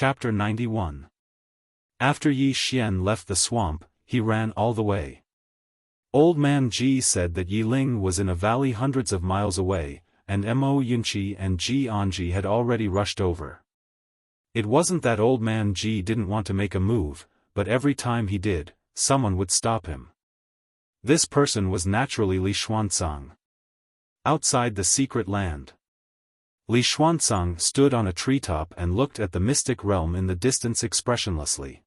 Chapter 91. After Yi Xian left the swamp, he ran all the way. Old Man Ji said that Yi Ling was in a valley hundreds of miles away, and Mo Yunqi and Ji Anji had already rushed over. It wasn't that Old Man Ji didn't want to make a move, but every time he did, someone would stop him. This person was naturally Li Xuanzang. Outside the secret land, Li Xuanzang stood on a treetop and looked at the mystic realm in the distance expressionlessly.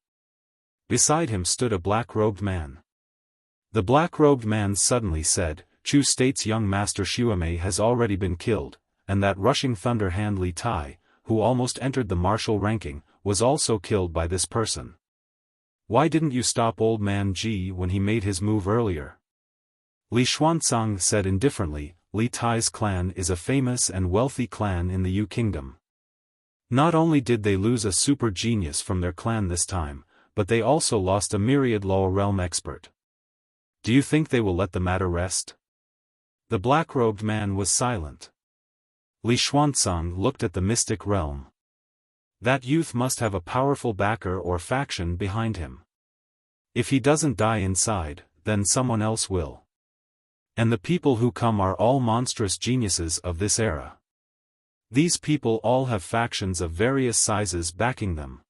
Beside him stood a black-robed man. The black-robed man suddenly said, "Chu State's young master Xuemei has already been killed, and that rushing thunder hand Li Tai, who almost entered the martial ranking, was also killed by this person. Why didn't you stop Old Man Ji when he made his move earlier?" Li Xuanzang said indifferently, "Li Tai's clan is a famous and wealthy clan in the Yu Kingdom. Not only did they lose a super genius from their clan this time, but they also lost a myriad lower realm expert. Do you think they will let the matter rest?" The black-robed man was silent. Li Xuanzang looked at the mystic realm. That youth must have a powerful backer or faction behind him. If he doesn't die inside, then someone else will. And the people who come are all monstrous geniuses of this era. These people all have factions of various sizes backing them.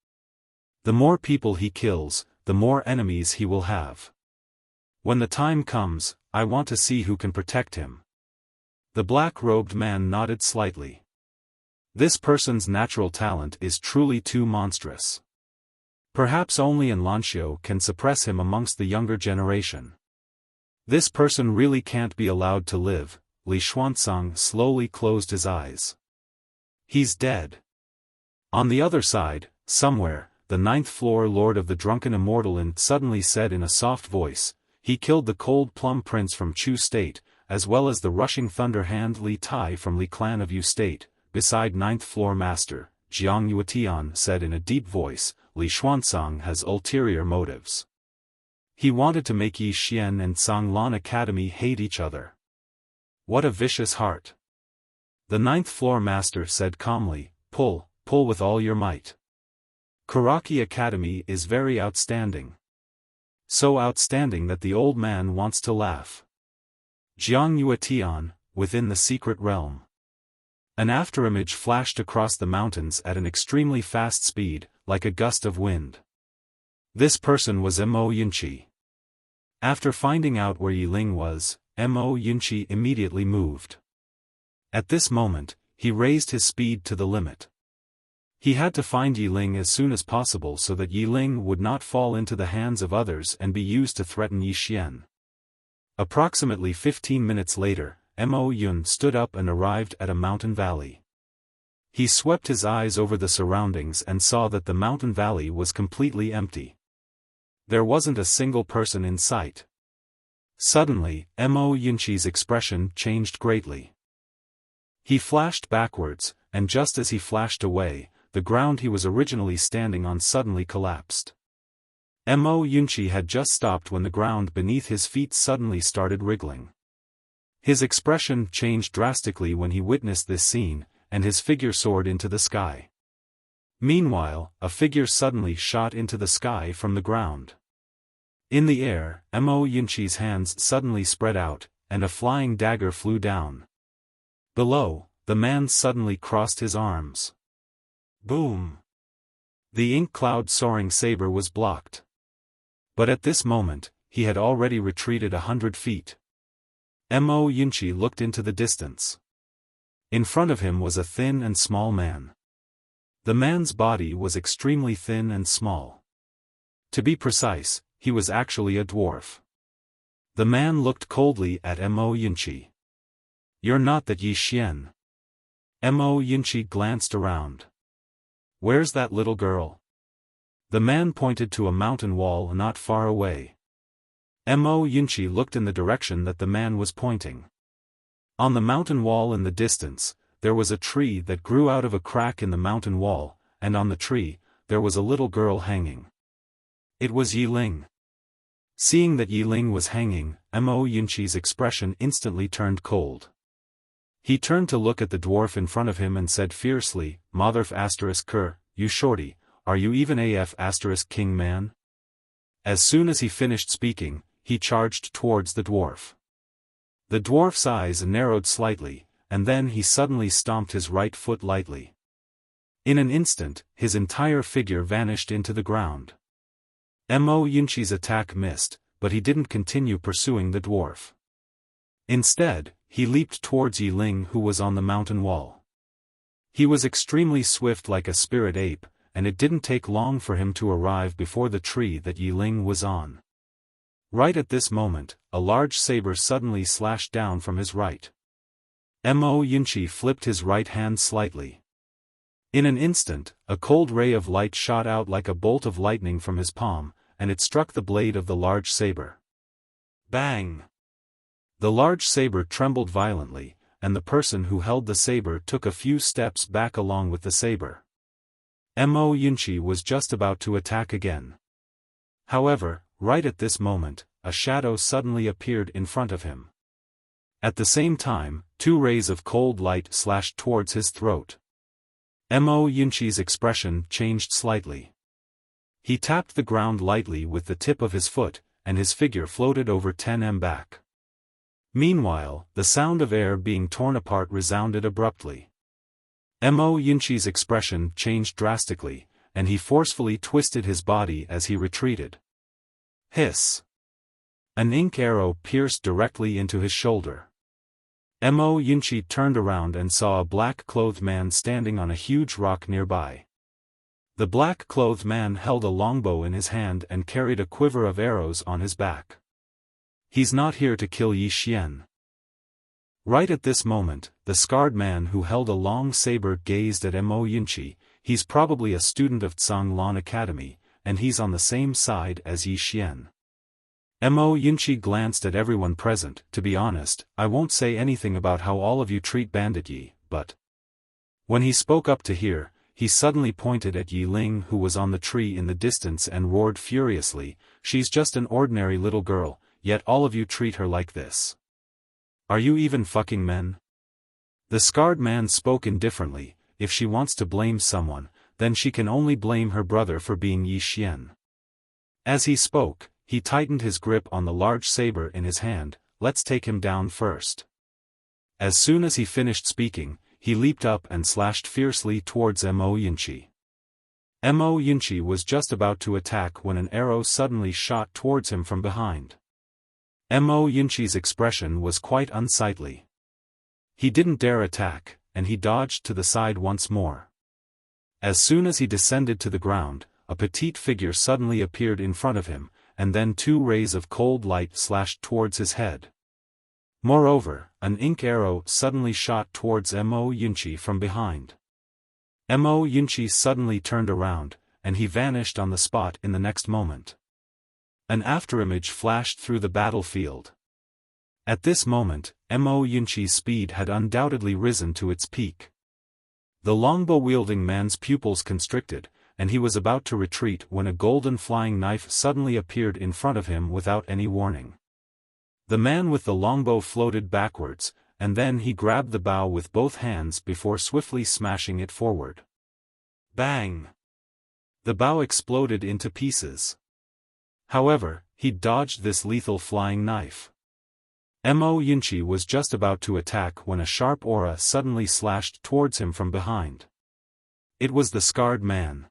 The more people he kills, the more enemies he will have. When the time comes, I want to see who can protect him." The black-robed man nodded slightly. This person's natural talent is truly too monstrous. Perhaps only in Lanxiu can suppress him amongst the younger generation. This person really can't be allowed to live. Li Xuanzang slowly closed his eyes. He's dead. On the other side, somewhere, the ninth-floor lord of the drunken immortal Inn suddenly said in a soft voice, "He killed the cold plum prince from Chu State, as well as the rushing thunder hand Li Tai from Li clan of Yu State." Beside ninth-floor master, Jiang Yuetian said in a deep voice, "Li Xuanzang has ulterior motives. He wanted to make Yi Xian and Sanglan Academy hate each other. What a vicious heart." The ninth-floor master said calmly, pull with all your might. Karaki Academy is very outstanding. So outstanding that the old man wants to laugh. Jiang Yuetian, within the secret realm. An afterimage flashed across the mountains at an extremely fast speed, like a gust of wind. This person was Mo Yunqi. After finding out where Yi Ling was, Mo Yunqi immediately moved. At this moment, he raised his speed to the limit. He had to find Yi Ling as soon as possible so that Yi Ling would not fall into the hands of others and be used to threaten Yi Xian. Approximately 15 minutes later, Mo Yun stood up and arrived at a mountain valley. He swept his eyes over the surroundings and saw that the mountain valley was completely empty. There wasn't a single person in sight. Suddenly, Mo Yunqi's expression changed greatly. He flashed backwards, and just as he flashed away, the ground he was originally standing on suddenly collapsed. Mo Yunqi had just stopped when the ground beneath his feet suddenly started wriggling. His expression changed drastically when he witnessed this scene, and his figure soared into the sky. Meanwhile, a figure suddenly shot into the sky from the ground. In the air, Mo Yunqi's hands suddenly spread out, and a flying dagger flew down. Below, the man suddenly crossed his arms. Boom! The ink cloud soaring saber was blocked. But at this moment, he had already retreated 100 feet. Mo Yunqi looked into the distance. In front of him was a thin and small man. The man's body was extremely thin and small. To be precise, he was actually a dwarf. The man looked coldly at Mo Yunqi. "You're not that Yi Xian." Mo Yunqi glanced around. "Where's that little girl?" The man pointed to a mountain wall not far away. Mo Yunqi looked in the direction that the man was pointing. On the mountain wall in the distance, there was a tree that grew out of a crack in the mountain wall, and on the tree, there was a little girl hanging. It was Yi Ling. Seeing that Yi Ling was hanging, Mo Yunqi's expression instantly turned cold. He turned to look at the dwarf in front of him and said fiercely, "Motherf***, you shorty, are you even AF * king man? As soon as he finished speaking, he charged towards the dwarf. The dwarf's eyes narrowed slightly, and then he suddenly stomped his right foot lightly. In an instant, his entire figure vanished into the ground. Mo Yunqi's attack missed, but he didn't continue pursuing the dwarf. Instead, he leaped towards Yi Ling, who was on the mountain wall. He was extremely swift like a spirit ape, and it didn't take long for him to arrive before the tree that Yi Ling was on. Right at this moment, a large saber suddenly slashed down from his right. Mo Yunqi flipped his right hand slightly. In an instant, a cold ray of light shot out like a bolt of lightning from his palm, and it struck the blade of the large saber. Bang! The large saber trembled violently, and the person who held the saber took a few steps back along with the saber. Mo Yunqi was just about to attack again. However, right at this moment, a shadow suddenly appeared in front of him. At the same time, two rays of cold light slashed towards his throat. Mo Yunqi's expression changed slightly. He tapped the ground lightly with the tip of his foot, and his figure floated over 10 m back. Meanwhile, the sound of air being torn apart resounded abruptly. Mo Yunqi's expression changed drastically, and he forcefully twisted his body as he retreated. Hiss! An ink arrow pierced directly into his shoulder. Mo Yunqi turned around and saw a black-clothed man standing on a huge rock nearby. The black-clothed man held a longbow in his hand and carried a quiver of arrows on his back. He's not here to kill Yi Xian. Right at this moment, the scarred man who held a long saber gazed at Mo Yunqi. He's probably a student of Zhanglan Academy, and he's on the same side as Yi Xian. Mo Yunqi glanced at everyone present. To be honest, I won't say anything about how all of you treat Bandit Yi, but... When he spoke up to hear, he suddenly pointed at Yi Ling, who was on the tree in the distance, and roared furiously, "She's just an ordinary little girl, yet all of you treat her like this. Are you even fucking men?" The scarred man spoke indifferently. If she wants to blame someone, then she can only blame her brother for being Yi Xian. As he spoke, he tightened his grip on the large saber in his hand. "Let's take him down first." As soon as he finished speaking, he leaped up and slashed fiercely towards Mo Yunqi. Mo Yunqi was just about to attack when an arrow suddenly shot towards him from behind. Mo Yunqi's expression was quite unsightly. He didn't dare attack, and he dodged to the side once more. As soon as he descended to the ground, a petite figure suddenly appeared in front of him, and then two rays of cold light slashed towards his head. Moreover, an ink arrow suddenly shot towards Mo Yunqi from behind. Mo Yunqi suddenly turned around, and he vanished on the spot in the next moment. An afterimage flashed through the battlefield. At this moment, Mo Yunqi's speed had undoubtedly risen to its peak. The longbow-wielding man's pupils constricted, and he was about to retreat when a golden flying knife suddenly appeared in front of him without any warning. The man with the longbow floated backwards, and then he grabbed the bow with both hands before swiftly smashing it forward. Bang! The bow exploded into pieces. However, he dodged this lethal flying knife. Mo Yunqi was just about to attack when a sharp aura suddenly slashed towards him from behind. It was the scarred man.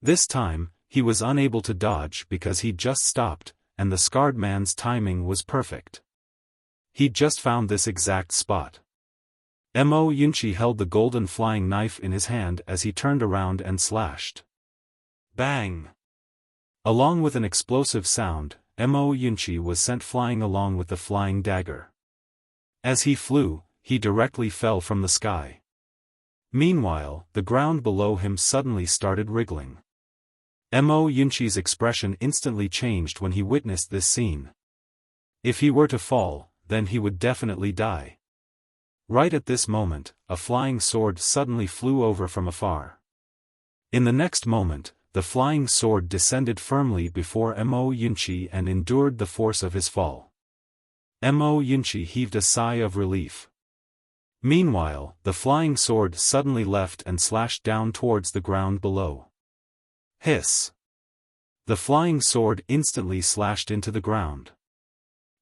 This time, he was unable to dodge because he'd just stopped, and the scarred man's timing was perfect. He'd just found this exact spot. Mo Yunqi held the golden flying knife in his hand as he turned around and slashed. Bang! Along with an explosive sound, Mo Yunqi was sent flying along with the flying dagger. As he flew, he directly fell from the sky. Meanwhile, the ground below him suddenly started wriggling. Mo Yunqi's expression instantly changed when he witnessed this scene. If he were to fall, then he would definitely die. Right at this moment, a flying sword suddenly flew over from afar. In the next moment, the flying sword descended firmly before Mo Yunqi and endured the force of his fall. Mo Yunqi heaved a sigh of relief. Meanwhile, the flying sword suddenly left and slashed down towards the ground below. Hiss! The flying sword instantly slashed into the ground.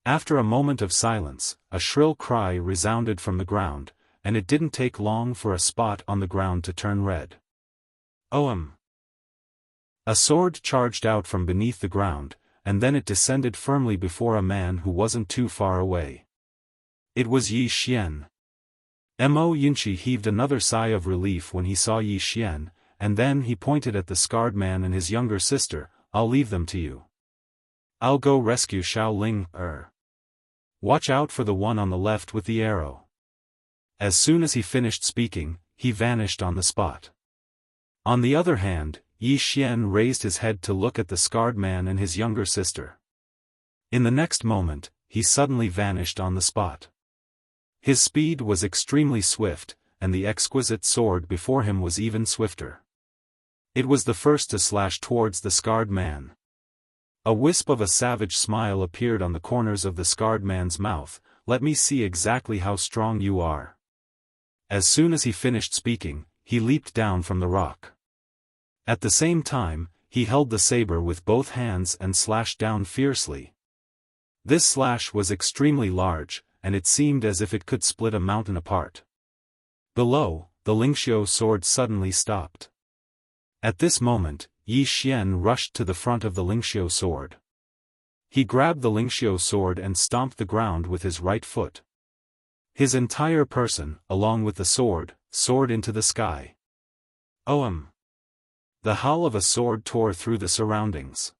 After a moment of silence, a shrill cry resounded from the ground, and it didn't take long for a spot on the ground to turn red. OM! A sword charged out from beneath the ground, and then it descended firmly before a man who wasn't too far away. It was Yi Xian. Mo Yunqi heaved another sigh of relief when he saw Yi Xian, and then he pointed at the scarred man and his younger sister. "I'll leave them to you. I'll go rescue Xiao Ling. Watch out for the one on the left with the arrow." As soon as he finished speaking, he vanished on the spot. On the other hand, Yi Xian raised his head to look at the scarred man and his younger sister. In the next moment, he suddenly vanished on the spot. His speed was extremely swift, and the exquisite sword before him was even swifter. It was the first to slash towards the scarred man. A wisp of a savage smile appeared on the corners of the scarred man's mouth. "Let me see exactly how strong you are." As soon as he finished speaking, he leaped down from the rock. At the same time, he held the saber with both hands and slashed down fiercely. This slash was extremely large, and it seemed as if it could split a mountain apart. Below, the Lingxiu sword suddenly stopped. At this moment, Yi Xian rushed to the front of the Lingxiu sword. He grabbed the Lingxiu sword and stomped the ground with his right foot. His entire person, along with the sword, soared into the sky. OM! The howl of a sword tore through the surroundings.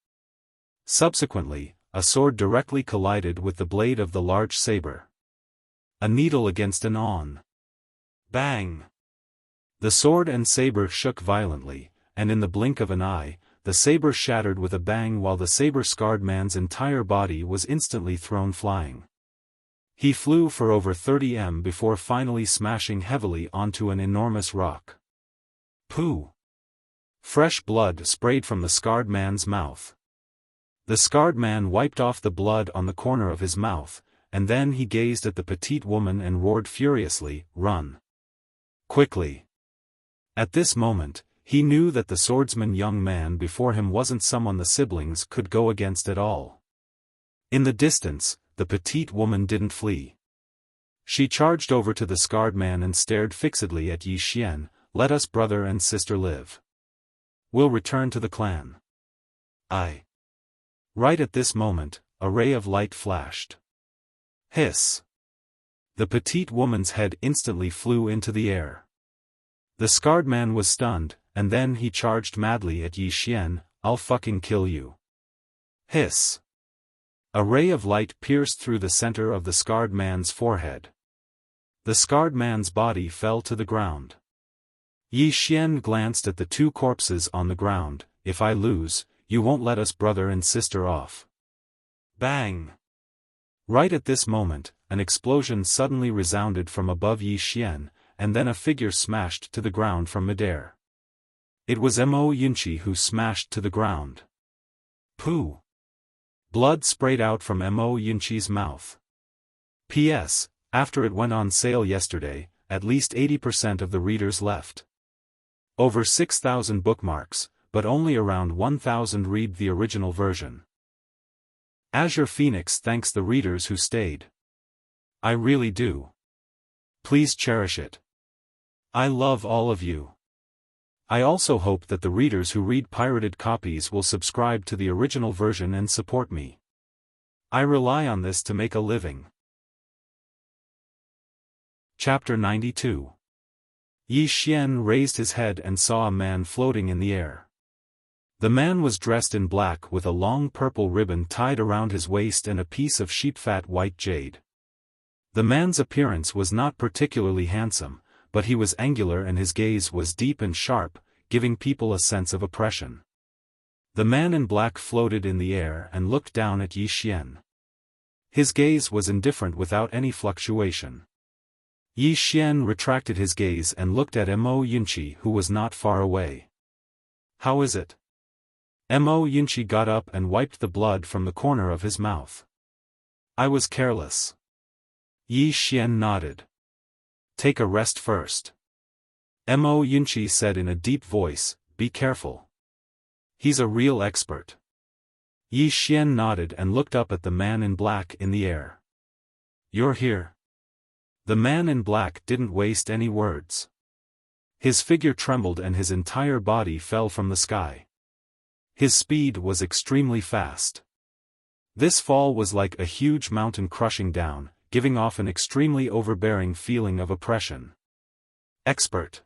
Subsequently, a sword directly collided with the blade of the large saber. A needle against an awn. Bang! The sword and saber shook violently, and in the blink of an eye, the saber shattered with a bang while the saber-scarred man's entire body was instantly thrown flying. He flew for over 30 m before finally smashing heavily onto an enormous rock. Pooh! Fresh blood sprayed from the scarred man's mouth. The scarred man wiped off the blood on the corner of his mouth, and then he gazed at the petite woman and roared furiously, "Run! Quickly!" At this moment, he knew that the swordsman young man before him wasn't someone the siblings could go against at all. In the distance, the petite woman didn't flee. She charged over to the scarred man and stared fixedly at Yi Xian. "Let us brother and sister live. We'll return to the clan." Right at this moment, a ray of light flashed. Hiss! The petite woman's head instantly flew into the air. The scarred man was stunned, and then he charged madly at Yi Xian. "I'll fucking kill you." Hiss! A ray of light pierced through the center of the scarred man's forehead. The scarred man's body fell to the ground. Yi Xian glanced at the two corpses on the ground. "If I lose, you won't let us brother and sister off." Bang! Right at this moment, an explosion suddenly resounded from above Yi Xian, and then a figure smashed to the ground from midair. It was Mo Yunqi who smashed to the ground. Pooh! Blood sprayed out from Mo Yunqi's mouth. P.S. After it went on sale yesterday, at least 80% of the readers left. Over 6,000 bookmarks, but only around 1,000 read the original version. Azure Phoenix thanks the readers who stayed. I really do. Please cherish it. I love all of you. I also hope that the readers who read pirated copies will subscribe to the original version and support me. I rely on this to make a living. Chapter 92. Yi Xian raised his head and saw a man floating in the air. The man was dressed in black with a long purple ribbon tied around his waist and a piece of sheepfat white jade. The man's appearance was not particularly handsome, but he was angular and his gaze was deep and sharp, giving people a sense of oppression. The man in black floated in the air and looked down at Yi Xian. His gaze was indifferent without any fluctuation. Yi Xian retracted his gaze and looked at Mo Yunqi who was not far away. "How is it?" Mo Yunqi got up and wiped the blood from the corner of his mouth. "I was careless." Yi Xian nodded. "Take a rest first." Mo Yunqi said in a deep voice, "Be careful." He's a real expert. Yi Xian nodded and looked up at the man in black in the air. You're here. The man in black didn't waste any words. His figure trembled and his entire body fell from the sky. His speed was extremely fast. This fall was like a huge mountain crushing down, giving off an extremely overbearing feeling of oppression. Expert.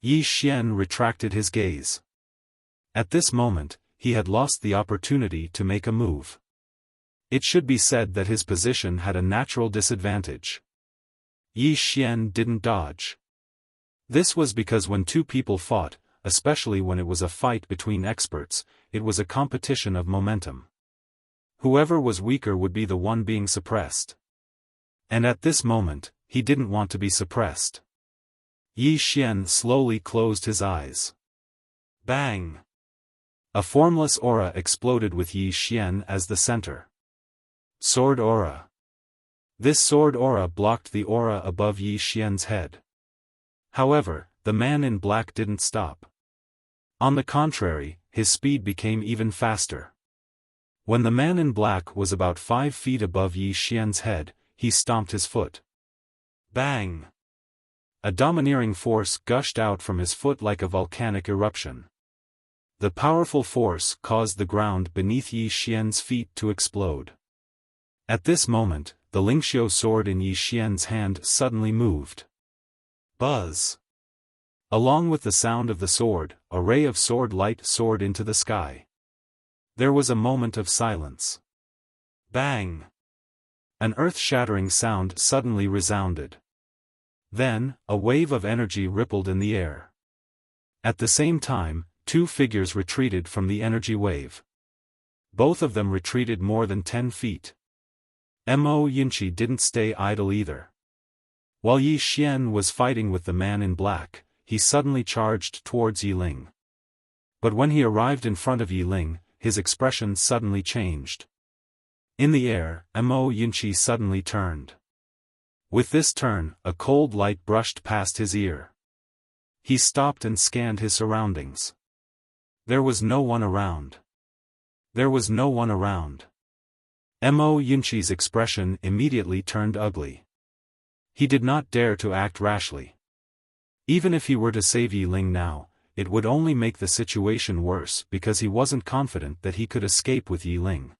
Yi Xian retracted his gaze. At this moment, he had lost the opportunity to make a move. It should be said that his position had a natural disadvantage. Yi Xian didn't dodge. This was because when two people fought, especially when it was a fight between experts, it was a competition of momentum. Whoever was weaker would be the one being suppressed. And at this moment, he didn't want to be suppressed. Yi Xian slowly closed his eyes. Bang! A formless aura exploded with Yi Xian as the center. Sword aura. This sword aura blocked the aura above Yi Xian's head. However, the man in black didn't stop. On the contrary, his speed became even faster. When the man in black was about 5 feet above Yi Xian's head, he stomped his foot. Bang! A domineering force gushed out from his foot like a volcanic eruption. The powerful force caused the ground beneath Yi Xian's feet to explode. At this moment, the Lingxiu sword in Yi Xian's hand suddenly moved. Buzz! Along with the sound of the sword, a ray of sword light soared into the sky. There was a moment of silence. Bang! An earth-shattering sound suddenly resounded. Then, a wave of energy rippled in the air. At the same time, two figures retreated from the energy wave. Both of them retreated more than 10 feet. Mo Yunqi didn't stay idle either. While Yi Xian was fighting with the man in black, he suddenly charged towards Yi Ling. But when he arrived in front of Yi Ling, his expression suddenly changed. In the air, Mo Yunqi suddenly turned. With this turn, a cold light brushed past his ear. He stopped and scanned his surroundings. There was no one around. There was no one around. Mo Yunqi's expression immediately turned ugly. He did not dare to act rashly. Even if he were to save Yi Ling now, it would only make the situation worse because he wasn't confident that he could escape with Yi Ling.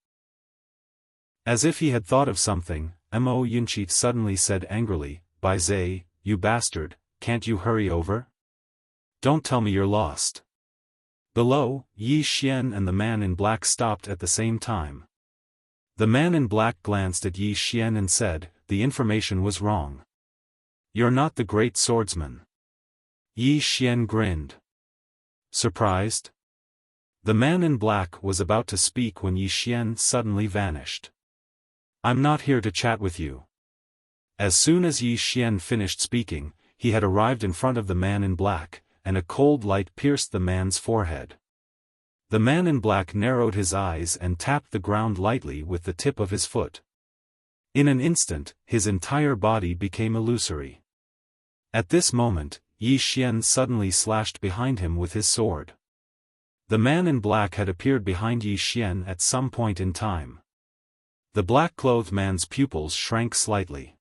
As if he had thought of something, Mo Yunqi suddenly said angrily, "Bai Zai, you bastard, can't you hurry over? Don't tell me you're lost." Below, Yi Xian and the man in black stopped at the same time. The man in black glanced at Yi Xian and said, "The information was wrong. You're not the great swordsman." Yi Xian grinned. Surprised? The man in black was about to speak when Yi Xian suddenly vanished. "I'm not here to chat with you." As soon as Yi Xian finished speaking, he had arrived in front of the man in black, and a cold light pierced the man's forehead. The man in black narrowed his eyes and tapped the ground lightly with the tip of his foot. In an instant, his entire body became illusory. At this moment, Yi Xian suddenly slashed behind him with his sword. The man in black had appeared behind Yi Xian at some point in time. The black-clothed man's pupils shrank slightly.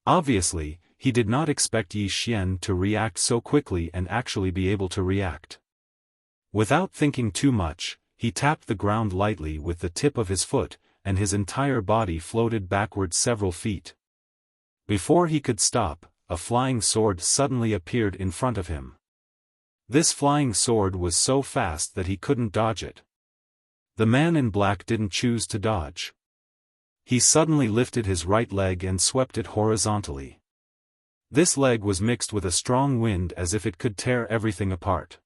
Obviously, he did not expect Yi Xian to react so quickly and actually be able to react. Without thinking too much, he tapped the ground lightly with the tip of his foot, and his entire body floated backward several feet. Before he could stop, a flying sword suddenly appeared in front of him. This flying sword was so fast that he couldn't dodge it. The man in black didn't choose to dodge. He suddenly lifted his right leg and swept it horizontally. This leg was mixed with a strong wind as if it could tear everything apart.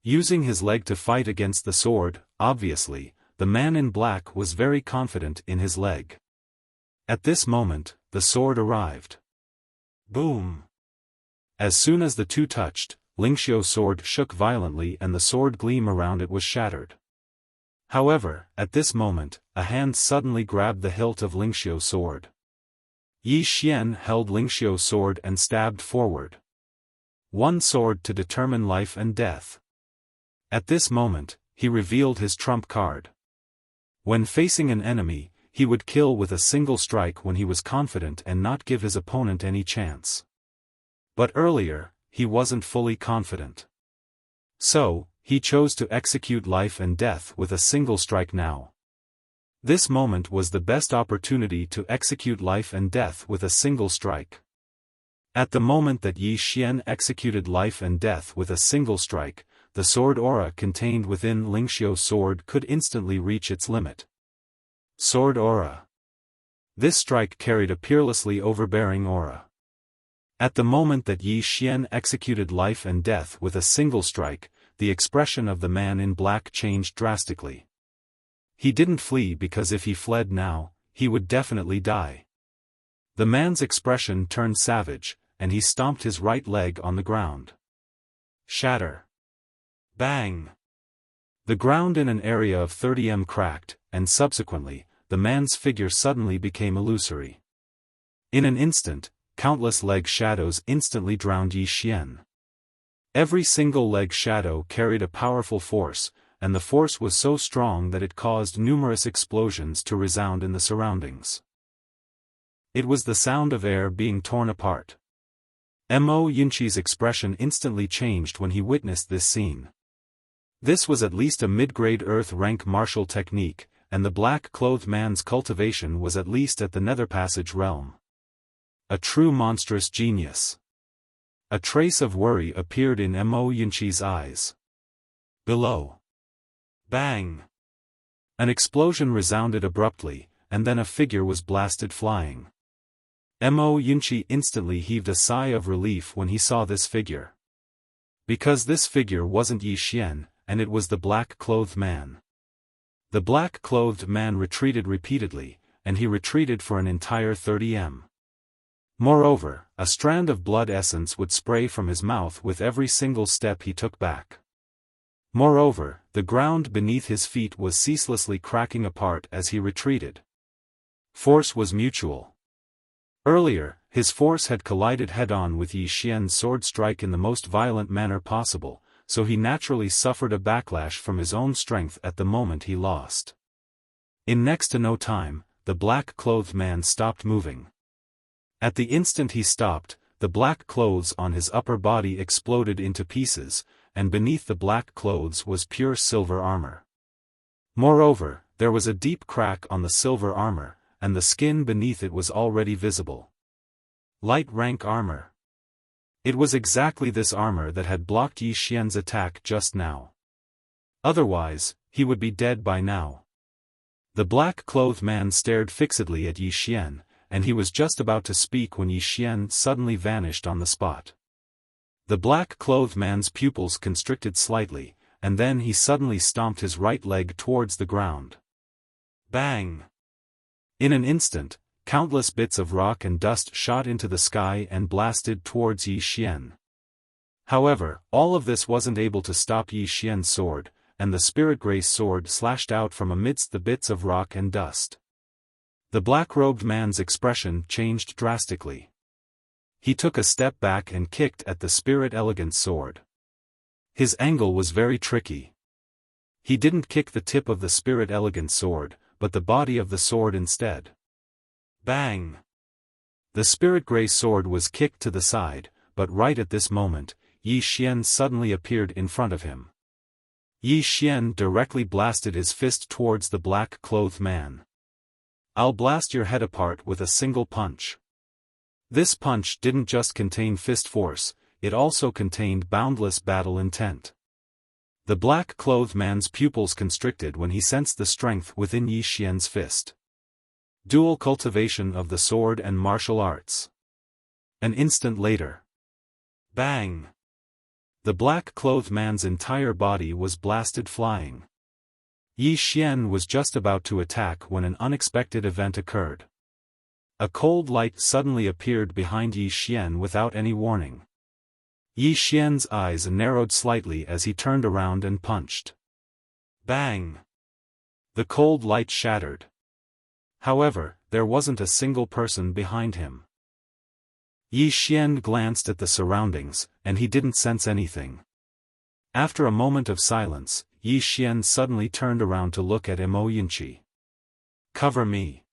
Using his leg to fight against the sword, obviously, the man in black was very confident in his leg. At this moment, the sword arrived. Boom! As soon as the two touched, Lingxiu's sword shook violently and the sword gleam around it was shattered. However, at this moment, a hand suddenly grabbed the hilt of Lingxiu's sword. Yi Xian held Lingxiu's sword and stabbed forward. One sword to determine life and death. At this moment, he revealed his trump card. When facing an enemy, he would kill with a single strike when he was confident and not give his opponent any chance. But earlier, he wasn't fully confident. So, he chose to execute life and death with a single strike now. This moment was the best opportunity to execute life and death with a single strike. At the moment that Yi Xian executed life and death with a single strike, the sword aura contained within Lingxiu's sword could instantly reach its limit. Sword aura. This strike carried a peerlessly overbearing aura. At the moment that Yi Xian executed life and death with a single strike, the expression of the man in black changed drastically. He didn't flee because if he fled now, he would definitely die. The man's expression turned savage, and he stomped his right leg on the ground. Shatter. Bang! The ground in an area of 30 m cracked, and subsequently, the man's figure suddenly became illusory. In an instant, countless leg shadows instantly drowned Yi Xian. Every single leg shadow carried a powerful force, and the force was so strong that it caused numerous explosions to resound in the surroundings. It was the sound of air being torn apart. Mo Yunqi's expression instantly changed when he witnessed this scene. This was at least a mid-grade Earth rank martial technique, and the black-clothed man's cultivation was at least at the Nether Passage realm. A true monstrous genius. A trace of worry appeared in Mo Yunqi's eyes. Below. Bang! An explosion resounded abruptly, and then a figure was blasted flying. Mo Yunqi instantly heaved a sigh of relief when he saw this figure. Because this figure wasn't Yi Xian, and it was the black-clothed man. The black-clothed man retreated repeatedly, and he retreated for an entire 30 m. Moreover, a strand of blood essence would spray from his mouth with every single step he took back. Moreover, the ground beneath his feet was ceaselessly cracking apart as he retreated. Force was mutual. Earlier, his force had collided head-on with Yi Xian's sword strike in the most violent manner possible, so he naturally suffered a backlash from his own strength at the moment he lost. In next to no time, the black-clothed man stopped moving. At the instant he stopped, the black clothes on his upper body exploded into pieces, and beneath the black clothes was pure silver armor. Moreover, there was a deep crack on the silver armor, and the skin beneath it was already visible. Light rank armor. It was exactly this armor that had blocked Yi Xian's attack just now. Otherwise, he would be dead by now. The black-clothed man stared fixedly at Yi Xian, and he was just about to speak when Yi Xian suddenly vanished on the spot. The black-clothed man's pupils constricted slightly, and then he suddenly stomped his right leg towards the ground. Bang! In an instant, countless bits of rock and dust shot into the sky and blasted towards Yi Xian. However, all of this wasn't able to stop Yi Xian's sword, and the spirit grace sword slashed out from amidst the bits of rock and dust. The black-robed man's expression changed drastically. He took a step back and kicked at the spirit elegance sword. His angle was very tricky. He didn't kick the tip of the spirit elegance sword, but the body of the sword instead. Bang! The spirit grace sword was kicked to the side, but right at this moment, Yi Xian suddenly appeared in front of him. Yi Xian directly blasted his fist towards the black-clothed man. "I'll blast your head apart with a single punch." This punch didn't just contain fist force, it also contained boundless battle intent. The black-clothed man's pupils constricted when he sensed the strength within Yi Xian's fist. Dual cultivation of the sword and martial arts. An instant later. Bang! The black-clothed man's entire body was blasted flying. Yi Xian was just about to attack when an unexpected event occurred. A cold light suddenly appeared behind Yi Xian without any warning. Yi Xian's eyes narrowed slightly as he turned around and punched. Bang! The cold light shattered. However, there wasn't a single person behind him. Yi Xian glanced at the surroundings, and he didn't sense anything. After a moment of silence, Yi Xian suddenly turned around to look at Mo Yunqi. "Cover me."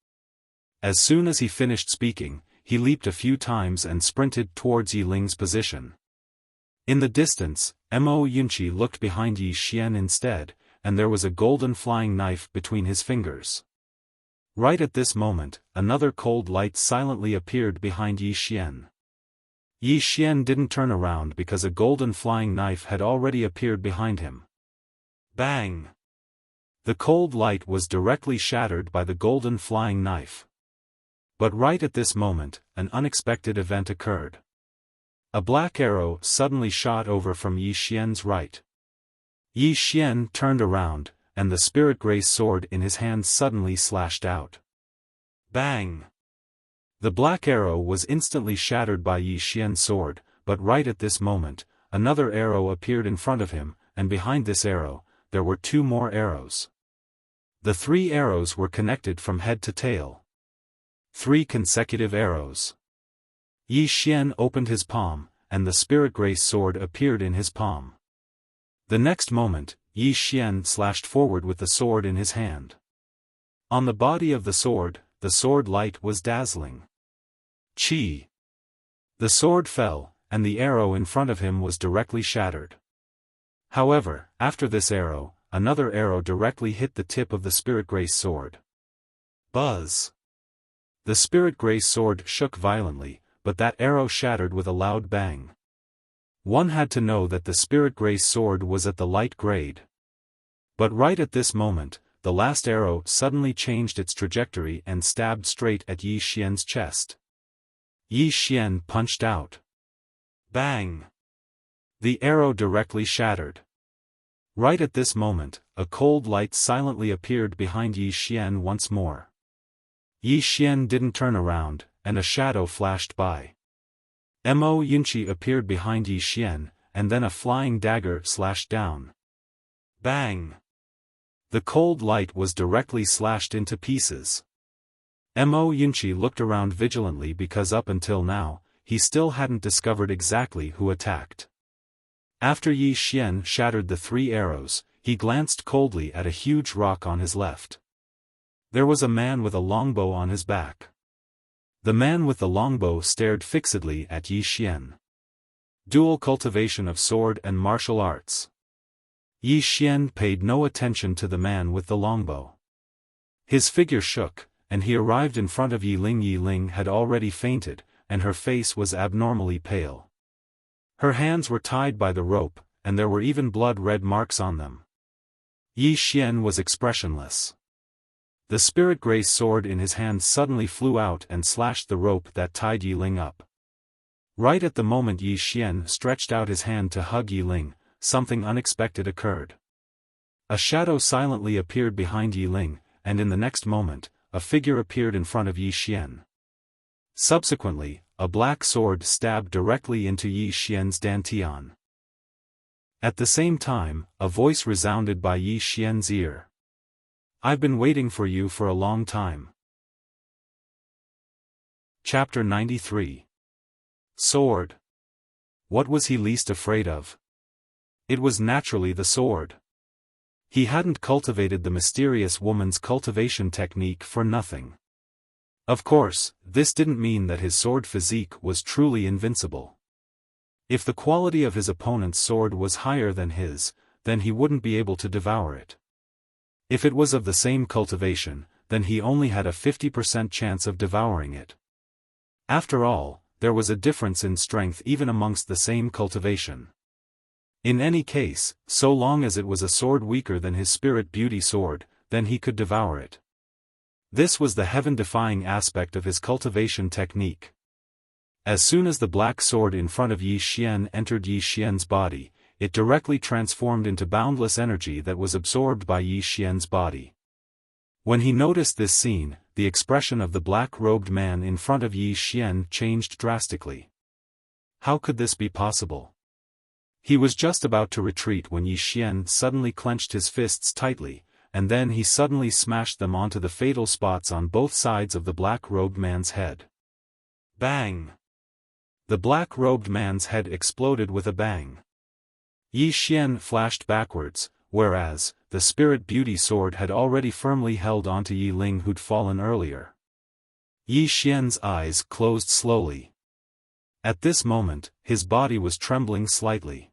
As soon as he finished speaking, he leaped a few times and sprinted towards Yi Ling's position. In the distance, Mo Yunqi looked behind Yi Xian instead, and there was a golden flying knife between his fingers. Right at this moment, another cold light silently appeared behind Yi Xian. Yi Xian didn't turn around because a golden flying knife had already appeared behind him. Bang! The cold light was directly shattered by the golden flying knife. But right at this moment, an unexpected event occurred. A black arrow suddenly shot over from Yi Xian's right. Yi Xian turned around, and the spirit grace sword in his hand suddenly slashed out. Bang! The black arrow was instantly shattered by Yi Xian's sword, but right at this moment, another arrow appeared in front of him, and behind this arrow, there were 2 more arrows. The 3 arrows were connected from head to tail. 3 consecutive arrows. Yi Xian opened his palm, and the spirit grace sword appeared in his palm. The next moment, Yi Xian slashed forward with the sword in his hand. On the body of the sword light was dazzling. Chi! The sword fell, and the arrow in front of him was directly shattered. However, after this arrow, another arrow directly hit the tip of the spirit grace sword. Buzz! The spirit grace sword shook violently, but that arrow shattered with a loud bang. One had to know that the spirit grace sword was at the light grade. But right at this moment, the last arrow suddenly changed its trajectory and stabbed straight at Yi Xian's chest. Yi Xian punched out. Bang! The arrow directly shattered. Right at this moment, a cold light silently appeared behind Yi Xian once more. Yi Xian didn't turn around, and a shadow flashed by. Mo Yunqi appeared behind Yi Xian, and then a flying dagger slashed down. Bang! The cold light was directly slashed into pieces. Mo Yunqi looked around vigilantly because up until now, he still hadn't discovered exactly who attacked. After Yi Xian shattered the 3 arrows, he glanced coldly at a huge rock on his left. There was a man with a longbow on his back. The man with the longbow stared fixedly at Yi Xian. Dual cultivation of sword and martial arts. Yi Xian paid no attention to the man with the longbow. His figure shook, and he arrived in front of Yi Ling. Yi Ling had already fainted, and her face was abnormally pale. Her hands were tied by the rope, and there were even blood-red marks on them. Yi Xian was expressionless. The spirit grace sword in his hand suddenly flew out and slashed the rope that tied Yi Ling up. Right at the moment Yi Xian stretched out his hand to hug Yi Ling, something unexpected occurred. A shadow silently appeared behind Yi Ling, and in the next moment, a figure appeared in front of Yi Xian. Subsequently, a black sword stabbed directly into Yi Xian's dantian. At the same time, a voice resounded by Yi Xian's ear. "I've been waiting for you for a long time." Chapter 93. Sword. What was he least afraid of? It was naturally the sword. He hadn't cultivated the mysterious woman's cultivation technique for nothing. Of course, this didn't mean that his sword physique was truly invincible. If the quality of his opponent's sword was higher than his, then he wouldn't be able to devour it. If it was of the same cultivation, then he only had a 50% chance of devouring it. After all, there was a difference in strength even amongst the same cultivation. In any case, so long as it was a sword weaker than his spirit beauty sword, then he could devour it. This was the heaven-defying aspect of his cultivation technique. As soon as the black sword in front of Yi Xian entered Yi Xian's body, it directly transformed into boundless energy that was absorbed by Yi Xian's body. When he noticed this scene, the expression of the black-robed man in front of Yi Xian changed drastically. How could this be possible? He was just about to retreat when Yi Xian suddenly clenched his fists tightly, and then he suddenly smashed them onto the fatal spots on both sides of the black-robed man's head. Bang! The black-robed man's head exploded with a bang. Yi Xian flashed backwards, whereas, the spirit beauty sword had already firmly held onto Yi Ling who'd fallen earlier. Yi Xian's eyes closed slowly. At this moment, his body was trembling slightly.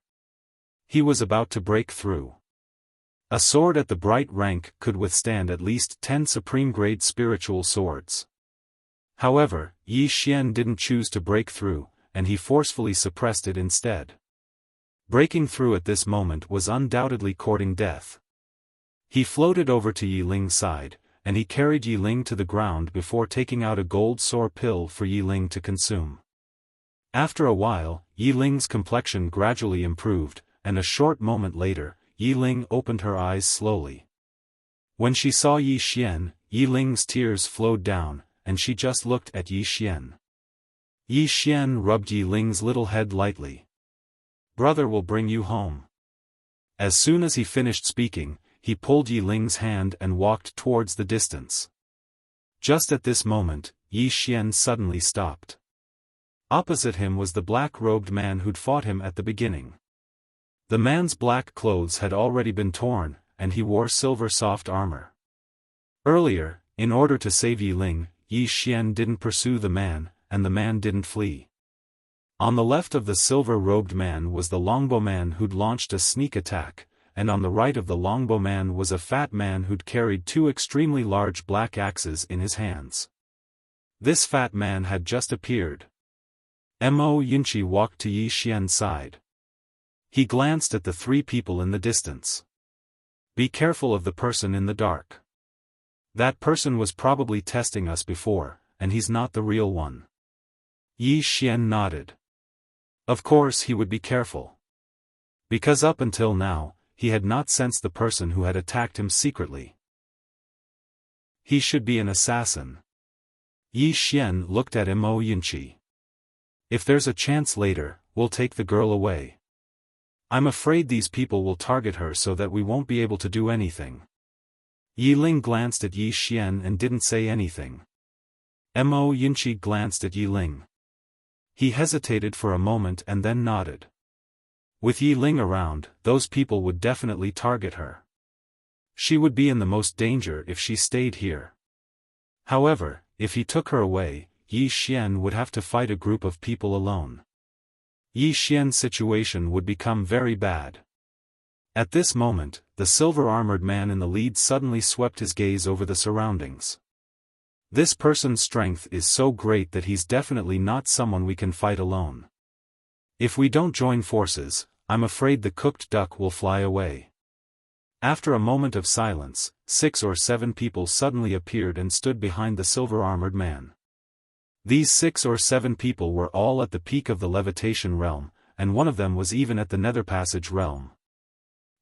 He was about to break through. A sword at the bright rank could withstand at least 10 supreme-grade spiritual swords. However, Yi Xian didn't choose to break through, and he forcefully suppressed it instead. Breaking through at this moment was undoubtedly courting death. He floated over to Yi Ling's side, and he carried Yi Ling to the ground before taking out a gold sore pill for Yi Ling to consume. After a while, Yi Ling's complexion gradually improved, and a short moment later, Yi Ling opened her eyes slowly. When she saw Yi Xian, Yi Ling's tears flowed down, and she just looked at Yi Xian. Yi Xian rubbed Yi Ling's little head lightly. "Brother will bring you home." As soon as he finished speaking, he pulled Yi Ling's hand and walked towards the distance. Just at this moment, Yi Xian suddenly stopped. Opposite him was the black-robed man who'd fought him at the beginning. The man's black clothes had already been torn, and he wore silver soft armor. Earlier, in order to save Yi Ling, Yi Xian didn't pursue the man, and the man didn't flee. On the left of the silver-robed man was the longbowman who'd launched a sneak attack, and on the right of the longbowman was a fat man who'd carried 2 extremely large black axes in his hands. This fat man had just appeared. Mo Yunqi walked to Yi Xian's side. He glanced at the 3 people in the distance. "Be careful of the person in the dark. That person was probably testing us before, and he's not the real one." Yi Xian nodded. Of course he would be careful. Because up until now, he had not sensed the person who had attacked him secretly. He should be an assassin. Yi Xian looked at Mo Yunqi. "If there's a chance later, we'll take the girl away. I'm afraid these people will target her so that we won't be able to do anything." Yi Ling glanced at Yi Xian and didn't say anything. Mo Yunqi glanced at Yi Ling. He hesitated for a moment and then nodded. With Yi Ling around, those people would definitely target her. She would be in the most danger if she stayed here. However, if he took her away, Yi Xian would have to fight a group of people alone. Yi Xian's situation would become very bad. At this moment, the silver-armored man in the lead suddenly swept his gaze over the surroundings. This person's strength is so great that he's definitely not someone we can fight alone. If we don't join forces, I'm afraid the cooked duck will fly away. After a moment of silence, 6 or 7 people suddenly appeared and stood behind the silver-armored man. These 6 or 7 people were all at the peak of the levitation realm, and one of them was even at the nether passage realm.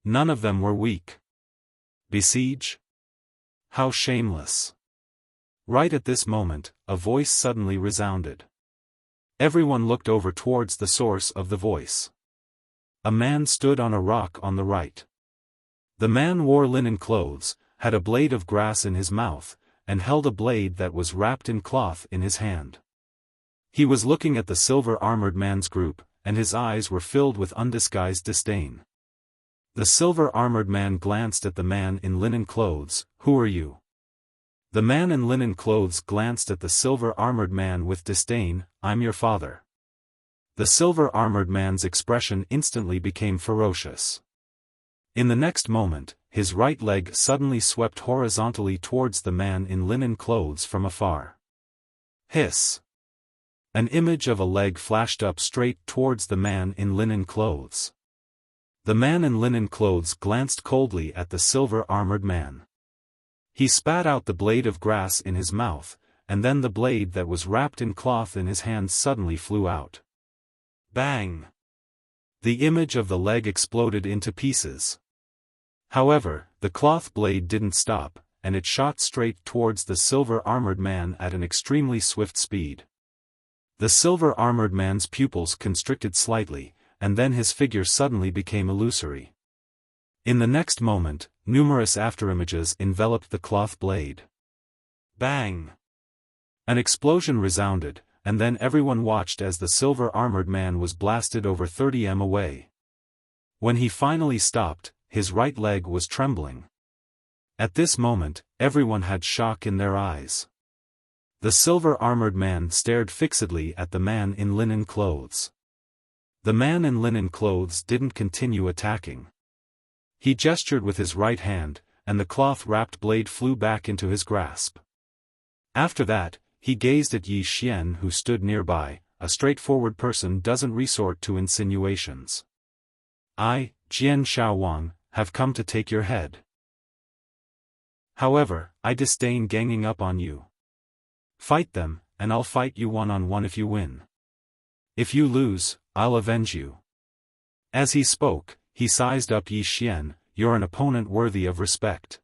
None of them were weak. Besiege? How shameless. Right at this moment, a voice suddenly resounded. Everyone looked over towards the source of the voice. A man stood on a rock on the right. The man wore linen clothes, had a blade of grass in his mouth, and held a blade that was wrapped in cloth in his hand. He was looking at the silver-armored man's group, and his eyes were filled with undisguised disdain. The silver-armored man glanced at the man in linen clothes. "Who are you?" The man in linen clothes glanced at the silver-armored man with disdain. "I'm your father." The silver-armored man's expression instantly became ferocious. In the next moment, his right leg suddenly swept horizontally towards the man in linen clothes from afar. Hiss! An image of a leg flashed up straight towards the man in linen clothes. The man in linen clothes glanced coldly at the silver-armored man. He spat out the blade of grass in his mouth, and then the blade that was wrapped in cloth in his hand suddenly flew out. Bang! The image of the leg exploded into pieces. However, the cloth blade didn't stop, and it shot straight towards the silver-armored man at an extremely swift speed. The silver-armored man's pupils constricted slightly, and then his figure suddenly became illusory. In the next moment, numerous afterimages enveloped the cloth blade. Bang! An explosion resounded, and then everyone watched as the silver-armored man was blasted over 30 m away. When he finally stopped, his right leg was trembling. At this moment, everyone had shock in their eyes. The silver-armored man stared fixedly at the man in linen clothes. The man in linen clothes didn't continue attacking. He gestured with his right hand, and the cloth-wrapped blade flew back into his grasp. After that, he gazed at Yi Xian who stood nearby. A straightforward person doesn't resort to insinuations. I, Jian Xiaowang, have come to take your head. However, I disdain ganging up on you. Fight them, and I'll fight you one-on-one if you win. If you lose, I'll avenge you. As he spoke, he sized up Yi Xian. You're an opponent worthy of respect.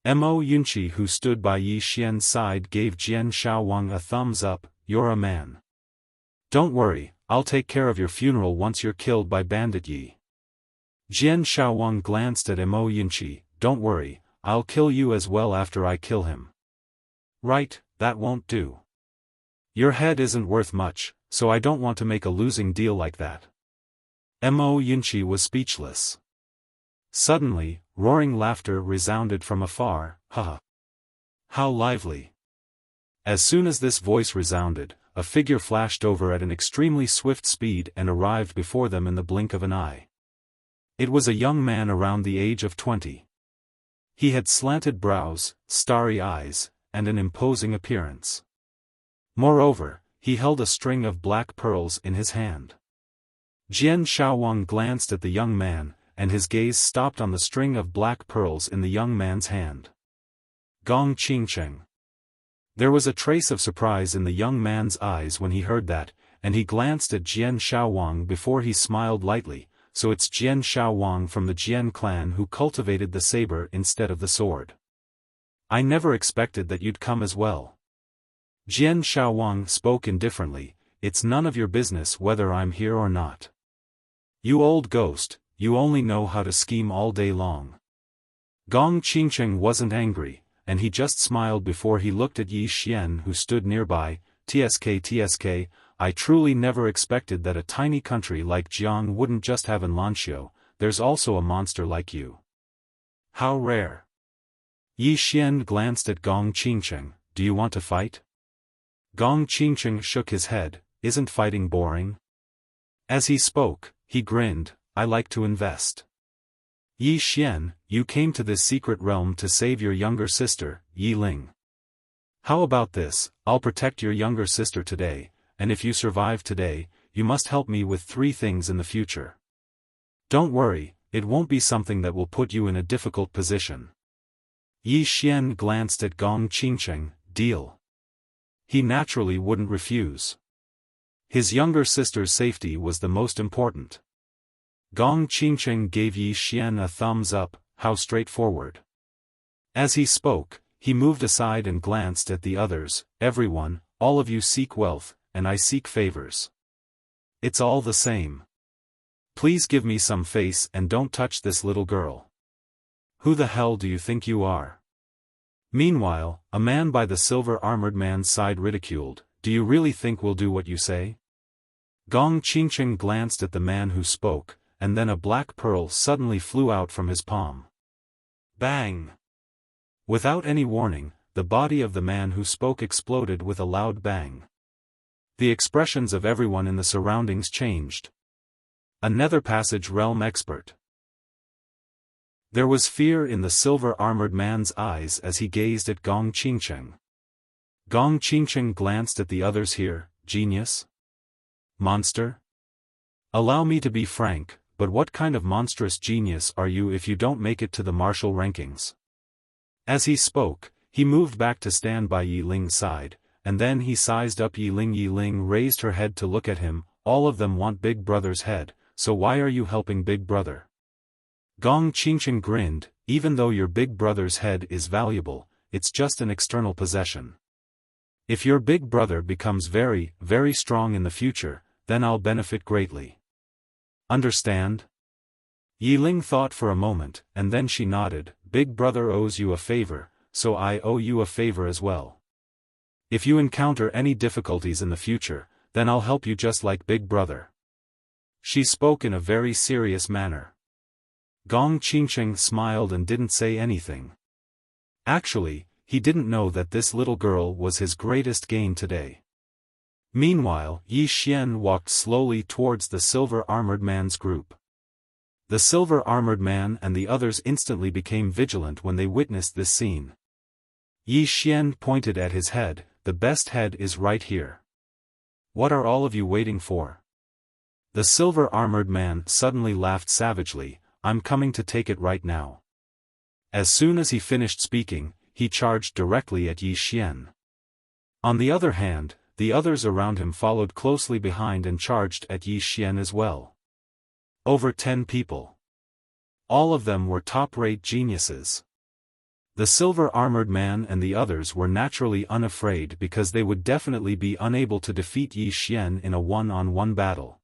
Mo Yunqi who stood by Yi Xian's side gave Jian Xiaowang a thumbs up. You're a man. Don't worry, I'll take care of your funeral once you're killed by Bandit Yi. Jian Xiaowang glanced at Mo Yunqi. Don't worry, I'll kill you as well after I kill him. Right, that won't do. Your head isn't worth much, so I don't want to make a losing deal like that. Mo Yunqi was speechless. Suddenly, roaring laughter resounded from afar. Haha! How lively! As soon as this voice resounded, a figure flashed over at an extremely swift speed and arrived before them in the blink of an eye. It was a young man around the age of 20. He had slanted brows, starry eyes, and an imposing appearance. Moreover, he held a string of black pearls in his hand. Jian Xiaowang glanced at the young man, and his gaze stopped on the string of black pearls in the young man's hand. Gong Qingcheng. There was a trace of surprise in the young man's eyes when he heard that, and he glanced at Jian Xiaowang before he smiled lightly. So it's Jian Xiaowang from the Jian clan who cultivated the saber instead of the sword. I never expected that you'd come as well. Jian Xiaowang spoke indifferently. It's none of your business whether I'm here or not. You old ghost, you only know how to scheme all day long. Gong Qingcheng wasn't angry, and he just smiled before he looked at Yi Xian who stood nearby. TSK, I truly never expected that a tiny country like Jiang wouldn't just have an Lanxiu, there's also a monster like you. How rare. Yi Xian glanced at Gong Qingcheng. Do you want to fight? Gong Qingcheng shook his head. Isn't fighting boring? As he spoke, he grinned. I like to invest. Yi Xian, you came to this secret realm to save your younger sister, Yi Ling. How about this? I'll protect your younger sister today, and if you survive today, you must help me with 3 things in the future. Don't worry, it won't be something that will put you in a difficult position. Yi Xian glanced at Gong Qingcheng. Deal. He naturally wouldn't refuse. His younger sister's safety was the most important. Gong Qingcheng gave Yi Xian a thumbs up. How straightforward. As he spoke, he moved aside and glanced at the others. Everyone, all of you seek wealth, and I seek favors. It's all the same. Please give me some face and don't touch this little girl. Who the hell do you think you are? Meanwhile, a man by the silver-armored man's side ridiculed. Do you really think we'll do what you say? Gong Qingcheng glanced at the man who spoke, and then a black pearl suddenly flew out from his palm. Bang! Without any warning, the body of the man who spoke exploded with a loud bang. The expressions of everyone in the surroundings changed. A nether passage realm expert. There was fear in the silver-armored man's eyes as he gazed at Gong Qingcheng. Gong Qingcheng glanced at the others here. Genius? Monster? Allow me to be frank, but what kind of monstrous genius are you if you don't make it to the martial rankings? As he spoke, he moved back to stand by Yi Ling's side, and then he sized up Yi Ling. Yi Ling raised her head to look at him. All of them want Big Brother's head, so why are you helping Big Brother? Gong Qingcheng grinned. Even though your Big Brother's head is valuable, it's just an external possession. If your Big Brother becomes very, very strong in the future, then I'll benefit greatly. Understand? Yi Ling thought for a moment, and then she nodded. Big Brother owes you a favor, so I owe you a favor as well. If you encounter any difficulties in the future, then I'll help you just like Big Brother. She spoke in a very serious manner. Gong Qingcheng smiled and didn't say anything. Actually, he didn't know that this little girl was his greatest gain today. Meanwhile, Yi Xian walked slowly towards the silver-armored man's group. The silver-armored man and the others instantly became vigilant when they witnessed this scene. Yi Xian pointed at his head, "The best head is right here. What are all of you waiting for?" The silver-armored man suddenly laughed savagely, "I'm coming to take it right now." As soon as he finished speaking, he charged directly at Yi Xian. On the other hand, the others around him followed closely behind and charged at Yi Xian as well. Over 10 people. All of them were top-rate geniuses. The silver-armored man and the others were naturally unafraid because they would definitely be unable to defeat Yi Xian in a one-on-one battle.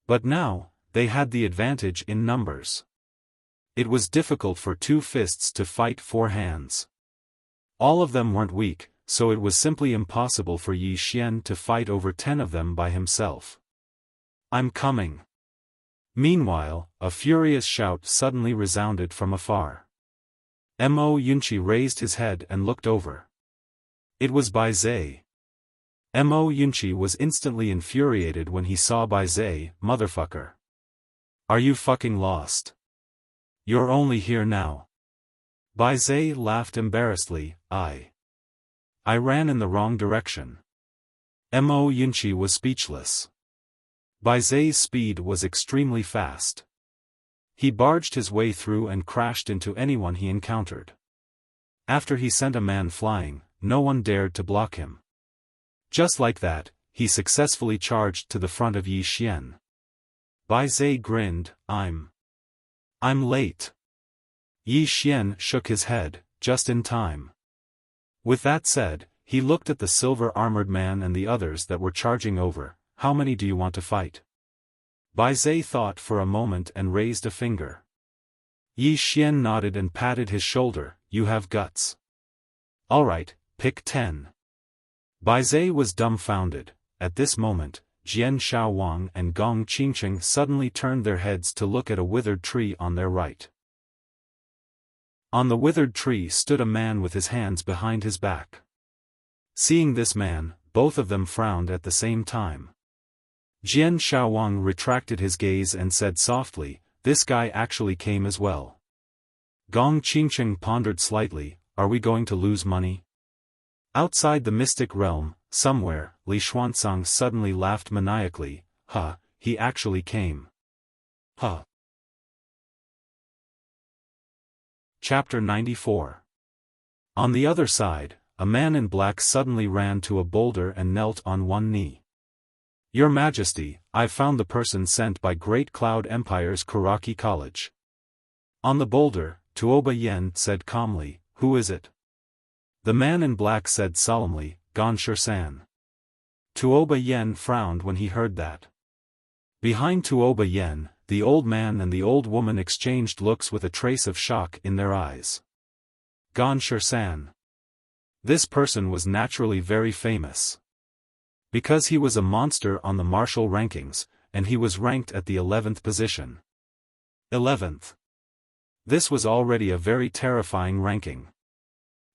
But now, they had the advantage in numbers. It was difficult for 2 fists to fight 4 hands. All of them weren't weak, so it was simply impossible for Yi Xian to fight over 10 of them by himself. "I'm coming." Meanwhile, a furious shout suddenly resounded from afar. Mo Yunqi raised his head and looked over. It was Bai Zai. Mo Yunqi was instantly infuriated when he saw Bai Zai. "Motherfucker. Are you fucking lost? You're only here now." Bai Zai laughed embarrassedly, I ran in the wrong direction." Mo Yunqi was speechless. Bai Zai's speed was extremely fast. He barged his way through and crashed into anyone he encountered. After he sent a man flying, no one dared to block him. Just like that, he successfully charged to the front of Yi Xian. Bai Zai grinned, I'm late." Yi Xian shook his head, just in time. With that said, he looked at the silver-armored man and the others that were charging over. "How many do you want to fight?" Bai Zai thought for a moment and raised a finger. Yi Xian nodded and patted his shoulder, "You have guts. Alright, pick 10. Bai Zai was dumbfounded. At this moment, Jian Xiaowang and Gong Qingcheng suddenly turned their heads to look at a withered tree on their right. On the withered tree stood a man with his hands behind his back. Seeing this man, both of them frowned at the same time. Jian Xiaowang retracted his gaze and said softly, "This guy actually came as well." Gong Qingcheng pondered slightly, "Are we going to lose money?" Outside the mystic realm, somewhere, Li Xuanzang suddenly laughed maniacally, "Huh, he actually came. Huh." Chapter 94. On the other side, a man in black suddenly ran to a boulder and knelt on one knee. "Your Majesty, I've found the person sent by Great Cloud Empire's Kuraki College." On the boulder, Tuoba Yen said calmly, "Who is it?" The man in black said solemnly, "Gan San." Tuoba Yen frowned when he heard that. Behind Tuoba Yen, the old man and the old woman exchanged looks with a trace of shock in their eyes. Gan San. This person was naturally very famous. Because he was a monster on the martial rankings, and he was ranked at the 11th position. 11th. This was already a very terrifying ranking.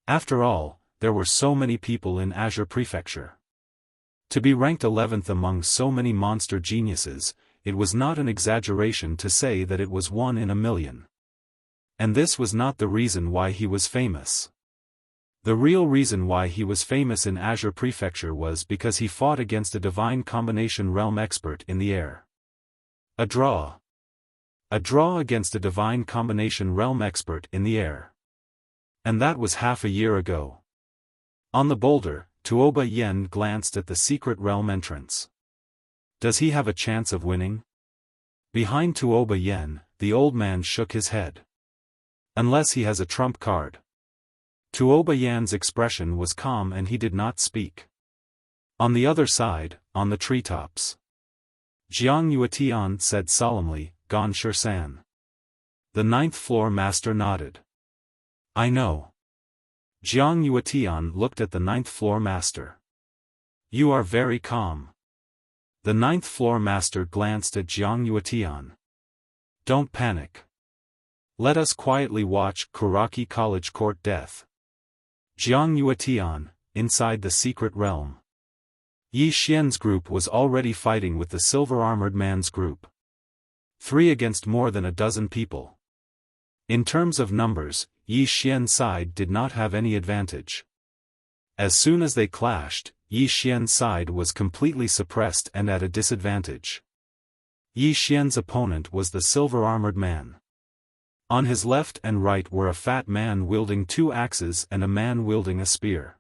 After all, there were so many people in Azure Prefecture. To be ranked 11th among so many monster geniuses, it was not an exaggeration to say that it was 1 in a million. And this was not the reason why he was famous. The real reason why he was famous in Azure Prefecture was because he fought against a divine combination realm expert in the air. A draw. A draw against a divine combination realm expert in the air. And that was half a year ago. On the boulder, Tuoba Yen glanced at the secret realm entrance. Does he have a chance of winning? Behind Tuoba Yen, the old man shook his head. Unless he has a trump card. Tuoba Yan's expression was calm and he did not speak. On the other side, on the treetops, Jiang Yuetian said solemnly, "Gan San." The 9th floor master nodded. "I know." Jiang Yuetian looked at the 9th floor master. "You are very calm." The ninth-floor master glanced at Jiang Yuetian. Don't panic. Let us quietly watch Kuraki College Court Death. Jiang Yuetian, inside the secret realm. Yi Xian's group was already fighting with the silver-armored man's group. 3 against more than a dozen people. In terms of numbers, Yi Xian's side did not have any advantage. As soon as they clashed, Yi Xian's side was completely suppressed and at a disadvantage. Yi Xian's opponent was the silver-armored man. On his left and right were a fat man wielding 2 axes and a man wielding a spear.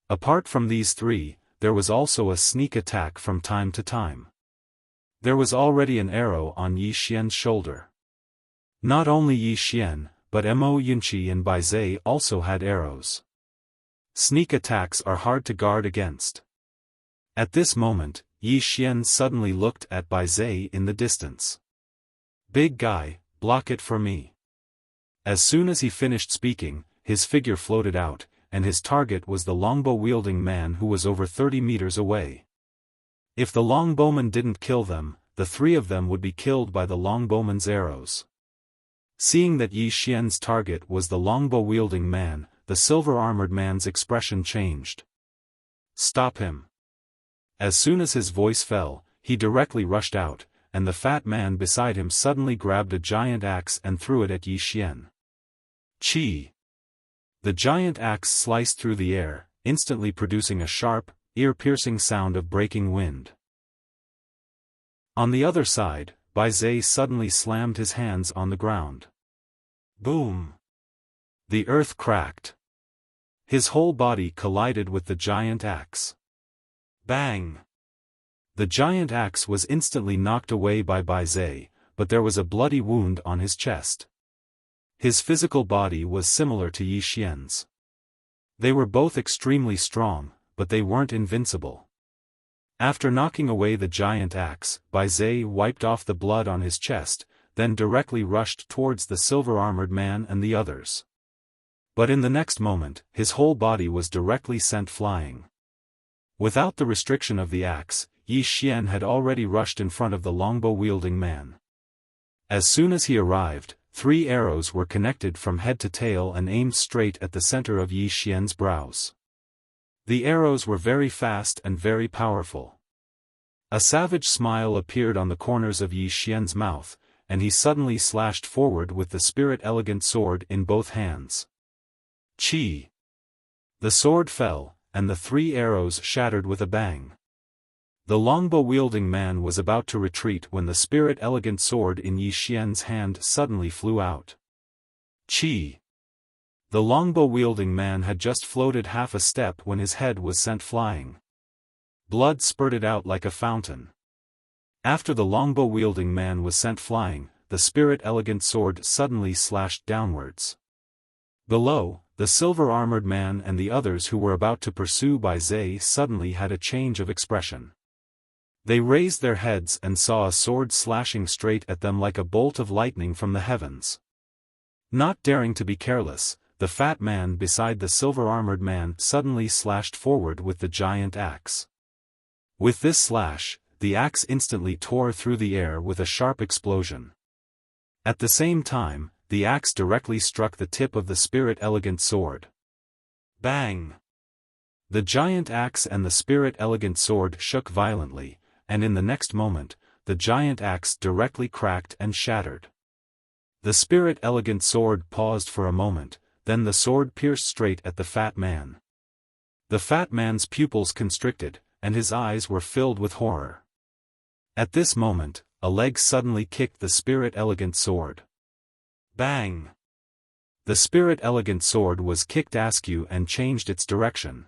Apart from these 3, there was also a sneak attack from time to time. There was already an arrow on Yi Xian's shoulder. Not only Yi Xian, but Mo Yunqi and Bai Zhe also had arrows. Sneak attacks are hard to guard against. At this moment, Yi Xian suddenly looked at Bai Zhe in the distance. Big guy, block it for me. As soon as he finished speaking, his figure floated out, and his target was the longbow-wielding man who was over 30 meters away. If the longbowman didn't kill them, the 3 of them would be killed by the longbowman's arrows. Seeing that Yi Xian's target was the longbow-wielding man, the silver-armored man's expression changed. Stop him. As soon as his voice fell, he directly rushed out, and the fat man beside him suddenly grabbed a giant axe and threw it at Yi Xian. Chi! The giant axe sliced through the air, instantly producing a sharp, ear-piercing sound of breaking wind. On the other side, Bai Zhe suddenly slammed his hands on the ground. Boom! The earth cracked. His whole body collided with the giant axe. Bang! The giant axe was instantly knocked away by Bai Zhe, but there was a bloody wound on his chest. His physical body was similar to Yi Xian's. They were both extremely strong, but they weren't invincible. After knocking away the giant axe, Bai Zhe wiped off the blood on his chest, then directly rushed towards the silver-armored man and the others. But in the next moment, his whole body was directly sent flying. Without the restriction of the axe, Yi Xian had already rushed in front of the longbow-wielding man. As soon as he arrived, 3 arrows were connected from head to tail and aimed straight at the center of Yi Xian's brows. The arrows were very fast and very powerful. A savage smile appeared on the corners of Yi Xian's mouth, and he suddenly slashed forward with the spirit-elegant sword in both hands. Chi! The sword fell, and the 3 arrows shattered with a bang. The longbow-wielding man was about to retreat when the spirit-elegant sword in Yi Xian's hand suddenly flew out. Chi! The longbow-wielding man had just floated half a step when his head was sent flying. Blood spurted out like a fountain. After the longbow-wielding man was sent flying, the spirit-elegant sword suddenly slashed downwards. Below, the silver-armored man and the others who were about to pursue Bai Zhe suddenly had a change of expression. They raised their heads and saw a sword slashing straight at them like a bolt of lightning from the heavens. Not daring to be careless, the fat man beside the silver-armored man suddenly slashed forward with the giant axe. With this slash, the axe instantly tore through the air with a sharp explosion. At the same time, the axe directly struck the tip of the spirit-elegant sword. Bang! The giant axe and the spirit-elegant sword shook violently, and in the next moment, the giant axe directly cracked and shattered. The spirit-elegant sword paused for a moment, then the sword pierced straight at the fat man. The fat man's pupils constricted, and his eyes were filled with horror. At this moment, a leg suddenly kicked the spirit-elegant sword. Bang! The spirit-elegant sword was kicked askew and changed its direction.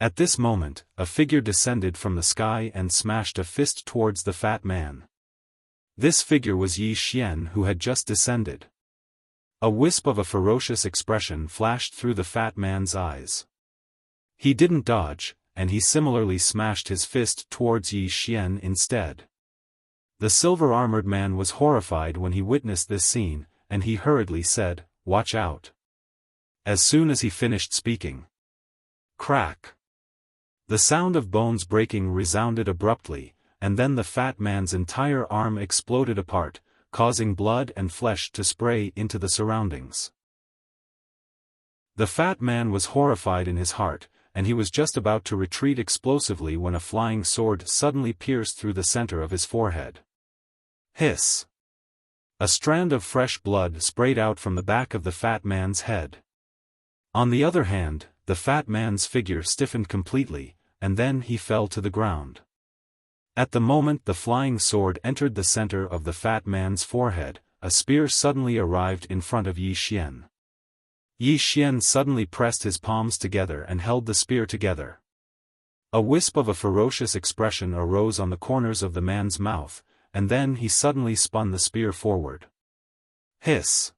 At this moment, a figure descended from the sky and smashed a fist towards the fat man. This figure was Yi Xian, who had just descended. A wisp of a ferocious expression flashed through the fat man's eyes. He didn't dodge, and he similarly smashed his fist towards Yi Xian instead. The silver-armored man was horrified when he witnessed this scene, and he hurriedly said, "Watch out." As soon as he finished speaking. Crack! The sound of bones breaking resounded abruptly, and then the fat man's entire arm exploded apart, causing blood and flesh to spray into the surroundings. The fat man was horrified in his heart, and he was just about to retreat explosively when a flying sword suddenly pierced through the center of his forehead. Hiss! A strand of fresh blood sprayed out from the back of the fat man's head. On the other hand, the fat man's figure stiffened completely, and then he fell to the ground. At the moment the flying sword entered the center of the fat man's forehead, a spear suddenly arrived in front of Yi Xian. Yi Xian suddenly pressed his palms together and held the spear together. A wisp of a ferocious expression arose on the corners of the man's mouth, and then he suddenly spun the spear forward. Hiss!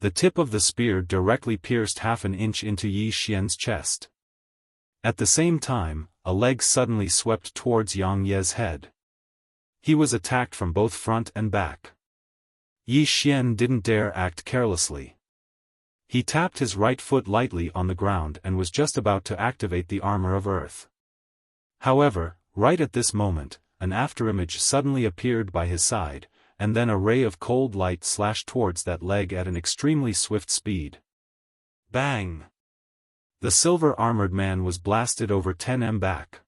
The tip of the spear directly pierced half an inch into Yi Xian's chest. At the same time, a leg suddenly swept towards Yang Ye's head. He was attacked from both front and back. Yi Xian didn't dare act carelessly. He tapped his right foot lightly on the ground and was just about to activate the armor of earth. However, right at this moment, an afterimage suddenly appeared by his side, and then a ray of cold light slashed towards that leg at an extremely swift speed. Bang! The silver-armored man was blasted over 10 m back.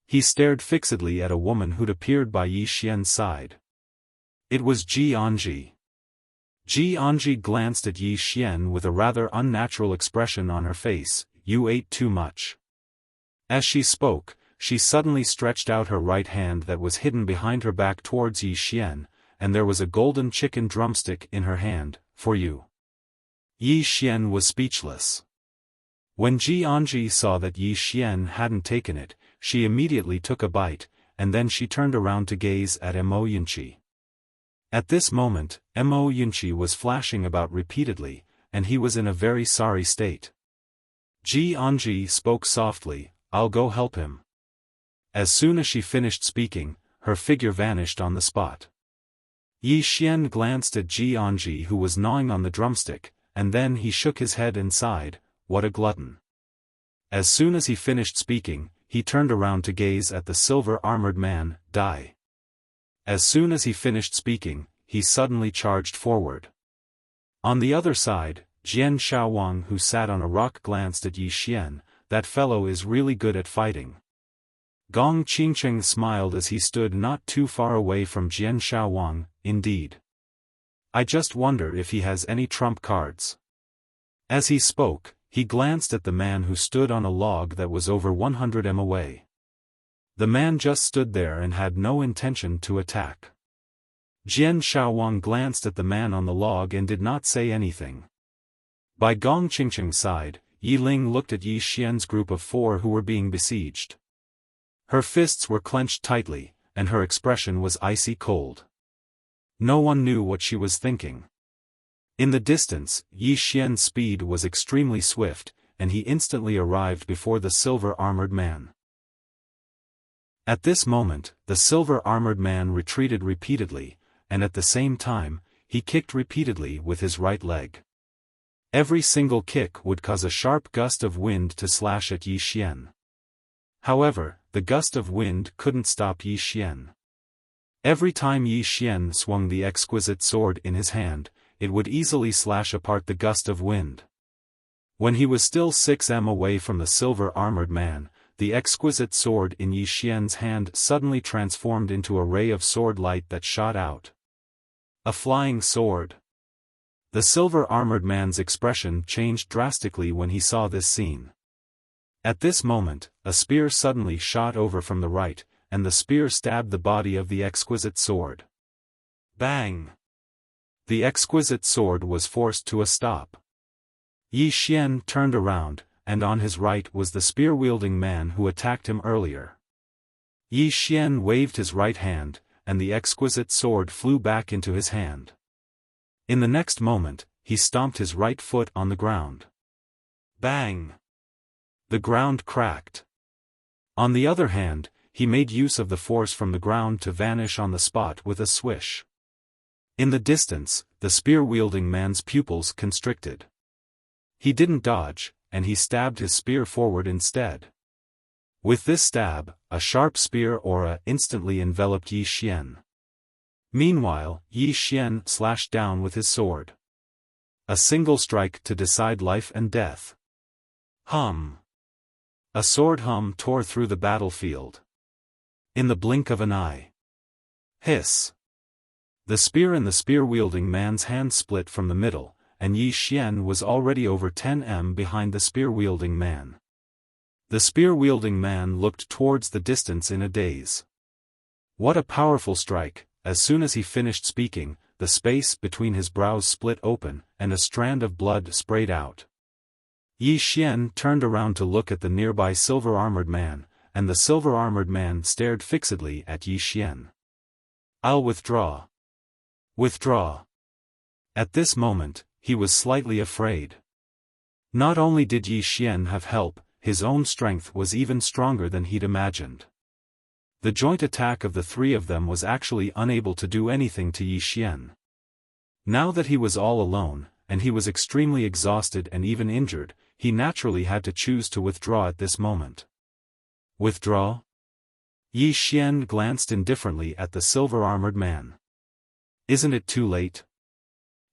He stared fixedly at a woman who'd appeared by Yi Xian's side. It was Ji Anji. Ji Anji glanced at Yi Xian with a rather unnatural expression on her face. "You ate too much." As she spoke, she suddenly stretched out her right hand that was hidden behind her back towards Yi Xian, and there was a golden chicken drumstick in her hand. "For you." Yi Xian was speechless. When Ji Anji saw that Yi Xian hadn't taken it, she immediately took a bite, and then she turned around to gaze at Mo Yunqi. At this moment, Mo Yunqi was flashing about repeatedly, and he was in a very sorry state. Ji Anji spoke softly, "I'll go help him." As soon as she finished speaking, her figure vanished on the spot. Yi Xian glanced at Ji Anji who was gnawing on the drumstick, and then he shook his head and sighed, "What a glutton." As soon as he finished speaking, he turned around to gaze at the silver-armored man, Die. As soon as he finished speaking, he suddenly charged forward. On the other side, Jian Xiaowang who sat on a rock glanced at Yi Xian. "That fellow is really good at fighting." Gong Qingcheng smiled as he stood not too far away from Jian Xiaowang. "Indeed. I just wonder if he has any trump cards." As he spoke, he glanced at the man who stood on a log that was over 100 m away. The man just stood there and had no intention to attack. Jian Xiaowang glanced at the man on the log and did not say anything. By Gong Qingcheng's side, Yi Ling looked at Yi Xian's group of 4 who were being besieged. Her fists were clenched tightly, and her expression was icy cold. No one knew what she was thinking. In the distance, Yi Xian's speed was extremely swift, and he instantly arrived before the silver-armored man. At this moment, the silver-armored man retreated repeatedly, and at the same time, he kicked repeatedly with his right leg. Every single kick would cause a sharp gust of wind to slash at Yi Xian. However, the gust of wind couldn't stop Yi Xian. Every time Yi Xian swung the exquisite sword in his hand, it would easily slash apart the gust of wind. When he was still 6 m away from the silver-armored man, the exquisite sword in Yi Xian's hand suddenly transformed into a ray of sword light that shot out. A flying sword. The silver-armored man's expression changed drastically when he saw this scene. At this moment, a spear suddenly shot over from the right, and the spear stabbed the body of the exquisite sword. Bang! The exquisite sword was forced to a stop. Yi Xian turned around, and on his right was the spear-wielding man who attacked him earlier. Yi Xian waved his right hand, and the exquisite sword flew back into his hand. In the next moment, he stomped his right foot on the ground. Bang! The ground cracked. On the other hand, he made use of the force from the ground to vanish on the spot with a swish. In the distance, the spear-wielding man's pupils constricted. He didn't dodge, and he stabbed his spear forward instead. With this stab, a sharp spear aura instantly enveloped Yi Xian. Meanwhile, Yi Xian slashed down with his sword. A single strike to decide life and death. Hum. A sword hum tore through the battlefield. In the blink of an eye. Hiss. The spear in the spear-wielding man's hand split from the middle, and Yi Xian was already over 10 m behind the spear-wielding man. The spear-wielding man looked towards the distance in a daze. What a powerful strike! As soon as he finished speaking, the space between his brows split open, and a strand of blood sprayed out. Yi Xian turned around to look at the nearby silver-armored man, and the silver-armored man stared fixedly at Yi Xian. "I'll withdraw." Withdraw. At this moment, he was slightly afraid. Not only did Yi Xian have help, his own strength was even stronger than he'd imagined. The joint attack of the three of them was actually unable to do anything to Yi Xian. Now that he was all alone, and he was extremely exhausted and even injured, he naturally had to choose to withdraw at this moment. Withdraw? Yi Xian glanced indifferently at the silver-armored man. "Isn't it too late?"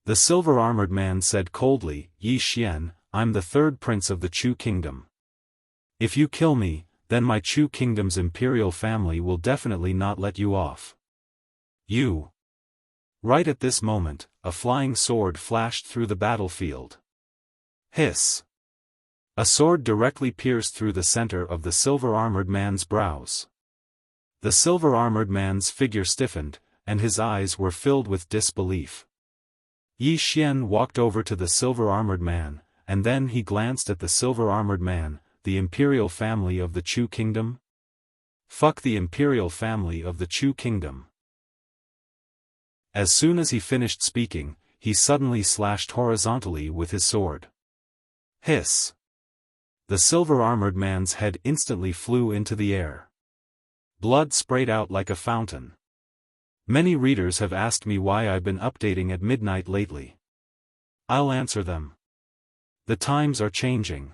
The silver-armored man said coldly, "Yi Xian, I'm the third prince of the Chu kingdom. If you kill me, then my Chu kingdom's imperial family will definitely not let you off. You." Right at this moment, a flying sword flashed through the battlefield. Hiss. A sword directly pierced through the center of the silver-armored man's brows. The silver-armored man's figure stiffened, and his eyes were filled with disbelief. Yi Xian walked over to the silver-armored man, and then he glanced at the silver-armored man. The imperial family of the Chu kingdom? Fuck the imperial family of the Chu kingdom. As soon as he finished speaking, he suddenly slashed horizontally with his sword. Hiss. The silver-armored man's head instantly flew into the air. Blood sprayed out like a fountain. Many readers have asked me why I've been updating at midnight lately. I'll answer them. The times are changing.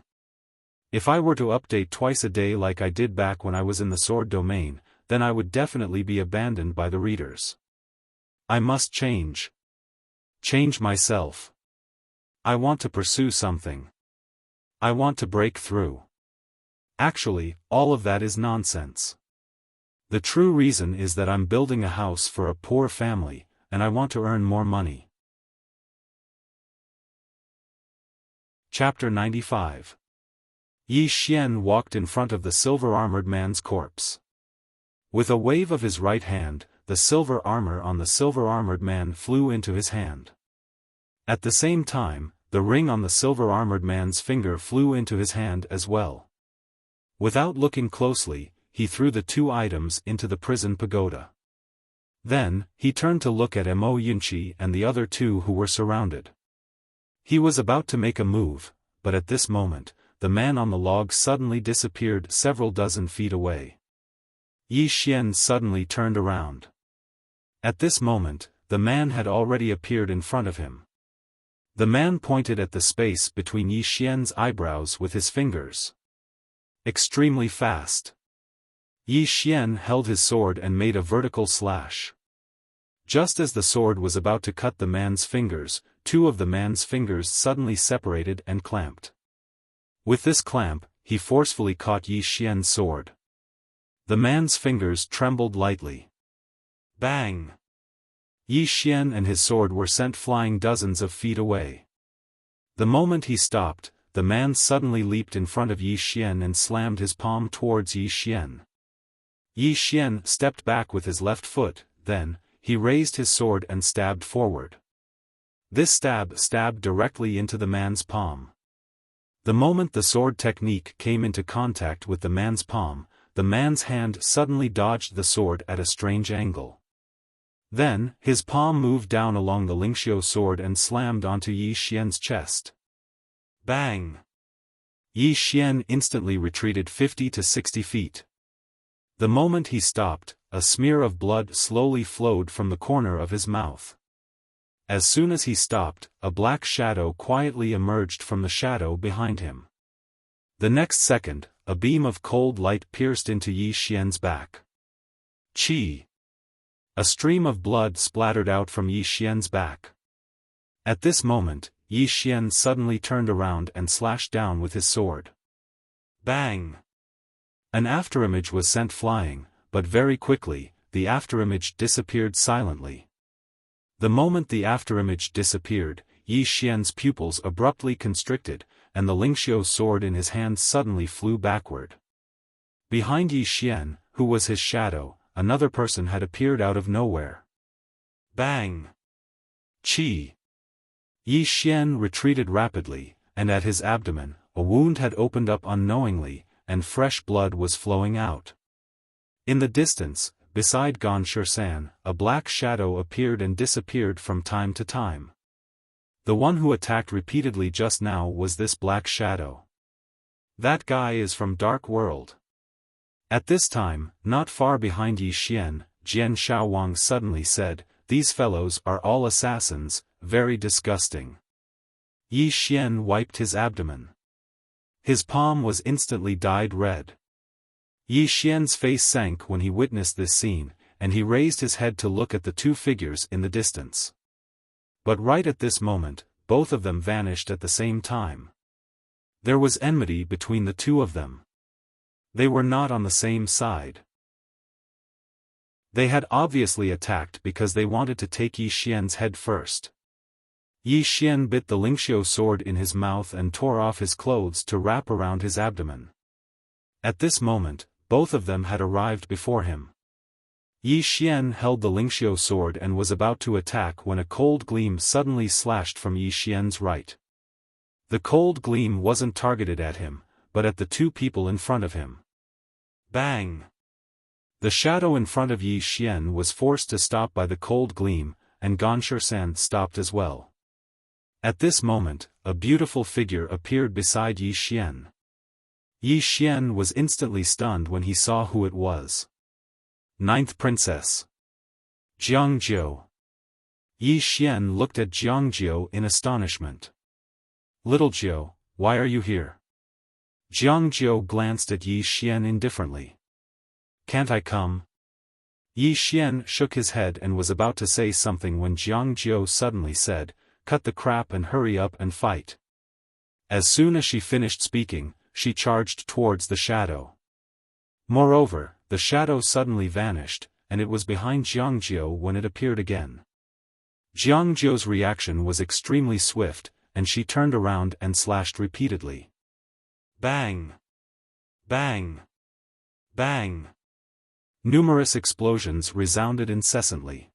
If I were to update twice a day like I did back when I was in the sword domain, then I would definitely be abandoned by the readers. I must change. Change myself. I want to pursue something. I want to break through. Actually, all of that is nonsense. The true reason is that I'm building a house for a poor family, and I want to earn more money. Chapter 95. Yi Xian walked in front of the silver-armored man's corpse. With a wave of his right hand, the silver armor on the silver-armored man flew into his hand. At the same time, the ring on the silver-armored man's finger flew into his hand as well. Without looking closely, he threw the two items into the prison pagoda. Then, he turned to look at Mo Yunqi and the other two who were surrounded. He was about to make a move, but at this moment, the man on the log suddenly disappeared several dozen feet away. Yi Xian suddenly turned around. At this moment, the man had already appeared in front of him. The man pointed at the space between Yi Xian's eyebrows with his fingers. Extremely fast. Yi Xian held his sword and made a vertical slash. Just as the sword was about to cut the man's fingers, two of the man's fingers suddenly separated and clamped. With this clamp, he forcefully caught Yi Xian's sword. The man's fingers trembled lightly. Bang! Yi Xian and his sword were sent flying dozens of feet away. The moment he stopped, the man suddenly leaped in front of Yi Xian and slammed his palm towards Yi Xian. Yi Xian stepped back with his left foot, then, he raised his sword and stabbed forward. This stab stabbed directly into the man's palm. The moment the sword technique came into contact with the man's palm, the man's hand suddenly dodged the sword at a strange angle. Then, his palm moved down along the Lingxiu sword and slammed onto Yi Xian's chest. Bang! Yi Xian instantly retreated 50 to 60 feet. The moment he stopped, a smear of blood slowly flowed from the corner of his mouth. As soon as he stopped, a black shadow quietly emerged from the shadow behind him. The next second, a beam of cold light pierced into Yi Xian's back. Qi! A stream of blood splattered out from Yi Xian's back. At this moment, Yi Xian suddenly turned around and slashed down with his sword. Bang! An afterimage was sent flying, but very quickly, the afterimage disappeared silently. The moment the afterimage disappeared, Yi Xian's pupils abruptly constricted, and the Lingxiu sword in his hand suddenly flew backward. Behind Yi Xian, who was his shadow, another person had appeared out of nowhere. Bang! Qi! Yi Xian retreated rapidly, and at his abdomen, a wound had opened up unknowingly, and fresh blood was flowing out. In the distance, beside Gan Shisan, a black shadow appeared and disappeared from time to time. The one who attacked repeatedly just now was this black shadow. That guy is from Dark World. At this time, not far behind Yi Xian, Jian Xiaowang suddenly said, "These fellows are all assassins, very disgusting." Yi Xian wiped his abdomen. His palm was instantly dyed red. Yi Xian's face sank when he witnessed this scene, and he raised his head to look at the two figures in the distance. But right at this moment, both of them vanished at the same time. There was enmity between the two of them. They were not on the same side. They had obviously attacked because they wanted to take Yi Xian's head first. Yi Xian bit the Lingxiu sword in his mouth and tore off his clothes to wrap around his abdomen. At this moment, both of them had arrived before him. Yi Xian held the Lingxiu sword and was about to attack when a cold gleam suddenly slashed from Yi Xian's right. The cold gleam wasn't targeted at him, but at the two people in front of him. Bang! The shadow in front of Yi Xian was forced to stop by the cold gleam, and Gan Shisan stopped as well. At this moment, a beautiful figure appeared beside Yi Xian. Yi Xian was instantly stunned when he saw who it was. Ninth Princess. Jiangjiu. Yi Xian looked at Jiangjiu in astonishment. "Little Jiu, why are you here?" Jiangjiu glanced at Yi Xian indifferently. "Can't I come?" Yi Xian shook his head and was about to say something when Jiangjiu suddenly said, "Cut the crap and hurry up and fight." As soon as she finished speaking, she charged towards the shadow. Moreover, the shadow suddenly vanished, and it was behind Jiangjiu when it appeared again. Jiangjiu's reaction was extremely swift, and she turned around and slashed repeatedly. Bang! Bang! Bang! Numerous explosions resounded incessantly.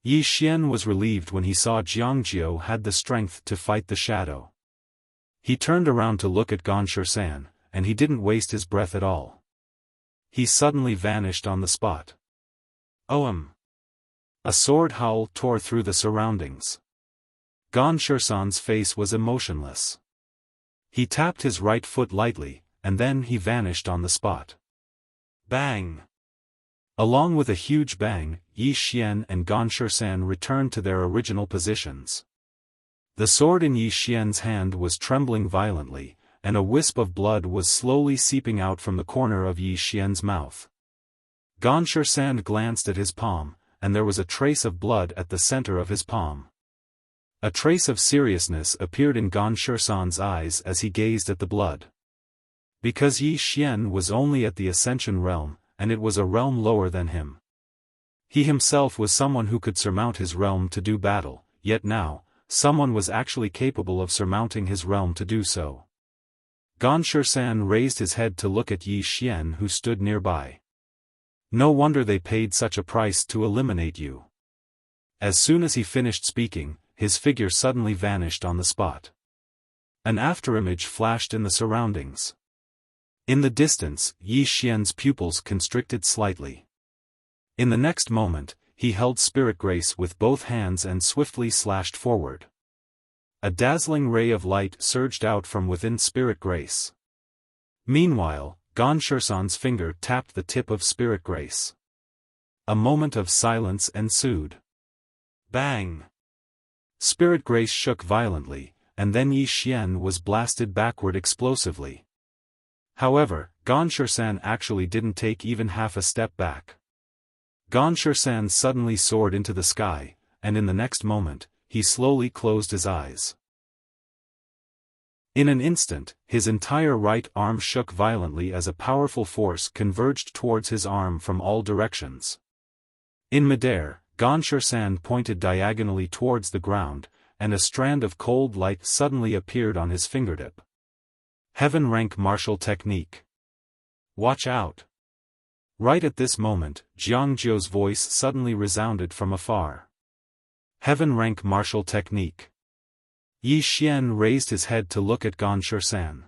Yi Xian was relieved when he saw Jiangjiu had the strength to fight the shadow. He turned around to look at Gan Shisan, and he didn't waste his breath at all. He suddenly vanished on the spot. "Ohm!" A sword howl tore through the surroundings. Gan Shisan's face was emotionless. He tapped his right foot lightly, and then he vanished on the spot. Bang! Along with a huge bang, Yi Xian and Gan Shisan returned to their original positions. The sword in Yi Xian's hand was trembling violently, and a wisp of blood was slowly seeping out from the corner of Yi Xian's mouth. Gan Shisan glanced at his palm, and there was a trace of blood at the center of his palm. A trace of seriousness appeared in Gan Shisan's eyes as he gazed at the blood. Because Yi Xian was only at the Ascension realm, and it was a realm lower than him. He himself was someone who could surmount his realm to do battle, yet now, someone was actually capable of surmounting his realm to do so. Gan Shisan raised his head to look at Yi Xian who stood nearby. "No wonder they paid such a price to eliminate you." As soon as he finished speaking, his figure suddenly vanished on the spot. An afterimage flashed in the surroundings. In the distance, Yi Xian's pupils constricted slightly. In the next moment, he held Spirit Grace with both hands and swiftly slashed forward. A dazzling ray of light surged out from within Spirit Grace. Meanwhile, Gan Shisan's finger tapped the tip of Spirit Grace. A moment of silence ensued. Bang! Spirit Grace shook violently, and then Yi Xian was blasted backward explosively. However, Gongshi-san actually didn't take even half a step back. Gongshi-san suddenly soared into the sky, and in the next moment, he slowly closed his eyes. In an instant, his entire right arm shook violently as a powerful force converged towards his arm from all directions. In midair, Gongshi-san pointed diagonally towards the ground, and a strand of cold light suddenly appeared on his fingertip. Heaven rank martial technique. Watch out! Right at this moment, Jiangzhou's voice suddenly resounded from afar. Heaven rank martial technique. Yi Xian raised his head to look at Gongshi-san.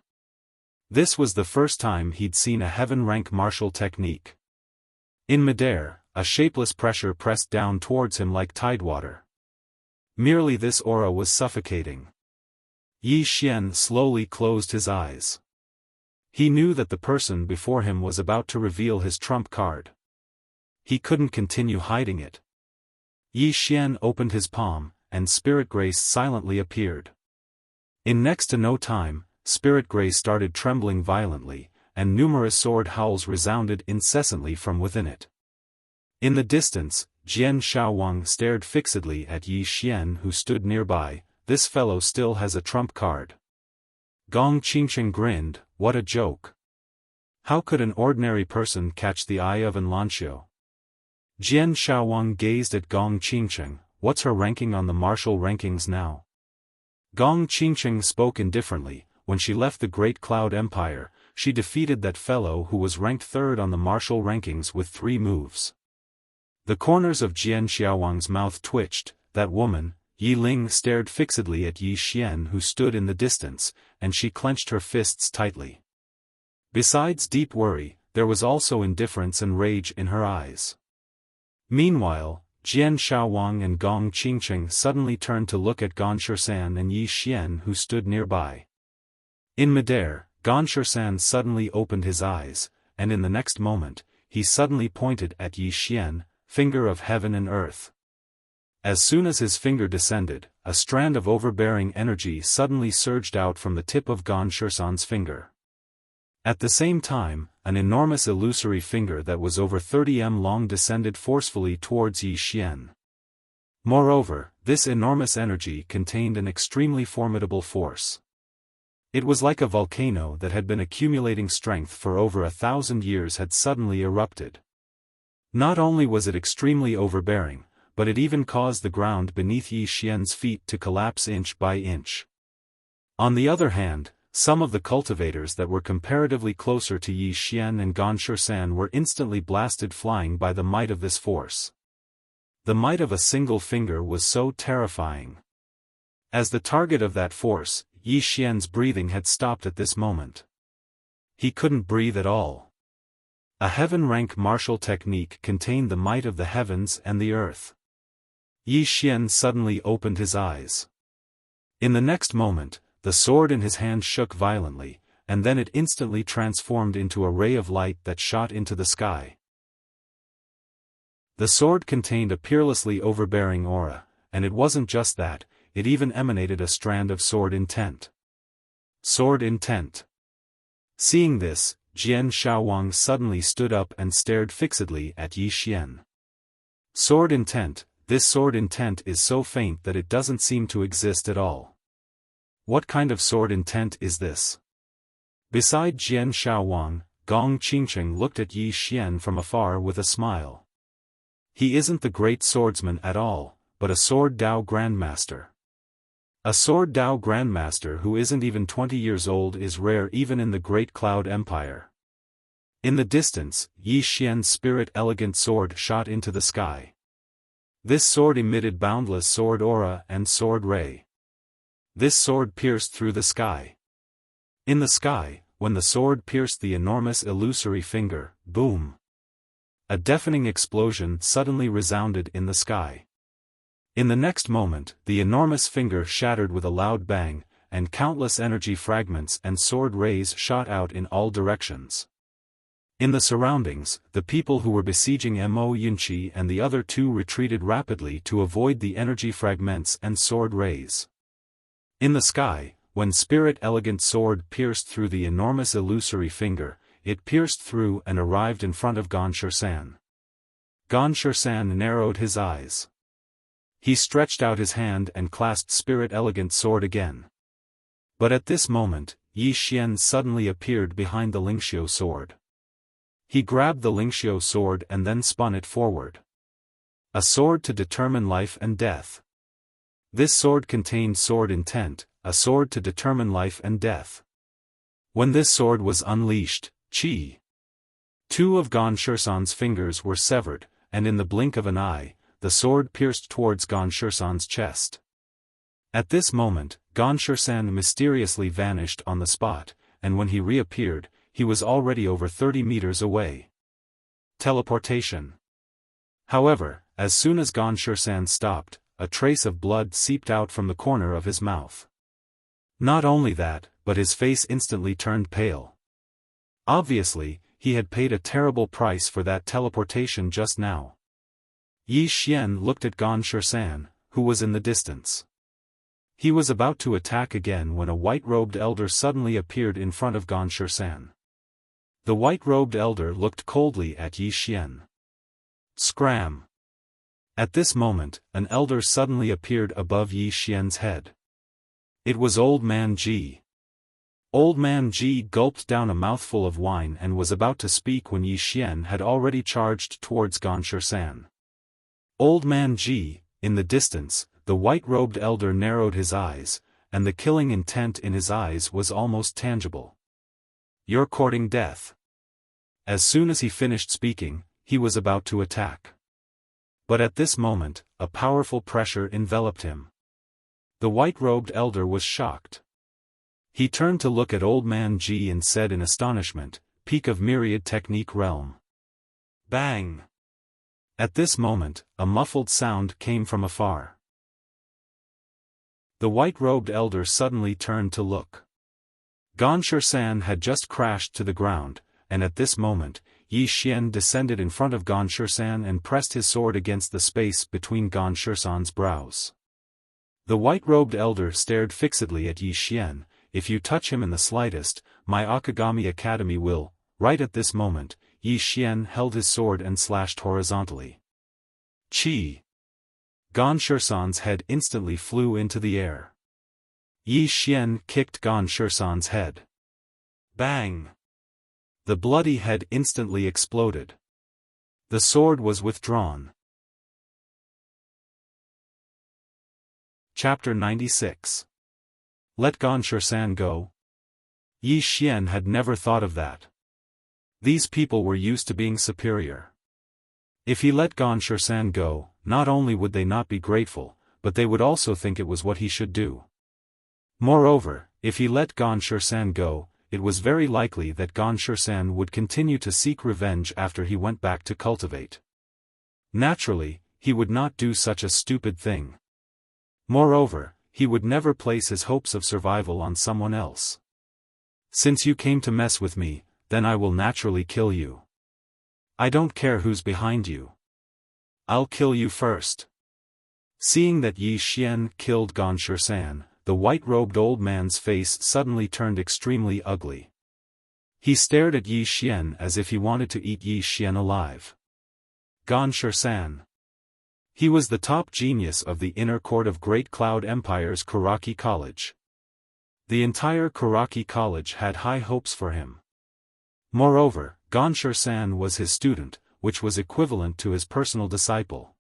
This was the first time he'd seen a heaven rank martial technique. In midair, a shapeless pressure pressed down towards him like tidewater. Merely this aura was suffocating. Yi Xian slowly closed his eyes. He knew that the person before him was about to reveal his trump card. He couldn't continue hiding it. Yi Xian opened his palm, and Spirit Grace silently appeared. In next to no time, Spirit Grace started trembling violently, and numerous sword howls resounded incessantly from within it. In the distance, Jian Shaowang stared fixedly at Yi Xian who stood nearby. This fellow still has a trump card. Gong Qingqing grinned, what a joke. How could an ordinary person catch the eye of an Lanxiu? Jian Shaowang gazed at Gong Qingqing, what's her ranking on the martial rankings now? Gong Qingqing spoke indifferently, when she left the Great Cloud Empire, she defeated that fellow who was ranked third on the martial rankings with 3 moves. The corners of Jian Shaowang's mouth twitched. That woman, Yi Ling, stared fixedly at Yi Xian who stood in the distance, and she clenched her fists tightly. Besides deep worry, there was also indifference and rage in her eyes. Meanwhile, Jian Shaowang and Gong Qingqing suddenly turned to look at Gongshi-san and Yi Xian who stood nearby. In midair, Gongshi-san suddenly opened his eyes, and in the next moment, he suddenly pointed at Yi Xian, finger of heaven and earth. As soon as his finger descended, a strand of overbearing energy suddenly surged out from the tip of Gongshi-san's finger. At the same time, an enormous illusory finger that was over 30 m long descended forcefully towards Yi Xian. Moreover, this enormous energy contained an extremely formidable force. It was like a volcano that had been accumulating strength for over 1,000 years had suddenly erupted. Not only was it extremely overbearing, but it even caused the ground beneath Yi Xian's feet to collapse inch by inch. On the other hand, some of the cultivators that were comparatively closer to Yi Xian and Gongshi-san were instantly blasted flying by the might of this force. The might of a single finger was so terrifying. As the target of that force, Yi Xian's breathing had stopped at this moment. He couldn't breathe at all. A heaven-rank martial technique contained the might of the heavens and the earth. Yi Xian suddenly opened his eyes. In the next moment, the sword in his hand shook violently, and then it instantly transformed into a ray of light that shot into the sky. The sword contained a peerlessly overbearing aura, and it wasn't just that, it even emanated a strand of sword intent. Sword intent. Seeing this, Jian Shaowang suddenly stood up and stared fixedly at Yi Xian. Sword intent. This sword intent is so faint that it doesn't seem to exist at all. What kind of sword intent is this? Beside Jian Shaowang, Gong Qingqing looked at Yi Xian from afar with a smile. He isn't the great swordsman at all, but a sword Dao Grandmaster. A sword Dao Grandmaster who isn't even 20 years old is rare even in the Great Cloud Empire. In the distance, Yi Xian's spirit elegant sword shot into the sky. This sword emitted boundless sword aura and sword ray. This sword pierced through the sky. In the sky, when the sword pierced the enormous illusory finger, boom! A deafening explosion suddenly resounded in the sky. In the next moment, the enormous finger shattered with a loud bang, and countless energy fragments and sword rays shot out in all directions. In the surroundings, the people who were besieging Mo Yunqi and the other 2 retreated rapidly to avoid the energy fragments and sword rays. In the sky, when Spirit Elegant Sword pierced through the enormous illusory finger, it pierced through and arrived in front of Gan-Shur-San. Gan-Shur-San narrowed his eyes. He stretched out his hand and clasped Spirit Elegant Sword again. But at this moment, Yi Xian suddenly appeared behind the Lingxiu sword. He grabbed the Lingxiu sword and then spun it forward. A sword to determine life and death. This sword contained sword intent, a sword to determine life and death. When this sword was unleashed, two of Gan-Shur-San's fingers were severed, and in the blink of an eye, the sword pierced towards Gan-Shur-San's chest. At this moment, Gan-Shur-San mysteriously vanished on the spot, and when he reappeared, he was already over 30 meters away. Teleportation. However, as soon as Gan-Shur-San stopped, a trace of blood seeped out from the corner of his mouth. Not only that, but his face instantly turned pale. Obviously, he had paid a terrible price for that teleportation just now. Yi Xian looked at Gan-Shur-San, who was in the distance. He was about to attack again when a white-robed elder suddenly appeared in front of Gan-Shur-San. The white-robed elder looked coldly at Yi Xian. Scram! At this moment, an elder suddenly appeared above Yi Xian's head. It was Old Man Ji. Old Man Ji gulped down a mouthful of wine and was about to speak when Yi Xian had already charged towards Gan-Shur-San. Old Man Ji, in the distance, the white-robed elder narrowed his eyes, and the killing intent in his eyes was almost tangible. You're courting death. As soon as he finished speaking, he was about to attack. But at this moment, a powerful pressure enveloped him. The white-robed elder was shocked. He turned to look at Old Man Ji and said in astonishment, "Peak of Myriad Technique Realm." Bang! At this moment, a muffled sound came from afar. The white-robed elder suddenly turned to look. Gan-Shur-San had just crashed to the ground, and at this moment, Yi Xian descended in front of Gan-Shur-San and pressed his sword against the space between Gan-Shur-San's brows. The white-robed elder stared fixedly at Yi Xian. "If you touch him in the slightest, my Akagami Academy will." Right at this moment, Yi Xian held his sword and slashed horizontally. Chi! Gan-Shur-San's head instantly flew into the air. Yi Xian kicked Gan-Shur-San's head. Bang! The bloody head instantly exploded. The sword was withdrawn. Chapter 96. Let Gan-Shur-San go? Yi Xian had never thought of that. These people were used to being superior. If he let Gan-Shur-San go, not only would they not be grateful, but they would also think it was what he should do. Moreover, if he let Gan-Shur-San go, it was very likely that Gan-Shur-San would continue to seek revenge after he went back to cultivate. Naturally, he would not do such a stupid thing. Moreover, he would never place his hopes of survival on someone else. Since you came to mess with me, then I will naturally kill you. I don't care who's behind you. I'll kill you first. Seeing that Yi Xian killed Gan-Shur-San, the white-robed old man's face suddenly turned extremely ugly. He stared at Yi Xian as if he wanted to eat Yi Xian alive. Gan-Shur-San. He was the top genius of the inner court of Great Cloud Empire's Kuraki College. The entire Kuraki College had high hopes for him. Moreover, Gan-Shur-San was his student, which was equivalent to his personal disciple.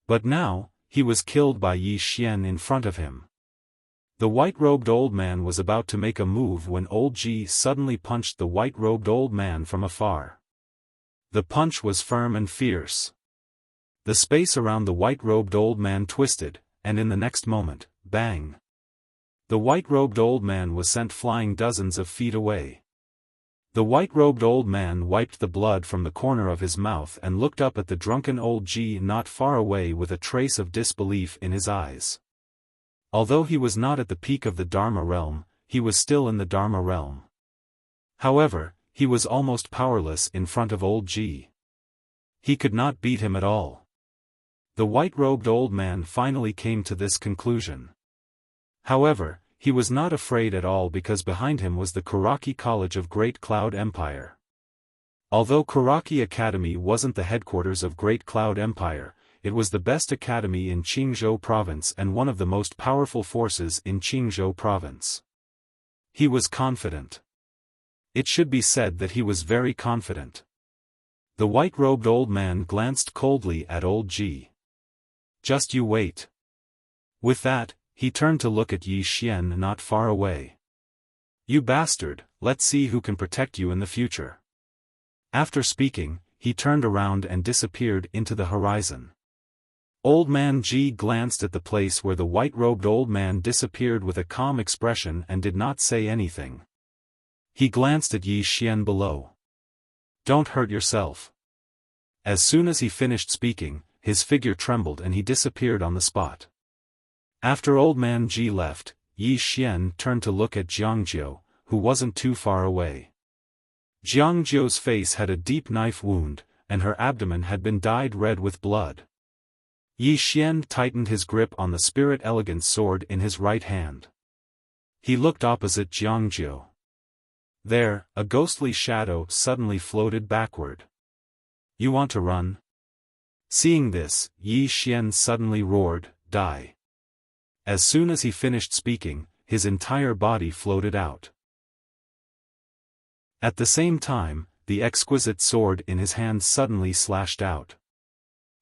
But now, he was killed by Yi Xian in front of him. The white-robed old man was about to make a move when old Ji suddenly punched the white-robed old man from afar. The punch was firm and fierce. The space around the white-robed old man twisted, and in the next moment, bang! The white-robed old man was sent flying dozens of feet away. The white-robed old man wiped the blood from the corner of his mouth and looked up at the drunken old Ji not far away with a trace of disbelief in his eyes. Although he was not at the peak of the Dharma realm, he was still in the Dharma realm. However, he was almost powerless in front of old Ji. He could not beat him at all. The white-robed old man finally came to this conclusion. However, he was not afraid at all because behind him was the Kuraki College of Great Cloud Empire. Although Kuraki Academy wasn't the headquarters of Great Cloud Empire, it was the best academy in Qingzhou province and one of the most powerful forces in Qingzhou province. He was confident. It should be said that he was very confident. The white-robed old man glanced coldly at old Ji. "Just you wait." With that, he turned to look at Yi Xian not far away. "You bastard, let's see who can protect you in the future." After speaking, he turned around and disappeared into the horizon. Old man Ji glanced at the place where the white-robed old man disappeared with a calm expression and did not say anything. He glanced at Yi Xian below. "Don't hurt yourself." As soon as he finished speaking, his figure trembled and he disappeared on the spot. After old man Ji left, Yi Xian turned to look at Jiangjiu, who wasn't too far away. Jiangjiu's face had a deep knife wound, and her abdomen had been dyed red with blood. Yi Xian tightened his grip on the spirit elegance sword in his right hand. He looked opposite Jiangjiu. There, a ghostly shadow suddenly floated backward. "You want to run?" Seeing this, Yi Xian suddenly roared, "Die!" As soon as he finished speaking, his entire body floated out. At the same time, the exquisite sword in his hand suddenly slashed out.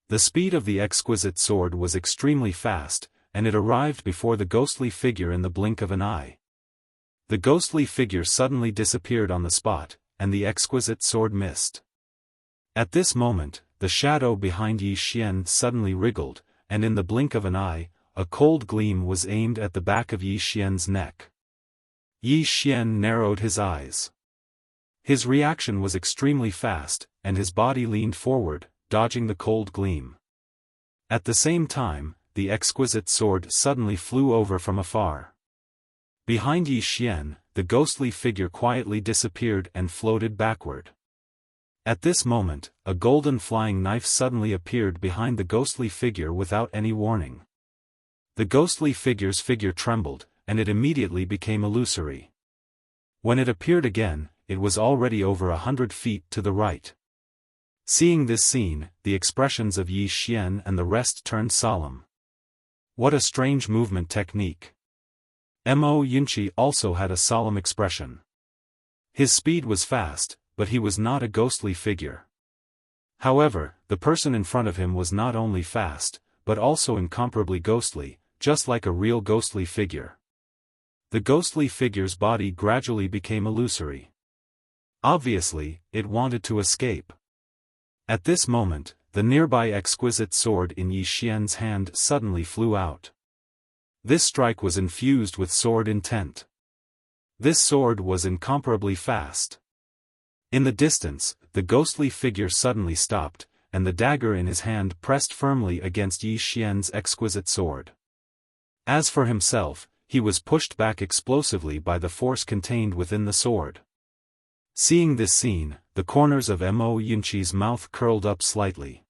The speed of the exquisite sword was extremely fast, and it arrived before the ghostly figure in the blink of an eye. The ghostly figure suddenly disappeared on the spot, and the exquisite sword missed. At this moment, the shadow behind Yi Xian suddenly wriggled, and in the blink of an eye, a cold gleam was aimed at the back of Yi Xian's neck. Yi Xian narrowed his eyes. His reaction was extremely fast, and his body leaned forward, dodging the cold gleam. At the same time, the exquisite sword suddenly flew over from afar. Behind Yi Xian, the ghostly figure quietly disappeared and floated backward. At this moment, a golden flying knife suddenly appeared behind the ghostly figure without any warning. The ghostly figure's figure trembled, and it immediately became illusory. When it appeared again, it was already over 100 feet to the right. Seeing this scene, the expressions of Yi Xian and the rest turned solemn. What a strange movement technique. Mo Yunqi also had a solemn expression. His speed was fast, but he was not a ghostly figure. However, the person in front of him was not only fast, but also incomparably ghostly, just like a real ghostly figure. The ghostly figure's body gradually became illusory. Obviously, it wanted to escape. At this moment, the nearby exquisite sword in Yi Xian's hand suddenly flew out. This strike was infused with sword intent. This sword was incomparably fast. In the distance, the ghostly figure suddenly stopped, and the dagger in his hand pressed firmly against Yi Xian's exquisite sword. As for himself, he was pushed back explosively by the force contained within the sword. Seeing this scene, the corners of Mo Yunqi's mouth curled up slightly.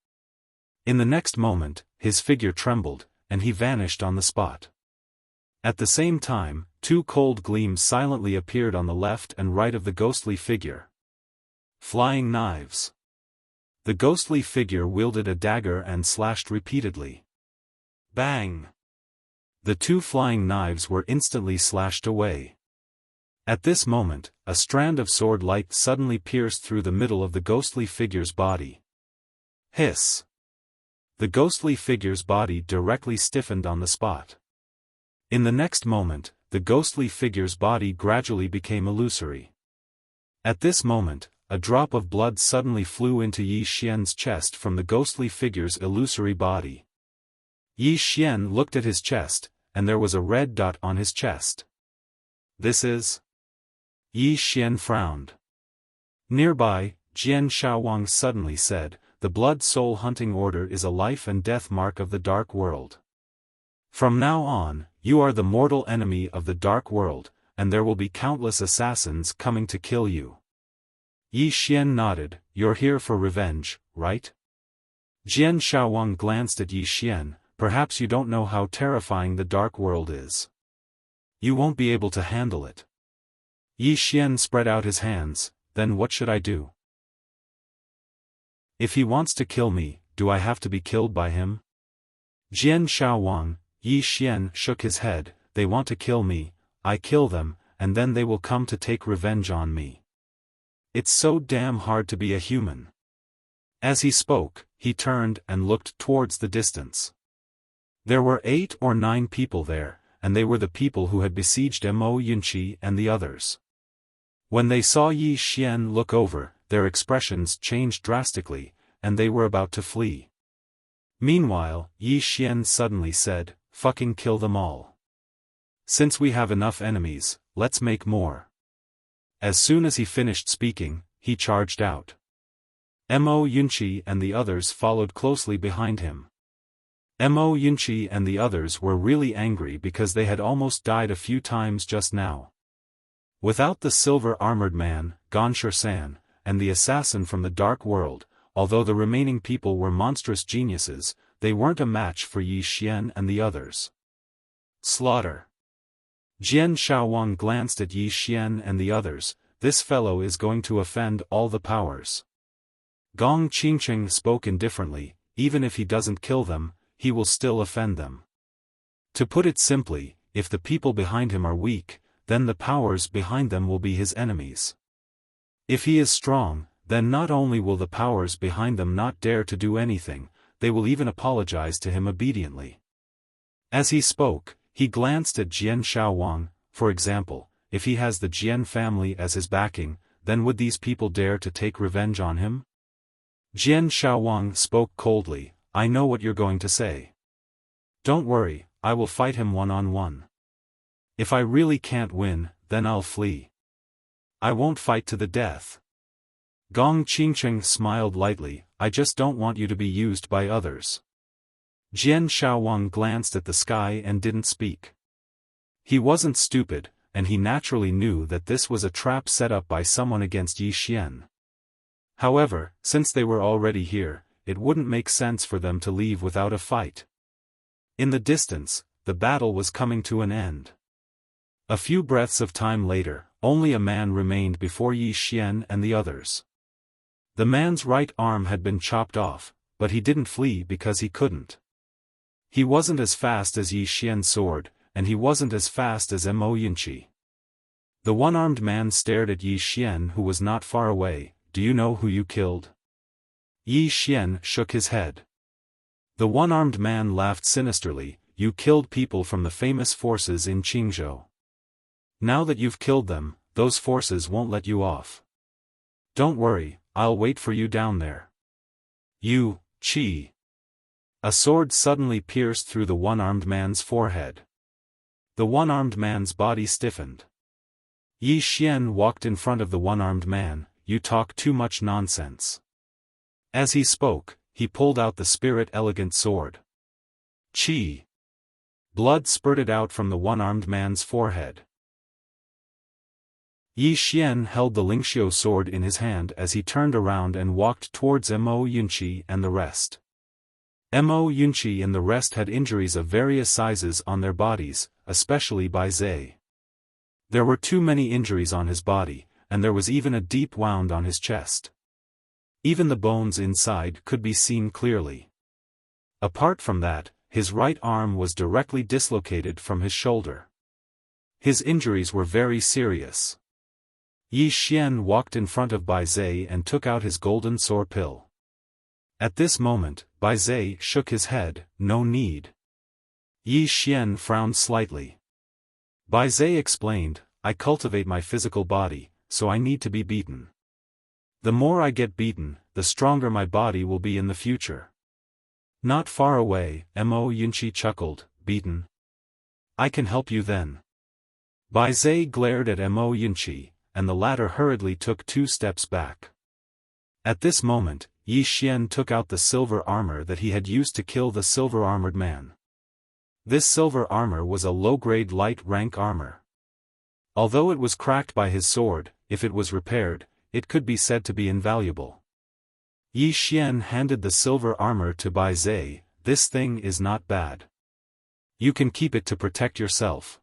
In the next moment, his figure trembled, and he vanished on the spot. At the same time, two cold gleams silently appeared on the left and right of the ghostly figure. Flying knives. The ghostly figure wielded a dagger and slashed repeatedly. Bang! The two flying knives were instantly slashed away. At this moment, a strand of sword light suddenly pierced through the middle of the ghostly figure's body. Hiss! The ghostly figure's body directly stiffened on the spot. In the next moment, the ghostly figure's body gradually became illusory. At this moment, a drop of blood suddenly flew into Yi Xian's chest from the ghostly figure's illusory body. Yi Xian looked at his chest, and there was a red dot on his chest. This is... Yi Xian frowned. Nearby, Jian Shaowang suddenly said, "The Blood Soul Hunting Order is a life and death mark of the Dark World. From now on, you are the mortal enemy of the Dark World, and there will be countless assassins coming to kill you." Yi Xian nodded. "You're here for revenge, right?" Jian Shaowang glanced at Yi Xian. "Perhaps you don't know how terrifying the Dark World is." You won't be able to handle it. Yi Xian spread out his hands. Then what should I do? If he wants to kill me, do I have to be killed by him? Jian Xiaowang, Yi Xian shook his head. They want to kill me, I kill them, and then they will come to take revenge on me. It's so damn hard to be a human. As he spoke, he turned and looked towards the distance. There were 8 or 9 people there, and they were the people who had besieged Mo Yunqi and the others. When they saw Yi Xian look over, their expressions changed drastically, and they were about to flee. Meanwhile, Yi Xian suddenly said, "Fucking kill them all. Since we have enough enemies, let's make more." As soon as he finished speaking, he charged out. Mo Yunqi and the others followed closely behind him. Mo Yunqi and the others were really angry because they had almost died a few times just now. Without the silver-armored man, Gongshi San, and the assassin from the dark world, although the remaining people were monstrous geniuses, they weren't a match for Yi Xian and the others. Slaughter. Jian Xiaowang glanced at Yi Xian and the others. This fellow is going to offend all the powers. Gong Qingqing spoke indifferently. Even if he doesn't kill them, he will still offend them. To put it simply, if the people behind him are weak, then the powers behind them will be his enemies. If he is strong, then not only will the powers behind them not dare to do anything, they will even apologize to him obediently. As he spoke, he glanced at Jian Xiaowang. For example, if he has the Jian family as his backing, then would these people dare to take revenge on him? Jian Xiaowang spoke coldly. I know what you're going to say. Don't worry, I will fight him one-on-one. If I really can't win, then I'll flee. I won't fight to the death. Gong Qingqing smiled lightly. I just don't want you to be used by others. Jian Xiaowang glanced at the sky and didn't speak. He wasn't stupid, and he naturally knew that this was a trap set up by someone against Yi Xian. However, since they were already here, it wouldn't make sense for them to leave without a fight. In the distance, the battle was coming to an end. A few breaths of time later, only a man remained before Yi Xian and the others. The man's right arm had been chopped off, but he didn't flee because he couldn't. He wasn't as fast as Yi Xian's sword, and he wasn't as fast as Mo Yunqi. The one-armed man stared at Yi Xian, who was not far away. Do you know who you killed? Yi Xian shook his head. The one-armed man laughed sinisterly. You killed people from the famous forces in Qingzhou. Now that you've killed them, those forces won't let you off. Don't worry, I'll wait for you down there. You, Qi. A sword suddenly pierced through the one-armed man's forehead. The one-armed man's body stiffened. Yi Xian walked in front of the one-armed man. You talk too much nonsense. As he spoke, he pulled out the spirit-elegant sword. Qi. Blood spurted out from the one-armed man's forehead. Yi Xian held the Lingxiu sword in his hand as he turned around and walked towards Mo Yunqi and the rest. Mo Yunqi and the rest had injuries of various sizes on their bodies, especially Bai Zai. There were too many injuries on his body, and there was even a deep wound on his chest. Even the bones inside could be seen clearly. Apart from that, his right arm was directly dislocated from his shoulder. His injuries were very serious. Yi Xian walked in front of Bai Zai and took out his golden sword pill. At this moment, Bai Zai shook his head. No need. Yi Xian frowned slightly. Bai Zai explained, I cultivate my physical body, so I need to be beaten. The more I get beaten, the stronger my body will be in the future. Not far away, Mo Yunqi chuckled. Beaten? I can help you then. Bai Zai glared at Mo Yunqi, and the latter hurriedly took 2 steps back. At this moment, Yi Xian took out the silver armor that he had used to kill the silver-armored man. This silver armor was a low-grade light-rank armor. Although it was cracked by his sword, if it was repaired, it could be said to be invaluable. Yi Xian handed the silver armor to Bai Zai. This thing is not bad. You can keep it to protect yourself.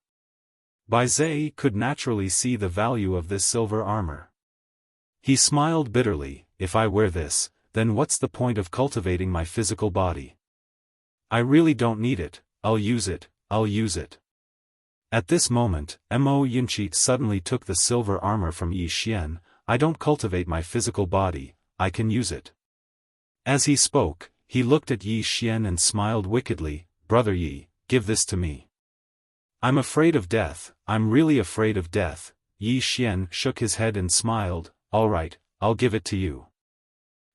Bai Zai could naturally see the value of this silver armor. He smiled bitterly, if I wear this, then what's the point of cultivating my physical body? I really don't need it, I'll use it. At this moment, Mo Yunqi suddenly took the silver armor from Yi Xian. I don't cultivate my physical body, I can use it. As he spoke, he looked at Yi Xian and smiled wickedly. Brother Yi, give this to me. I'm afraid of death, I'm really afraid of death. Yi Xian shook his head and smiled. All right, I'll give it to you.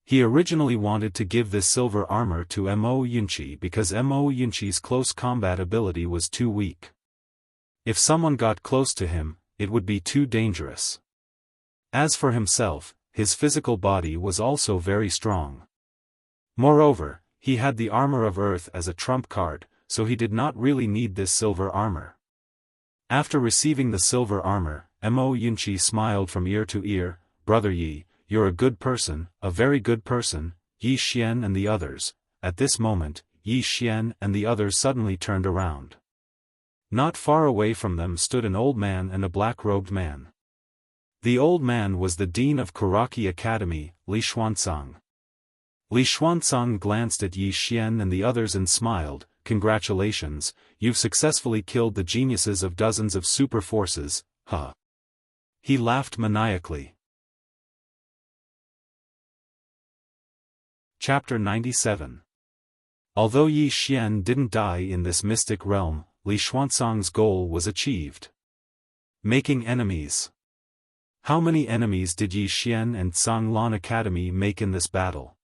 He originally wanted to give this silver armor to Mo Yunqi because Mo Yunqi's close combat ability was too weak. If someone got close to him, it would be too dangerous. As for himself, his physical body was also very strong. Moreover, he had the armor of earth as a trump card, so he did not really need this silver armor. After receiving the silver armor, Mo Yunqi smiled from ear to ear. Brother Yi, you're a good person, a very good person. Yi Xian and the others. At this moment, Yi Xian and the others suddenly turned around. Not far away from them stood an old man and a black-robed man. The old man was the dean of Karaki Academy, Li Xuanzang. Li Xuanzang glanced at Yi Xian and the others and smiled. Congratulations, you've successfully killed the geniuses of dozens of super forces, huh? He laughed maniacally. Chapter 97. Although Yi Xian didn't die in this mystic realm, Li Xuanzang's goal was achieved. Making enemies. How many enemies did Yi Xian and Zhanglan Academy make in this battle?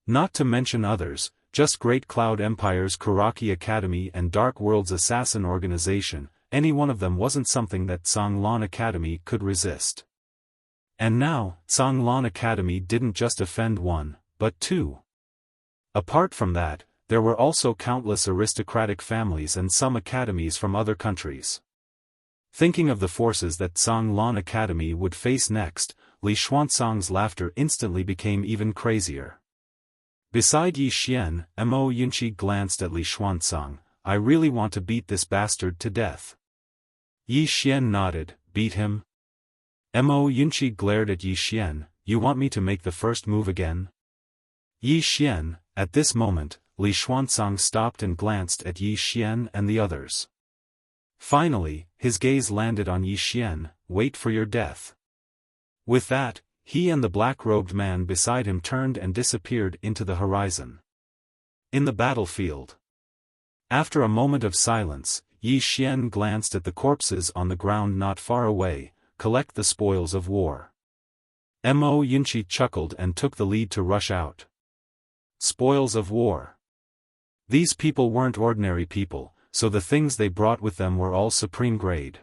Not to mention others, just Great Cloud Empire's Karaki Academy and Dark World's assassin organization, any one of them wasn't something that Zhanglan Academy could resist. And now, Zhanglan Academy didn't just offend one, but two. Apart from that, there were also countless aristocratic families and some academies from other countries. Thinking of the forces that Zhanglan Academy would face next, Li Xuanzang's laughter instantly became even crazier. Beside Yi Xian, Mo Yunqi glanced at Li Xuanzang. I really want to beat this bastard to death. Yi Xian nodded. Beat him? Mo Yunqi glared at Yi Xian. You want me to make the first move again? Yi Xian. At this moment, Li Xuanzang stopped and glanced at Yi Xian and the others. Finally, his gaze landed on Yi Xian. Wait for your death. With that, he and the black-robed man beside him turned and disappeared into the horizon. In the battlefield. After a moment of silence, Yi Xian glanced at the corpses on the ground not far away. Collect the spoils of war. Mo Yunqi chuckled and took the lead to rush out. Spoils of war. These people weren't ordinary people, so the things they brought with them were all supreme grade.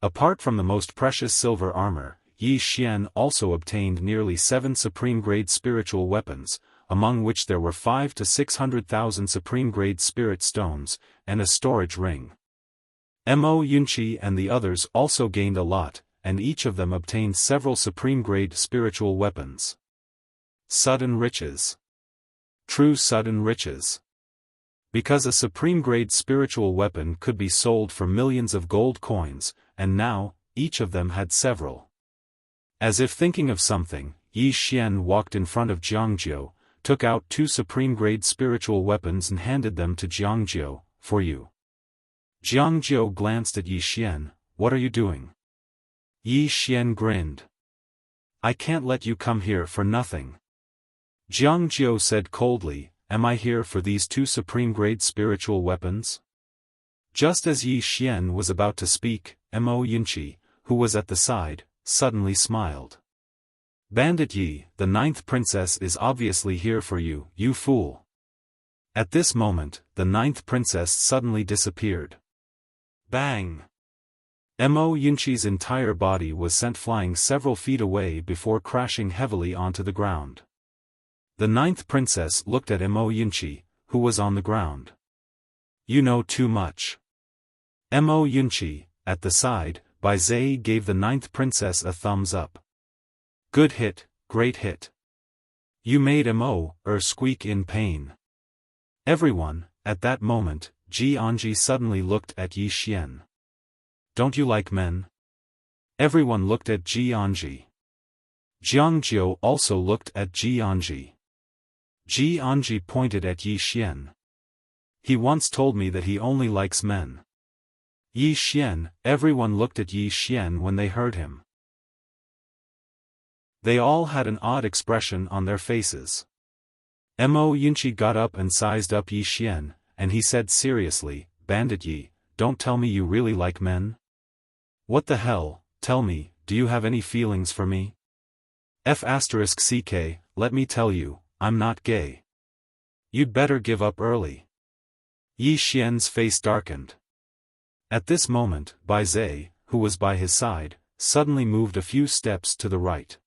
Apart from the most precious silver armor, Yi Xian also obtained nearly 7 supreme-grade spiritual weapons, among which there were 5 to 600,000 supreme-grade spirit stones, and a storage ring. Mo Yunqi and the others also gained a lot, and each of them obtained several supreme-grade spiritual weapons. Sudden riches. True sudden riches. Because a supreme-grade spiritual weapon could be sold for millions of gold coins, and now, each of them had several. As if thinking of something, Yi Xian walked in front of Jiangjiu, took out 2 supreme-grade spiritual weapons and handed them to Jiangjiu. For you. Jiangjiu glanced at Yi Xian. What are you doing? Yi Xian grinned. I can't let you come here for nothing. Jiangjiu said coldly, am I here for these 2 supreme-grade spiritual weapons? Just as Yi Xian was about to speak, Mo Yunqi, who was at the side, suddenly smiled. Bandit Yi, the 9th princess is obviously here for you, you fool. At this moment, the 9th princess suddenly disappeared. Bang! Mo Yunqi's entire body was sent flying several feet away before crashing heavily onto the ground. The 9th princess looked at Mo Yunqi, who was on the ground. You know too much. Mo Yunqi, at the side, Bai Zai gave the 9th princess a thumbs up. Good hit, great hit. You made Mo squeak in pain. Everyone, at that moment, Ji Anji suddenly looked at Yi Xian. don't you like men? Everyone looked at Jianji. Jiangjiu also looked at Jianji. Jianji pointed at Yi Xian. He once told me that he only likes men. Yi Xian, everyone looked at Yi Xian when they heard him. They all had an odd expression on their faces. Mo Yunqi got up and sized up Yi Xian, and he said seriously, Bandit Yi, don't tell me you really like men? What the hell, tell me, do you have any feelings for me? F*ck, let me tell you, I'm not gay. You'd better give up early. Yi Xian's face darkened. At this moment, Bai Zhe, who was by his side, suddenly moved a few steps to the right.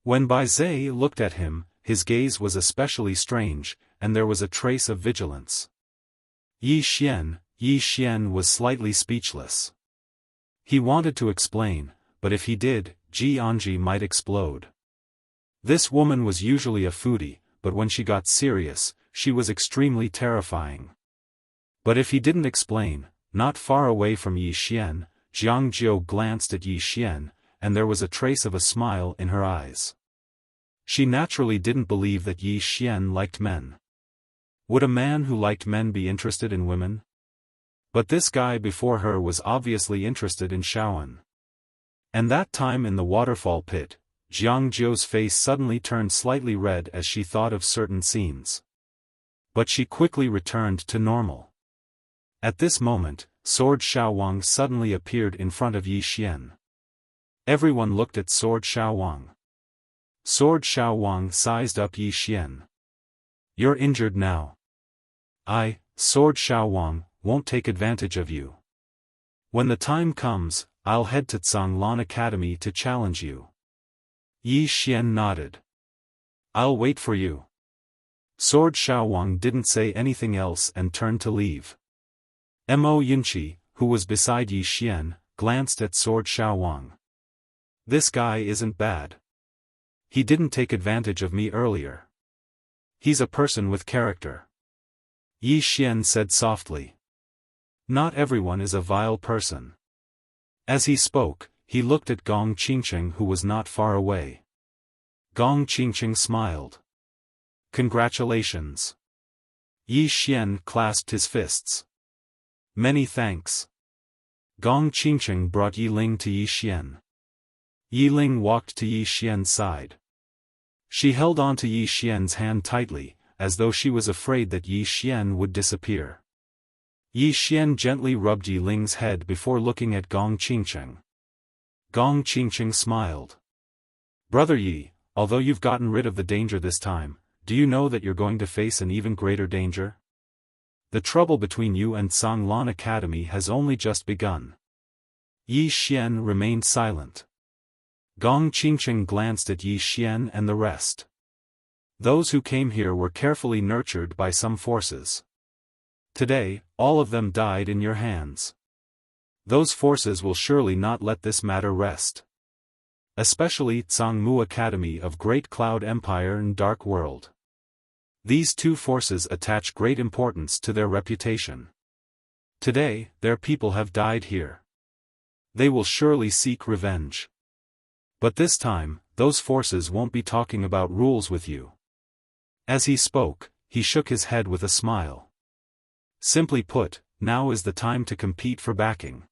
When Bai Zhe looked at him, his gaze was especially strange, and there was a trace of vigilance. Yi Xian was slightly speechless. He wanted to explain, but if he did, Jianji might explode. This woman was usually a foodie, but when she got serious, she was extremely terrifying. But if he didn't explain, not far away from Yi Xian, Jiangjiu glanced at Yi Xian, and there was a trace of a smile in her eyes. She naturally didn't believe that Yi Xian liked men. Would a man who liked men be interested in women? But this guy before her was obviously interested in Xiaofan. And that time in the waterfall pit, Jiangjiu's face suddenly turned slightly red as she thought of certain scenes. But she quickly returned to normal. At this moment, Sword Xiaowang suddenly appeared in front of Yi Xian. Everyone looked at Sword Xiaowang. Sword Xiaowang sized up Yi Xian. You're injured now. I, Sword Xiaowang, won't take advantage of you. When the time comes, I'll head to Zhanglan Academy to challenge you. Yi Xian nodded. I'll wait for you. Sword Xiaowang didn't say anything else and turned to leave. Mo Yunqi, who was beside Yi Xian, glanced at Sword Xiaowang. This guy isn't bad. He didn't take advantage of me earlier. He's a person with character. Yi Xian said softly. Not everyone is a vile person. As he spoke, he looked at Gong Qingqing who was not far away. Gong Qingqing smiled. Congratulations. Yi Xian clasped his fists. Many thanks. Gong Qingqing brought Yi Ling to Yi Xian. Yi Ling walked to Yi Xian's side. She held on to Yi Xian's hand tightly, as though she was afraid that Yi Xian would disappear. Yi Xian gently rubbed Yi Ling's head before looking at Gong Qingqing. Gong Qingqing smiled. Brother Yi, although you've gotten rid of the danger this time, do you know that you're going to face an even greater danger? The trouble between you and Zhanglan Academy has only just begun. Yi Xian remained silent. Gong Qingqing glanced at Yi Xian and the rest. Those who came here were carefully nurtured by some forces. Today, all of them died in your hands. Those forces will surely not let this matter rest. Especially Zhangmu Academy of Great Cloud Empire and Dark World. These two forces attach great importance to their reputation. Today, their people have died here. They will surely seek revenge. But this time, those forces won't be talking about rules with you. As he spoke, he shook his head with a smile. Simply put, now is the time to compete for backing.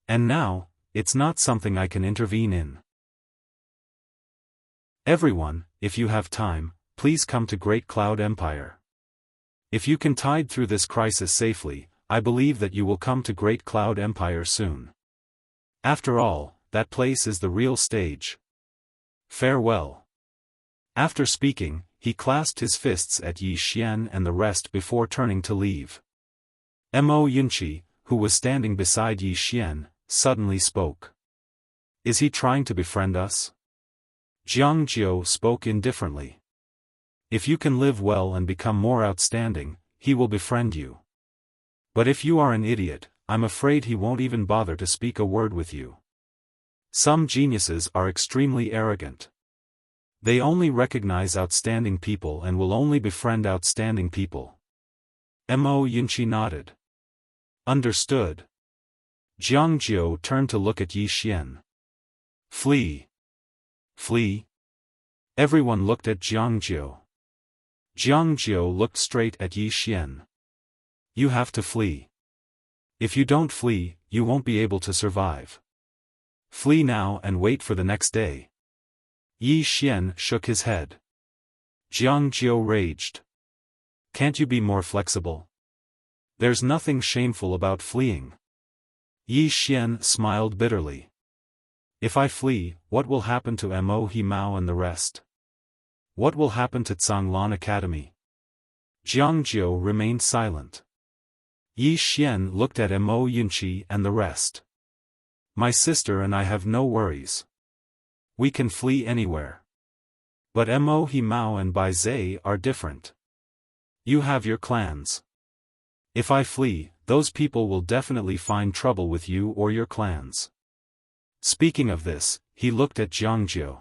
And now, it's not something I can intervene in. Everyone, if you have time, please come to Great Cloud Empire. If you can tide through this crisis safely, I believe that you will come to Great Cloud Empire soon. After all, that place is the real stage. Farewell. After speaking, he clasped his fists at Yi Xian and the rest before turning to leave. Mo Yunqi, who was standing beside Yi Xian, suddenly spoke. Is he trying to befriend us? Jiangjiu spoke indifferently. If you can live well and become more outstanding, he will befriend you. But if you are an idiot, I'm afraid he won't even bother to speak a word with you. Some geniuses are extremely arrogant. They only recognize outstanding people and will only befriend outstanding people. Mo Yunqi nodded. Understood. Jiangjiu turned to look at Yi Xian. Flee! Flee! Everyone looked at Jiangjiu. Jiangjiu looked straight at Yi Xian. You have to flee. If you don't flee, you won't be able to survive. Flee now and wait for the next day. Yi Xian shook his head. Jiangjiu raged. Can't you be more flexible? There's nothing shameful about fleeing. Yi Xian smiled bitterly. If I flee, what will happen to Mo He Mao and the rest? What will happen to Zhanglan Academy? Jiangjiu remained silent. Yi Xian looked at Mo Yunqi and the rest. My sister and I have no worries. We can flee anywhere. But Mo He Mao and Bai Zai are different. You have your clans. If I flee, those people will definitely find trouble with you or your clans. Speaking of this, he looked at Jiangjiu.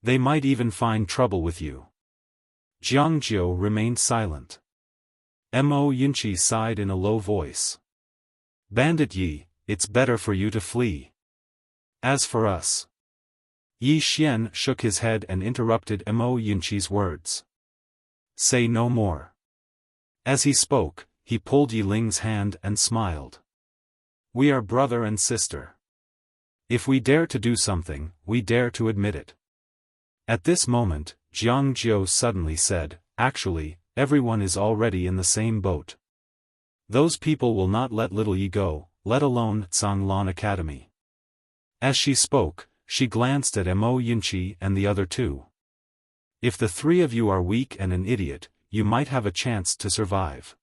They might even find trouble with you. Jiangjiu remained silent. Mo Yunqi sighed in a low voice. Bandit Yi, it's better for you to flee. As for us. Yi Xian shook his head and interrupted Mo Yunqi's words. Say no more. As he spoke, he pulled Yi Ling's hand and smiled. We are brother and sister. If we dare to do something, we dare to admit it. At this moment, Jiangjiu suddenly said, actually, everyone is already in the same boat. Those people will not let little Yi go, let alone Zhanglan Academy. As she spoke, she glanced at Mo Yunqi and the other two. If the three of you are weak and an idiot, you might have a chance to survive.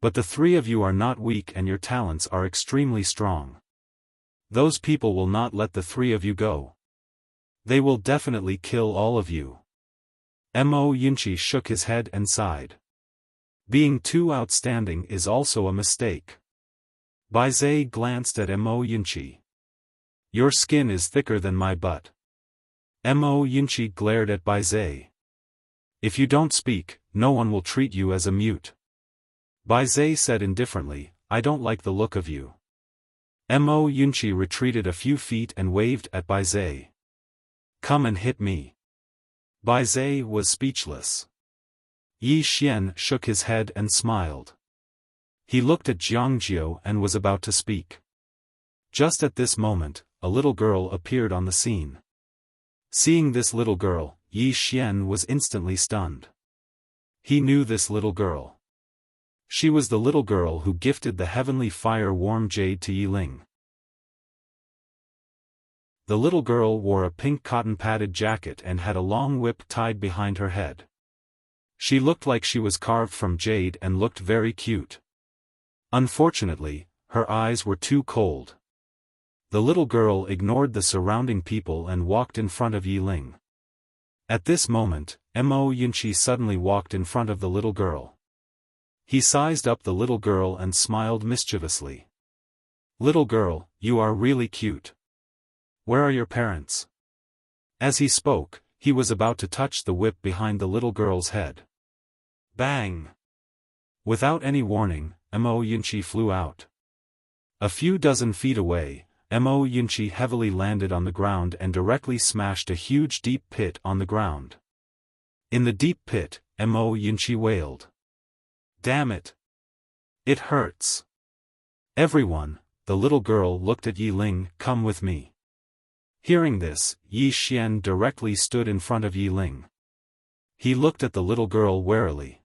But the three of you are not weak and your talents are extremely strong. Those people will not let the three of you go. They will definitely kill all of you. Mo Yunqi shook his head and sighed. Being too outstanding is also a mistake. Bai Zai glanced at Mo Yunqi. Your skin is thicker than my butt. Mo Yunqi glared at Bai Zai. If you don't speak, no one will treat you as a mute. Bai Zai said indifferently, I don't like the look of you. Mo Yunqi retreated a few feet and waved at Bai Zai. Come and hit me. Bai Zai was speechless. Yi Xian shook his head and smiled. He looked at Jiangjiu and was about to speak. Just at this moment, a little girl appeared on the scene. Seeing this little girl, Yi Xian was instantly stunned. He knew this little girl. She was the little girl who gifted the heavenly fire warm jade to Yi Ling. The little girl wore a pink cotton-padded jacket and had a long whip tied behind her head. She looked like she was carved from jade and looked very cute. Unfortunately, her eyes were too cold. The little girl ignored the surrounding people and walked in front of Yi Ling. At this moment, Mo Yunqi suddenly walked in front of the little girl. He sized up the little girl and smiled mischievously. Little girl, you are really cute. Where are your parents? As he spoke, he was about to touch the whip behind the little girl's head. Bang! Without any warning, Mo Yunqi flew out. A few dozen feet away, Mo Yunqi heavily landed on the ground and directly smashed a huge deep pit on the ground. In the deep pit, Mo Yunqi wailed. Damn it! It hurts. Everyone, the little girl looked at Yi Ling, come with me. Hearing this, Yi Xian directly stood in front of Yi Ling. He looked at the little girl warily.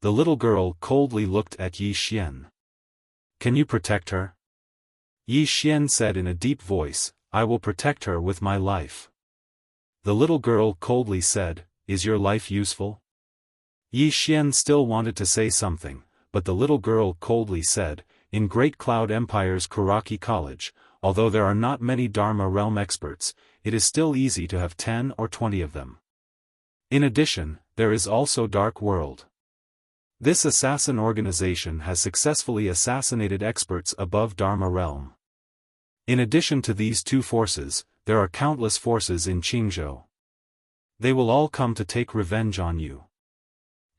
The little girl coldly looked at Yi Xian. Can you protect her? Yi Xian said in a deep voice, I will protect her with my life. The little girl coldly said, Is your life useful? Yi Xian still wanted to say something, but the little girl coldly said, In Great Cloud Empire's Kuraki College, although there are not many Dharma realm experts, it is still easy to have 10 or 20 of them. In addition, there is also Dark World. This assassin organization has successfully assassinated experts above Dharma realm. In addition to these two forces, there are countless forces in Qingzhou. They will all come to take revenge on you.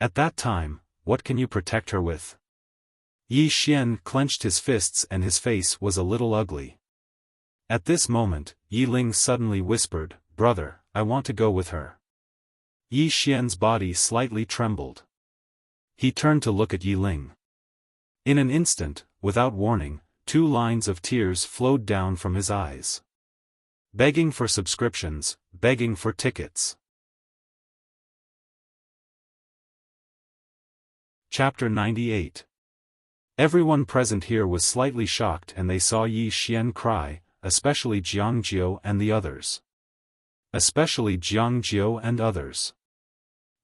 At that time, what can you protect her with? Yi Xian clenched his fists and his face was a little ugly. At this moment, Yi Ling suddenly whispered, "Brother, I want to go with her." Yi Xian's body slightly trembled. He turned to look at Yi Ling. In an instant, without warning, 2 lines of tears flowed down from his eyes. Begging for subscriptions, begging for tickets. Chapter 98. Everyone present here was slightly shocked and they saw Yi Xian cry, especially Jiang Jiao and the others. Especially Jiang Jiao and others.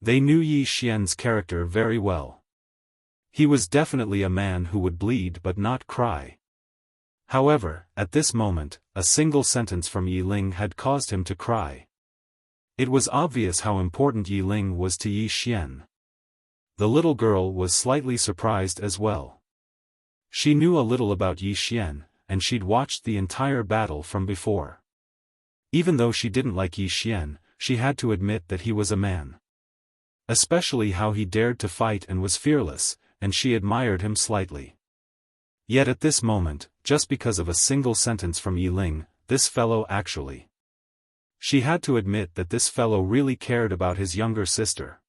They knew Yi Xian's character very well. He was definitely a man who would bleed but not cry. However, at this moment, a single sentence from Yi Ling had caused him to cry. It was obvious how important Yi Ling was to Yi Xian. The little girl was slightly surprised as well. She knew a little about Yi Xian, and she'd watched the entire battle from before. Even though she didn't like Yi Xian, she had to admit that he was a man. Especially how he dared to fight and was fearless, and she admired him slightly. Yet at this moment, just because of a single sentence from Yi Ling, this fellow actually. She had to admit that this fellow really cared about his younger sister.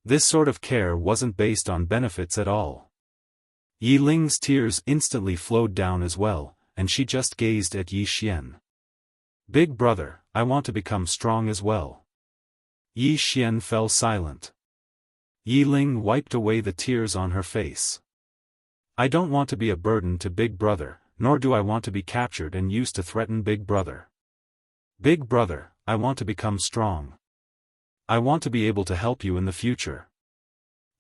This sort of care wasn't based on benefits at all. Yi Ling's tears instantly flowed down as well, and she just gazed at Yi Xian. "Big brother, I want to become strong as well." Yi Xian fell silent. Yi Ling wiped away the tears on her face. "I don't want to be a burden to Big Brother, nor do I want to be captured and used to threaten Big Brother. Big Brother, I want to become strong. I want to be able to help you in the future."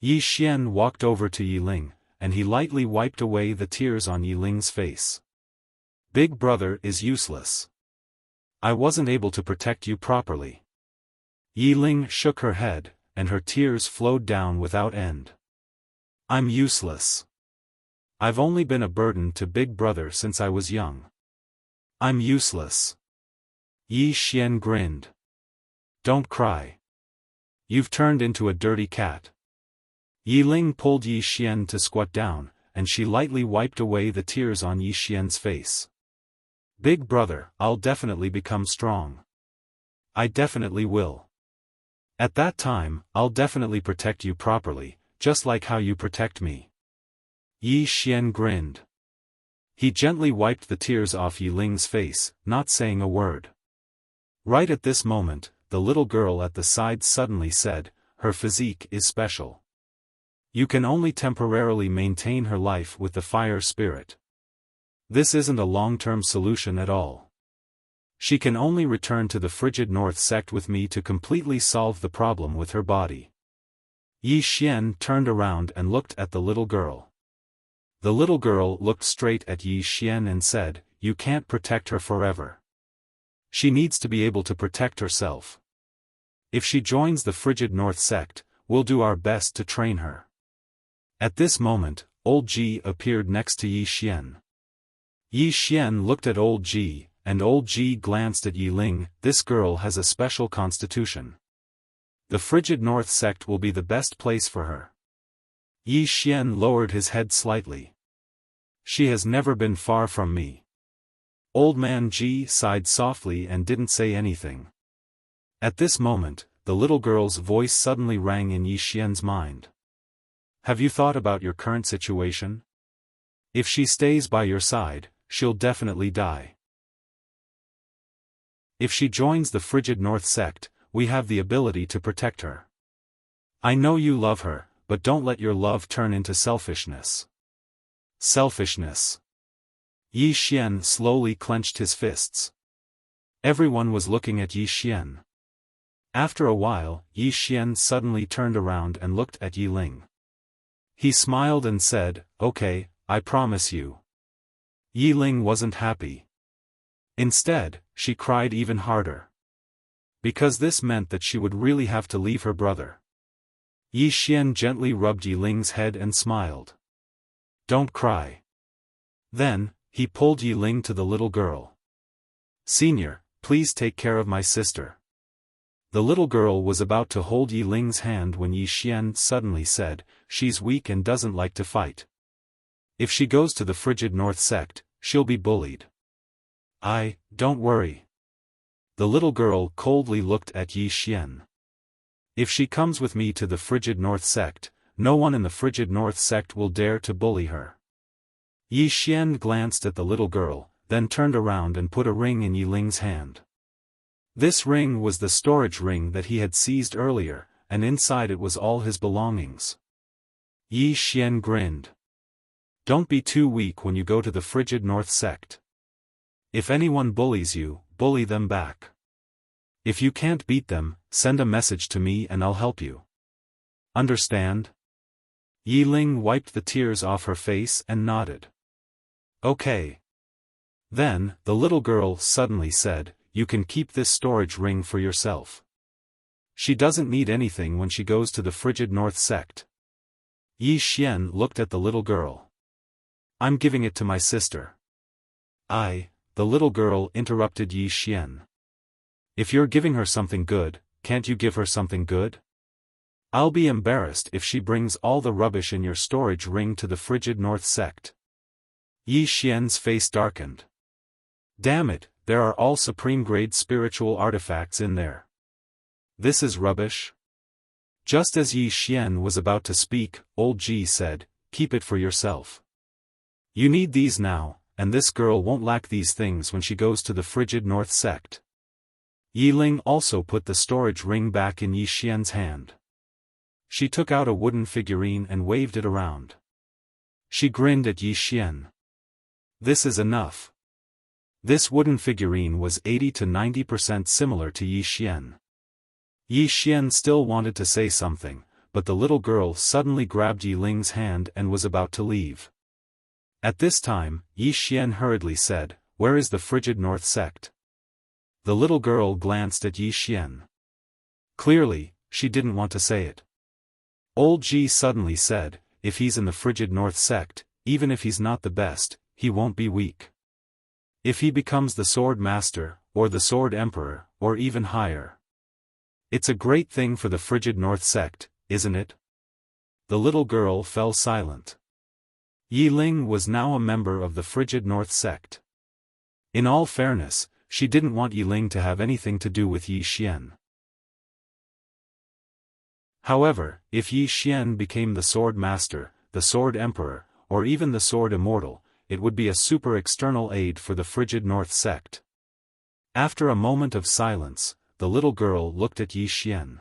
Yi Xian walked over to Yi Ling, and he lightly wiped away the tears on Yi Ling's face. "Big Brother is useless. I wasn't able to protect you properly." Yi Ling shook her head, and her tears flowed down without end. "I'm useless. I've only been a burden to Big Brother since I was young. I'm useless." Yi Xian grinned. "Don't cry. You've turned into a dirty cat." Yi Ling pulled Yi Xian to squat down, and she lightly wiped away the tears on Yi Xian's face. "Big Brother, I'll definitely become strong. I definitely will. At that time, I'll definitely protect you properly, just like how you protect me." Yi Xian grinned. He gently wiped the tears off Yi Ling's face, not saying a word. Right at this moment, the little girl at the side suddenly said, "Her physique is special. You can only temporarily maintain her life with the fire spirit. This isn't a long-term solution at all. She can only return to the frigid North sect with me to completely solve the problem with her body." Yi Xian turned around and looked at the little girl. The little girl looked straight at Yi Xian and said, "You can't protect her forever. She needs to be able to protect herself. If she joins the frigid North sect, we'll do our best to train her." At this moment, Old Ji appeared next to Yi Xian. Yi Xian looked at Old Ji, and Old Ji glanced at Yi Ling. "This girl has a special constitution. The frigid North sect will be the best place for her." Yi Xian lowered his head slightly. "She has never been far from me." Old Man Ji sighed softly and didn't say anything. At this moment, the little girl's voice suddenly rang in Yi Xian's mind. "Have you thought about your current situation? If she stays by your side, she'll definitely die. If she joins the frigid North sect, we have the ability to protect her. I know you love her, but don't let your love turn into selfishness." Selfishness. Yi Xian slowly clenched his fists. Everyone was looking at Yi Xian. After a while, Yi Xian suddenly turned around and looked at Yi Ling. He smiled and said, "Okay, I promise you." Yi Ling wasn't happy. Instead, she cried even harder. Because this meant that she would really have to leave her brother. Yi Xian gently rubbed Yi Ling's head and smiled. "Don't cry." Then, he pulled Yi Ling to the little girl. "Senior, please take care of my sister." The little girl was about to hold Yi Ling's hand when Yi Xian suddenly said, "She's weak and doesn't like to fight. If she goes to the frigid North sect, she'll be bullied. Don't worry. The little girl coldly looked at Yi Xian. If she comes with me to the frigid North sect, no one in the frigid North sect will dare to bully her. Yi Xian glanced at the little girl, then turned around and put a ring in Yi Ling's hand. This ring was the storage ring that he had seized earlier, and inside it was all his belongings. Yi Xian grinned. Don't be too weak when you go to the frigid North sect. If anyone bullies you, bully them back. If you can't beat them, send a message to me and I'll help you. Understand? Yi Ling wiped the tears off her face and nodded. Okay. Then, the little girl suddenly said, you can keep this storage ring for yourself. She doesn't need anything when she goes to the frigid North sect. Yi Xian looked at the little girl. I'm giving it to my sister. The little girl interrupted Yi Xian. If you're giving her something good, can't you give her something good? I'll be embarrassed if she brings all the rubbish in your storage ring to the frigid North sect. Yi Xian's face darkened. Damn it, there are all supreme-grade spiritual artifacts in there. This is rubbish? Just as Yi Xian was about to speak, old Ji said, keep it for yourself. You need these now, and this girl won't lack these things when she goes to the frigid North sect. Yi Ling also put the storage ring back in Yi Xian's hand. She took out a wooden figurine and waved it around. She grinned at Yi Xian. This is enough. This wooden figurine was 80 to 90% similar to Yi Xian. Yi Xian still wanted to say something, but the little girl suddenly grabbed Yi Ling's hand and was about to leave. At this time, Yi Xian hurriedly said, where is the frigid North sect? The little girl glanced at Yi Xian. Clearly, she didn't want to say it. Old Ji suddenly said, if he's in the frigid North sect, even if he's not the best, he won't be weak. If he becomes the Swordmaster, or the Sword Emperor, or even higher. It's a great thing for the frigid North sect, isn't it? The little girl fell silent. Yi Ling was now a member of the frigid North sect. In all fairness, she didn't want Yi Ling to have anything to do with Yi Xian. However, if Yi Xian became the Sword Master, the Sword Emperor, or even the Sword Immortal, it would be a super external aid for the frigid North sect. After a moment of silence, the little girl looked at Yi Xian.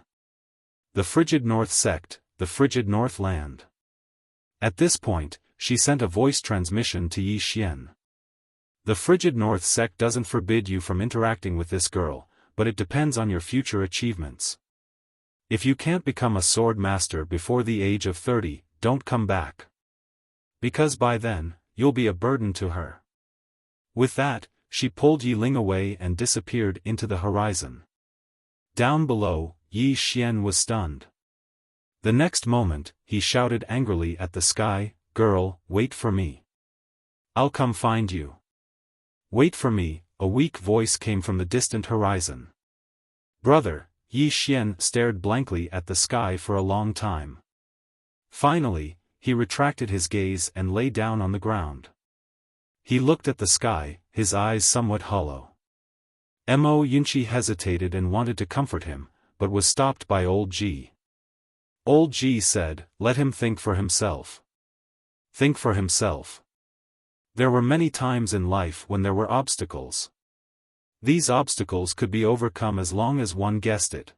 The frigid North sect, the frigid North land. At this point, she sent a voice transmission to Yi Xian. The frigid North sect doesn't forbid you from interacting with this girl, but it depends on your future achievements. If you can't become a sword master before the age of 30, don't come back. Because by then, you'll be a burden to her. With that, she pulled Yi Ling away and disappeared into the horizon. Down below, Yi Xian was stunned. The next moment, he shouted angrily at the sky, girl, wait for me. I'll come find you. Wait for me, a weak voice came from the distant horizon. Brother, Yi Xian stared blankly at the sky for a long time. Finally, he retracted his gaze and lay down on the ground. He looked at the sky, his eyes somewhat hollow. Mo Yunqi hesitated and wanted to comfort him, but was stopped by Old Ji. Old Ji said, let him think for himself. Think for himself. There were many times in life when there were obstacles. These obstacles could be overcome as long as one guessed it.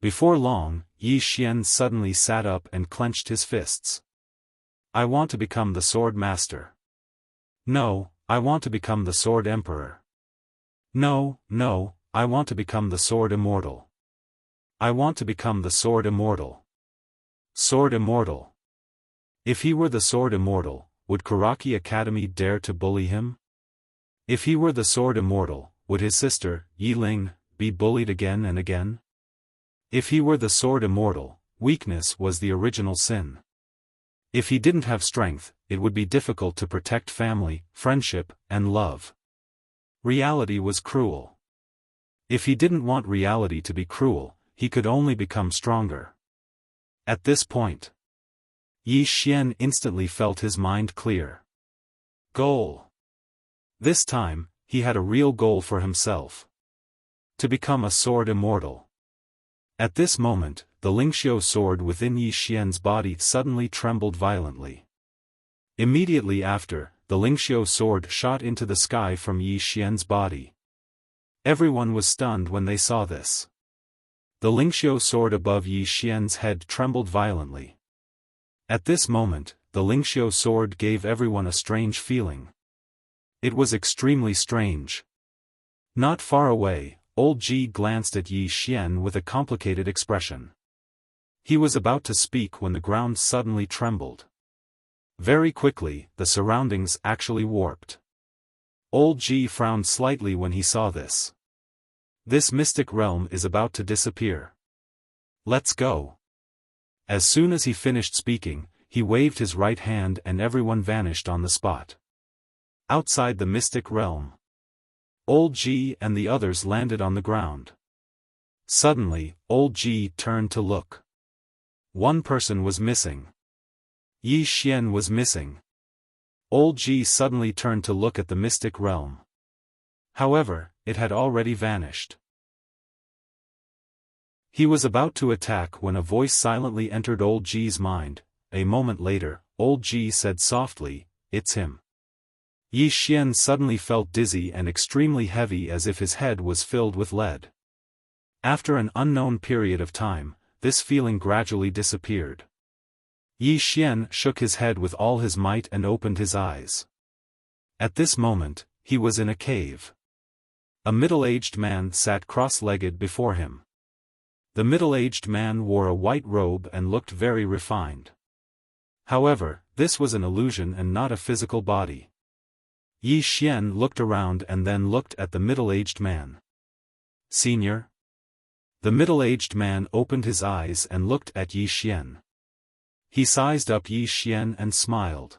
Before long, Yi Xian suddenly sat up and clenched his fists. I want to become the Sword Master. No, I want to become the Sword Emperor. No, I want to become the Sword Immortal. I want to become the Sword Immortal. Sword Immortal. If he were the Sword Immortal, would Karaki Academy dare to bully him? If he were the Sword Immortal, would his sister, Yi Ling, be bullied again and again? If he were the Sword Immortal, weakness was the original sin. If he didn't have strength, it would be difficult to protect family, friendship, and love. Reality was cruel. If he didn't want reality to be cruel, he could only become stronger. At this point, Yi Xian instantly felt his mind clear. Goal. This time, he had a real goal for himself. To become a sword immortal. At this moment, the Lingxiu sword within Yi Xian's body suddenly trembled violently. Immediately after, the Lingxiu sword shot into the sky from Yi Xian's body. Everyone was stunned when they saw this. The Lingxiu sword above Yi Xian's head trembled violently. At this moment, the Lingxiu sword gave everyone a strange feeling. It was extremely strange. Not far away, Old Ji glanced at Yi Xian with a complicated expression. He was about to speak when the ground suddenly trembled. Very quickly, the surroundings actually warped. Old Ji frowned slightly when he saw this. This mystic realm is about to disappear. Let's go. As soon as he finished speaking, he waved his right hand and everyone vanished on the spot. Outside the mystic realm, Old Ji and the others landed on the ground. Suddenly, Old Ji turned to look. One person was missing. Yi Xian was missing. Old Ji suddenly turned to look at the mystic realm. However, it had already vanished. He was about to attack when a voice silently entered Old Ji's mind. A moment later, Old Ji said softly, "It's him." Yi Xian suddenly felt dizzy and extremely heavy as if his head was filled with lead. After an unknown period of time, this feeling gradually disappeared. Yi Xian shook his head with all his might and opened his eyes. At this moment, he was in a cave. A middle-aged man sat cross-legged before him. The middle-aged man wore a white robe and looked very refined. However, this was an illusion and not a physical body. Yi Xian looked around and then looked at the middle-aged man. "Senior?" The middle-aged man opened his eyes and looked at Yi Xian. He sized up Yi Xian and smiled.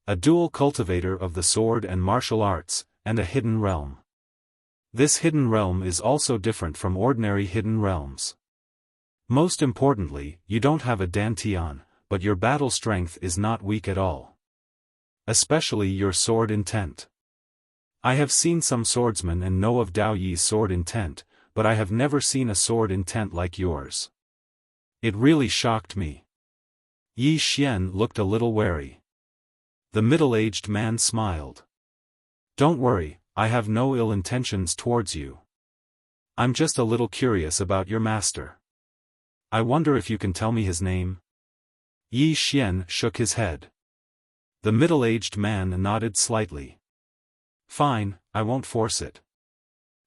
A dual cultivator of the sword and martial arts, and a hidden realm. This hidden realm is also different from ordinary hidden realms. Most importantly, you don't have a dantian, but your battle strength is not weak at all. Especially your sword intent. I have seen some swordsmen and know of Dao Yi's sword intent, but I have never seen a sword intent like yours. It really shocked me. Yi Xian looked a little wary. The middle-aged man smiled. "Don't worry, I have no ill intentions towards you. I'm just a little curious about your master. I wonder if you can tell me his name?" Yi Xian shook his head. The middle-aged man nodded slightly. "Fine, I won't force it."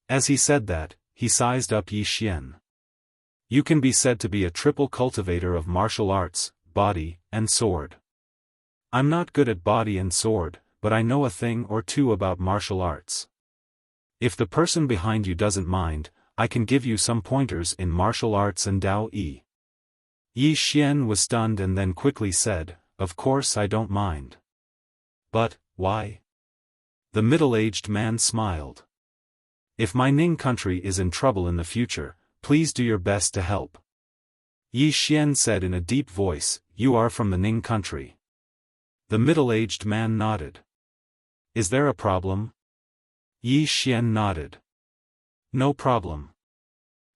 As he said that, he sized up Yi Xian. "You can be said to be a triple cultivator of martial arts, body, and sword. I'm not good at body and sword, but I know a thing or two about martial arts. If the person behind you doesn't mind, I can give you some pointers in martial arts and Dao Yi." Yi Xian was stunned and then quickly said, "Of course I don't mind." "But, why?" The middle-aged man smiled. "If my Ning country is in trouble in the future, please do your best to help." Yi Xian said in a deep voice, "You are from the Ning country." The middle-aged man nodded. "Is there a problem?" Yi Xian nodded. "No problem."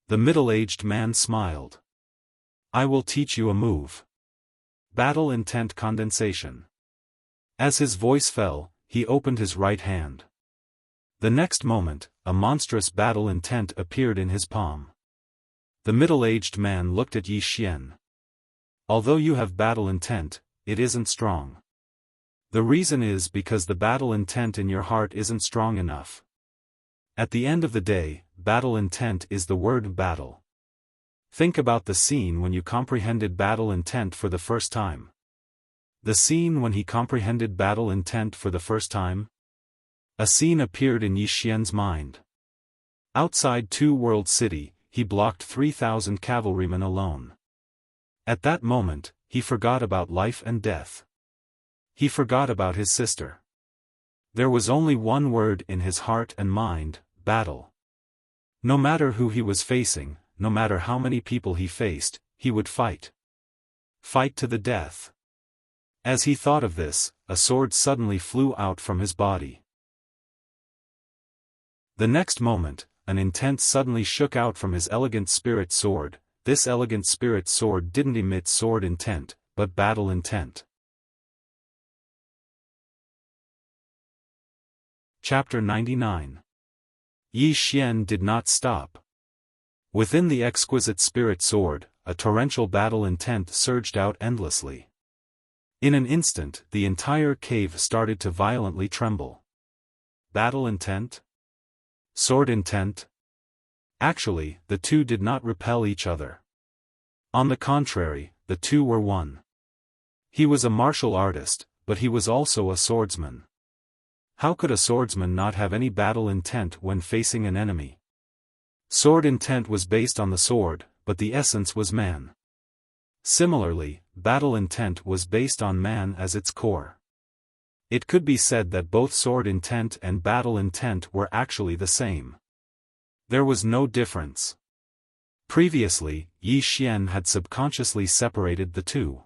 The middle-aged man smiled. "I will teach you a move. Battle intent condensation." As his voice fell, he opened his right hand. The next moment, a monstrous battle intent appeared in his palm. The middle-aged man looked at Yi Xian. "Although you have battle intent, it isn't strong. The reason is because the battle intent in your heart isn't strong enough. At the end of the day, battle intent is the word battle. Think about the scene when you comprehended battle intent for the first time. The scene when he comprehended battle intent for the first time? A scene appeared in Yi Xian's mind. Outside Two World City, he blocked 3,000 cavalrymen alone. At that moment, he forgot about life and death. He forgot about his sister. There was only one word in his heart and mind: battle. No matter who he was facing, no matter how many people he faced, he would fight. Fight to the death. As he thought of this, a sword suddenly flew out from his body. The next moment, an intent suddenly shook out from his elegant spirit sword. This elegant spirit sword didn't emit sword intent, but battle intent. Chapter 99. Yi Xian did not stop. Within the exquisite spirit sword, a torrential battle intent surged out endlessly. In an instant, the entire cave started to violently tremble. Battle intent? Sword intent? Actually, the two did not repel each other. On the contrary, the two were one. He was a martial artist, but he was also a swordsman. How could a swordsman not have any battle intent when facing an enemy? Sword intent was based on the sword, but the essence was man. Similarly, battle intent was based on man as its core. It could be said that both sword intent and battle intent were actually the same. There was no difference. Previously, Yi Xian had subconsciously separated the two.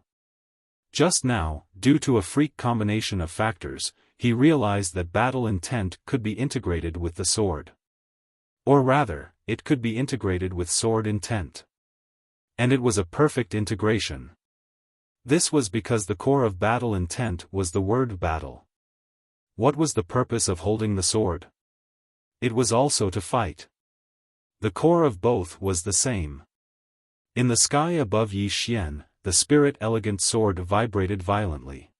Just now, due to a freak combination of factors, he realized that battle intent could be integrated with the sword. Or rather, it could be integrated with sword intent. And it was a perfect integration. This was because the core of battle intent was the word battle. What was the purpose of holding the sword? It was also to fight. The core of both was the same. In the sky above Yi Xian, the spirit elegant sword vibrated violently.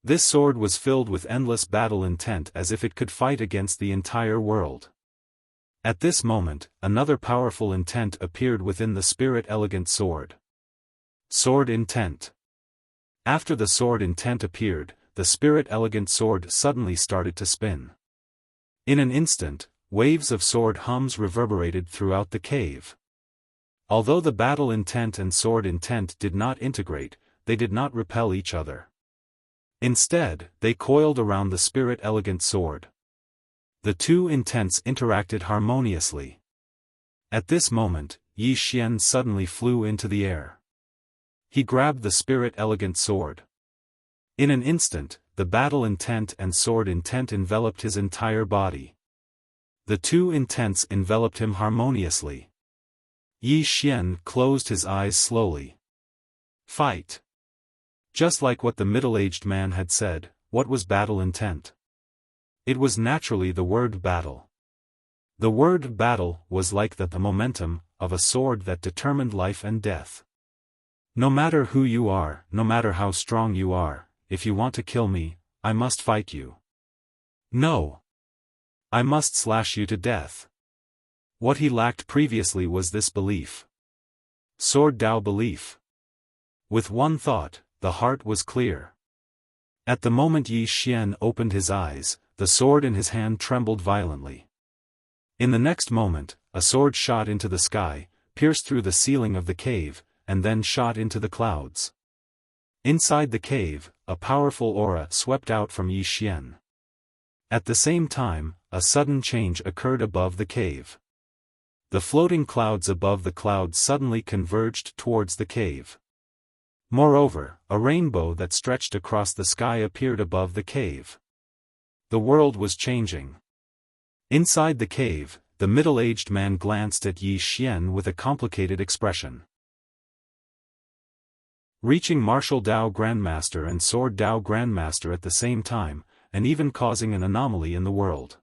This sword was filled with endless battle intent as if it could fight against the entire world. At this moment, another powerful intent appeared within the spirit elegant sword. Sword intent. After the sword intent appeared, the spirit elegant sword suddenly started to spin. In an instant, waves of sword hums reverberated throughout the cave. Although the battle intent and sword intent did not integrate, they did not repel each other. Instead, they coiled around the spirit elegant sword. The two intents interacted harmoniously. At this moment, Yi Xian suddenly flew into the air. He grabbed the spirit elegant sword. In an instant, the battle intent and sword intent enveloped his entire body. The two intents enveloped him harmoniously. Yi Xian closed his eyes slowly. Fight. Just like what the middle-aged man had said, what was battle intent? It was naturally the word battle. The word battle was like the momentum of a sword that determined life and death. No matter who you are, no matter how strong you are, if you want to kill me, I must fight you. No. I must slash you to death. What he lacked previously was this belief. Sword Dao belief. With one thought, the heart was clear. At the moment Yi Xian opened his eyes, the sword in his hand trembled violently. In the next moment, a sword shot into the sky, pierced through the ceiling of the cave, and then shot into the clouds. Inside the cave, a powerful aura swept out from Yi Xian. At the same time, a sudden change occurred above the cave. The floating clouds above the clouds suddenly converged towards the cave. Moreover, a rainbow that stretched across the sky appeared above the cave. The world was changing. Inside the cave, the middle-aged man glanced at Yi Xian with a complicated expression. Reaching Martial Dao Grandmaster and Sword Dao Grandmaster at the same time, and even causing an anomaly in the world.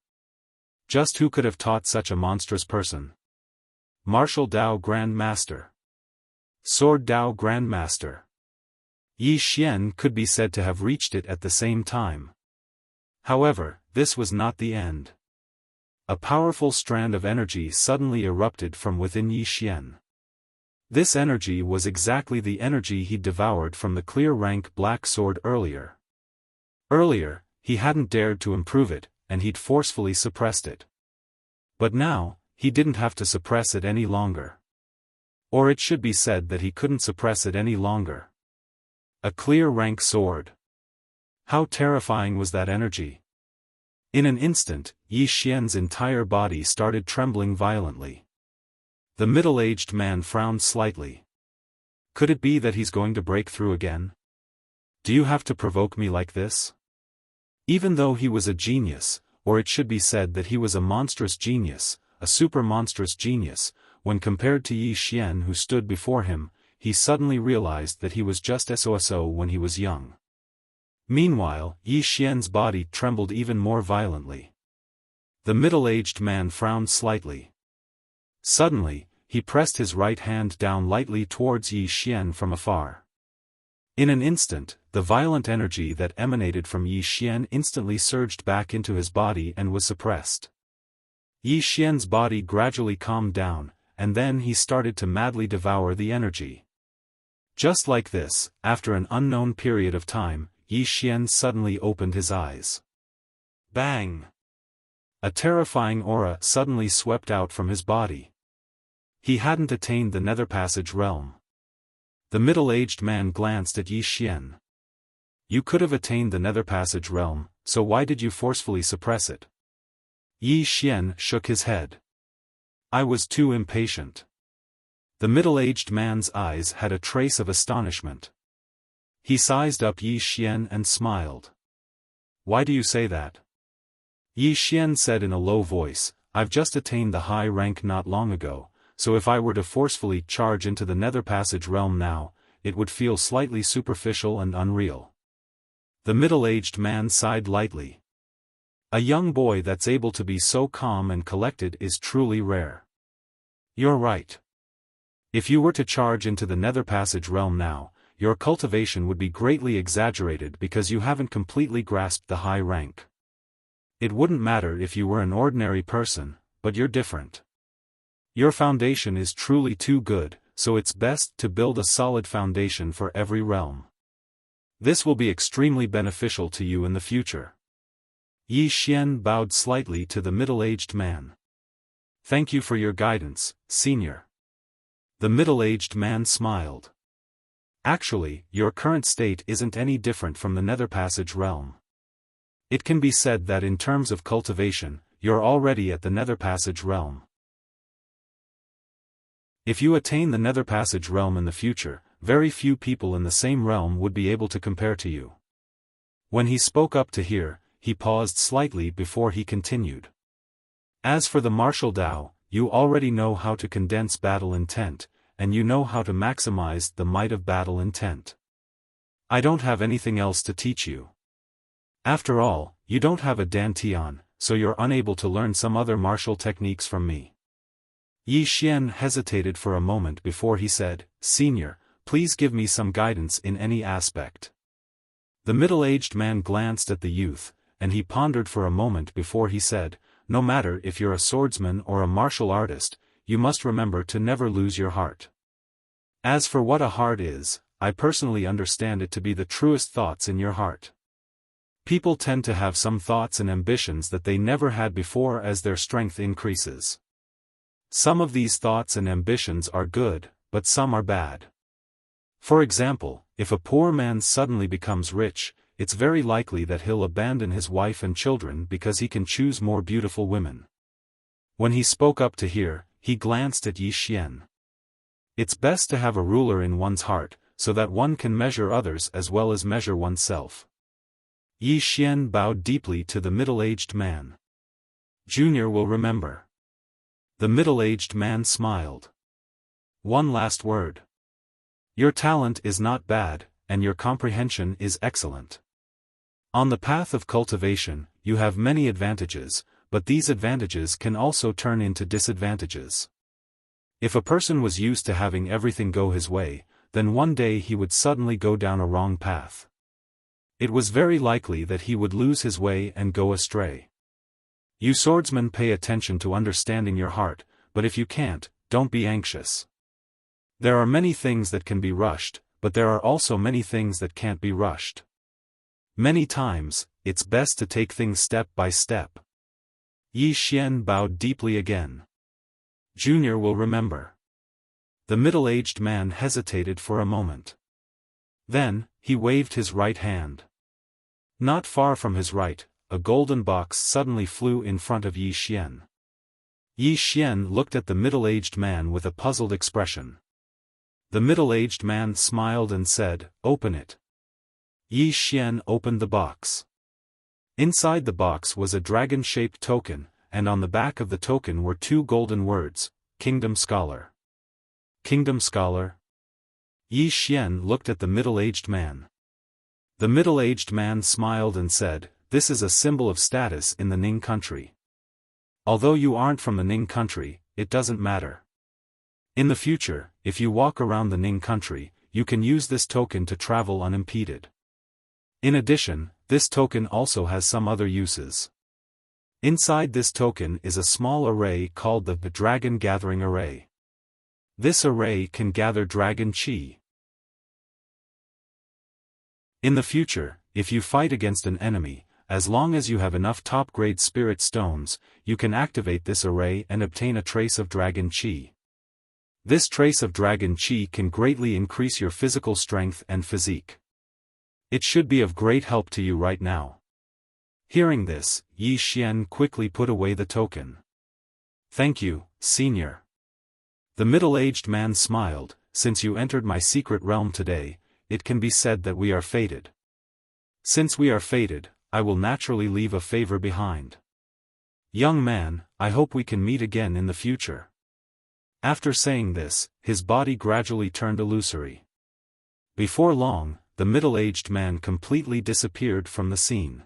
Just who could have taught such a monstrous person? Martial Dao Grandmaster. Sword Dao Grandmaster. Yi Xian could be said to have reached it at the same time. However, this was not the end. A powerful strand of energy suddenly erupted from within Yi Xian. This energy was exactly the energy he devoured from the clear rank black sword earlier. Earlier, he hadn't dared to improve it, and he'd forcefully suppressed it. But now, he didn't have to suppress it any longer. Or it should be said that he couldn't suppress it any longer. A clear rank sword. How terrifying was that energy? In an instant, Yi Xian's entire body started trembling violently. The middle-aged man frowned slightly. Could it be that he's going to break through again? Do you have to provoke me like this? Even though he was a genius, or it should be said that he was a monstrous genius, a super monstrous genius, when compared to Yi Xian who stood before him, he suddenly realized that he was just so when he was young. Meanwhile, Yi Xian's body trembled even more violently. The middle-aged man frowned slightly. Suddenly, he pressed his right hand down lightly towards Yi Xian from afar. In an instant, the violent energy that emanated from Yi Xian instantly surged back into his body and was suppressed. Yi Xian's body gradually calmed down, and then he started to madly devour the energy. Just like this, after an unknown period of time, Yi Xian suddenly opened his eyes. Bang! A terrifying aura suddenly swept out from his body. He hadn't attained the Nether Passage realm. The middle-aged man glanced at Yi Xian. You could have attained the Nether Passage realm, so why did you forcefully suppress it? Yi Xian shook his head. I was too impatient. The middle-aged man's eyes had a trace of astonishment. He sized up Yi Xian and smiled. Why do you say that? Yi Xian said in a low voice, I've just attained the high rank not long ago, so if I were to forcefully charge into the Nether Passage realm now, it would feel slightly superficial and unreal. The middle-aged man sighed lightly. A young boy that's able to be so calm and collected is truly rare. You're right. If you were to charge into the Nether Passage realm now, your cultivation would be greatly exaggerated because you haven't completely grasped the high rank. It wouldn't matter if you were an ordinary person, but you're different. Your foundation is truly too good, so it's best to build a solid foundation for every realm. This will be extremely beneficial to you in the future. Yi Xian bowed slightly to the middle-aged man. Thank you for your guidance, senior. The middle-aged man smiled. Actually, your current state isn't any different from the Nether Passage realm. It can be said that in terms of cultivation, you're already at the Nether Passage realm. If you attain the Nether Passage realm in the future, very few people in the same realm would be able to compare to you. When he spoke up to here, he paused slightly before he continued. As for the martial Tao, you already know how to condense battle intent, and you know how to maximize the might of battle intent. I don't have anything else to teach you. After all, you don't have a dantian, so you're unable to learn some other martial techniques from me. Yi Xian hesitated for a moment before he said, Senior, please give me some guidance in any aspect. The middle-aged man glanced at the youth, and he pondered for a moment before he said, No matter if you're a swordsman or a martial artist, you must remember to never lose your heart. As for what a heart is, I personally understand it to be the truest thoughts in your heart. People tend to have some thoughts and ambitions that they never had before as their strength increases. Some of these thoughts and ambitions are good, but some are bad. For example, if a poor man suddenly becomes rich, it's very likely that he'll abandon his wife and children because he can choose more beautiful women. When he spoke up to here, he glanced at Yi Xian. It's best to have a ruler in one's heart, so that one can measure others as well as measure oneself. Yi Xian bowed deeply to the middle-aged man. Junior will remember. The middle-aged man smiled. One last word. Your talent is not bad, and your comprehension is excellent. On the path of cultivation, you have many advantages, but these advantages can also turn into disadvantages. If a person was used to having everything go his way, then one day he would suddenly go down a wrong path. It was very likely that he would lose his way and go astray. You swordsmen pay attention to understanding your heart, but if you can't, don't be anxious. There are many things that can be rushed, but there are also many things that can't be rushed. Many times, it's best to take things step by step. Yi Xian bowed deeply again. Junior will remember. The middle-aged man hesitated for a moment. Then, he waved his right hand. Not far from his right, a golden box suddenly flew in front of Yi Xian. Yi Xian looked at the middle-aged man with a puzzled expression. The middle-aged man smiled and said, Open it. Yi Xian opened the box. Inside the box was a dragon-shaped token, and on the back of the token were 2 golden words, Kingdom Scholar. Kingdom Scholar? Yi Xian looked at the middle-aged man. The middle-aged man smiled and said, "This is a symbol of status in the Ning country. Although you aren't from the Ning country, it doesn't matter. In the future, if you walk around the Ning country, you can use this token to travel unimpeded. In addition, this token also has some other uses. Inside this token is a small array called the Dragon Gathering Array. This array can gather dragon chi. In the future, if you fight against an enemy, as long as you have enough top-grade spirit stones, you can activate this array and obtain a trace of dragon chi. This trace of dragon chi can greatly increase your physical strength and physique. It should be of great help to you right now." Hearing this, Yi Xian quickly put away the token. "Thank you, senior." The middle-aged man smiled, "Since you entered my secret realm today, it can be said that we are fated. Since we are fated, I will naturally leave a favor behind. Young man, I hope we can meet again in the future." After saying this, his body gradually turned illusory. Before long, the middle-aged man completely disappeared from the scene.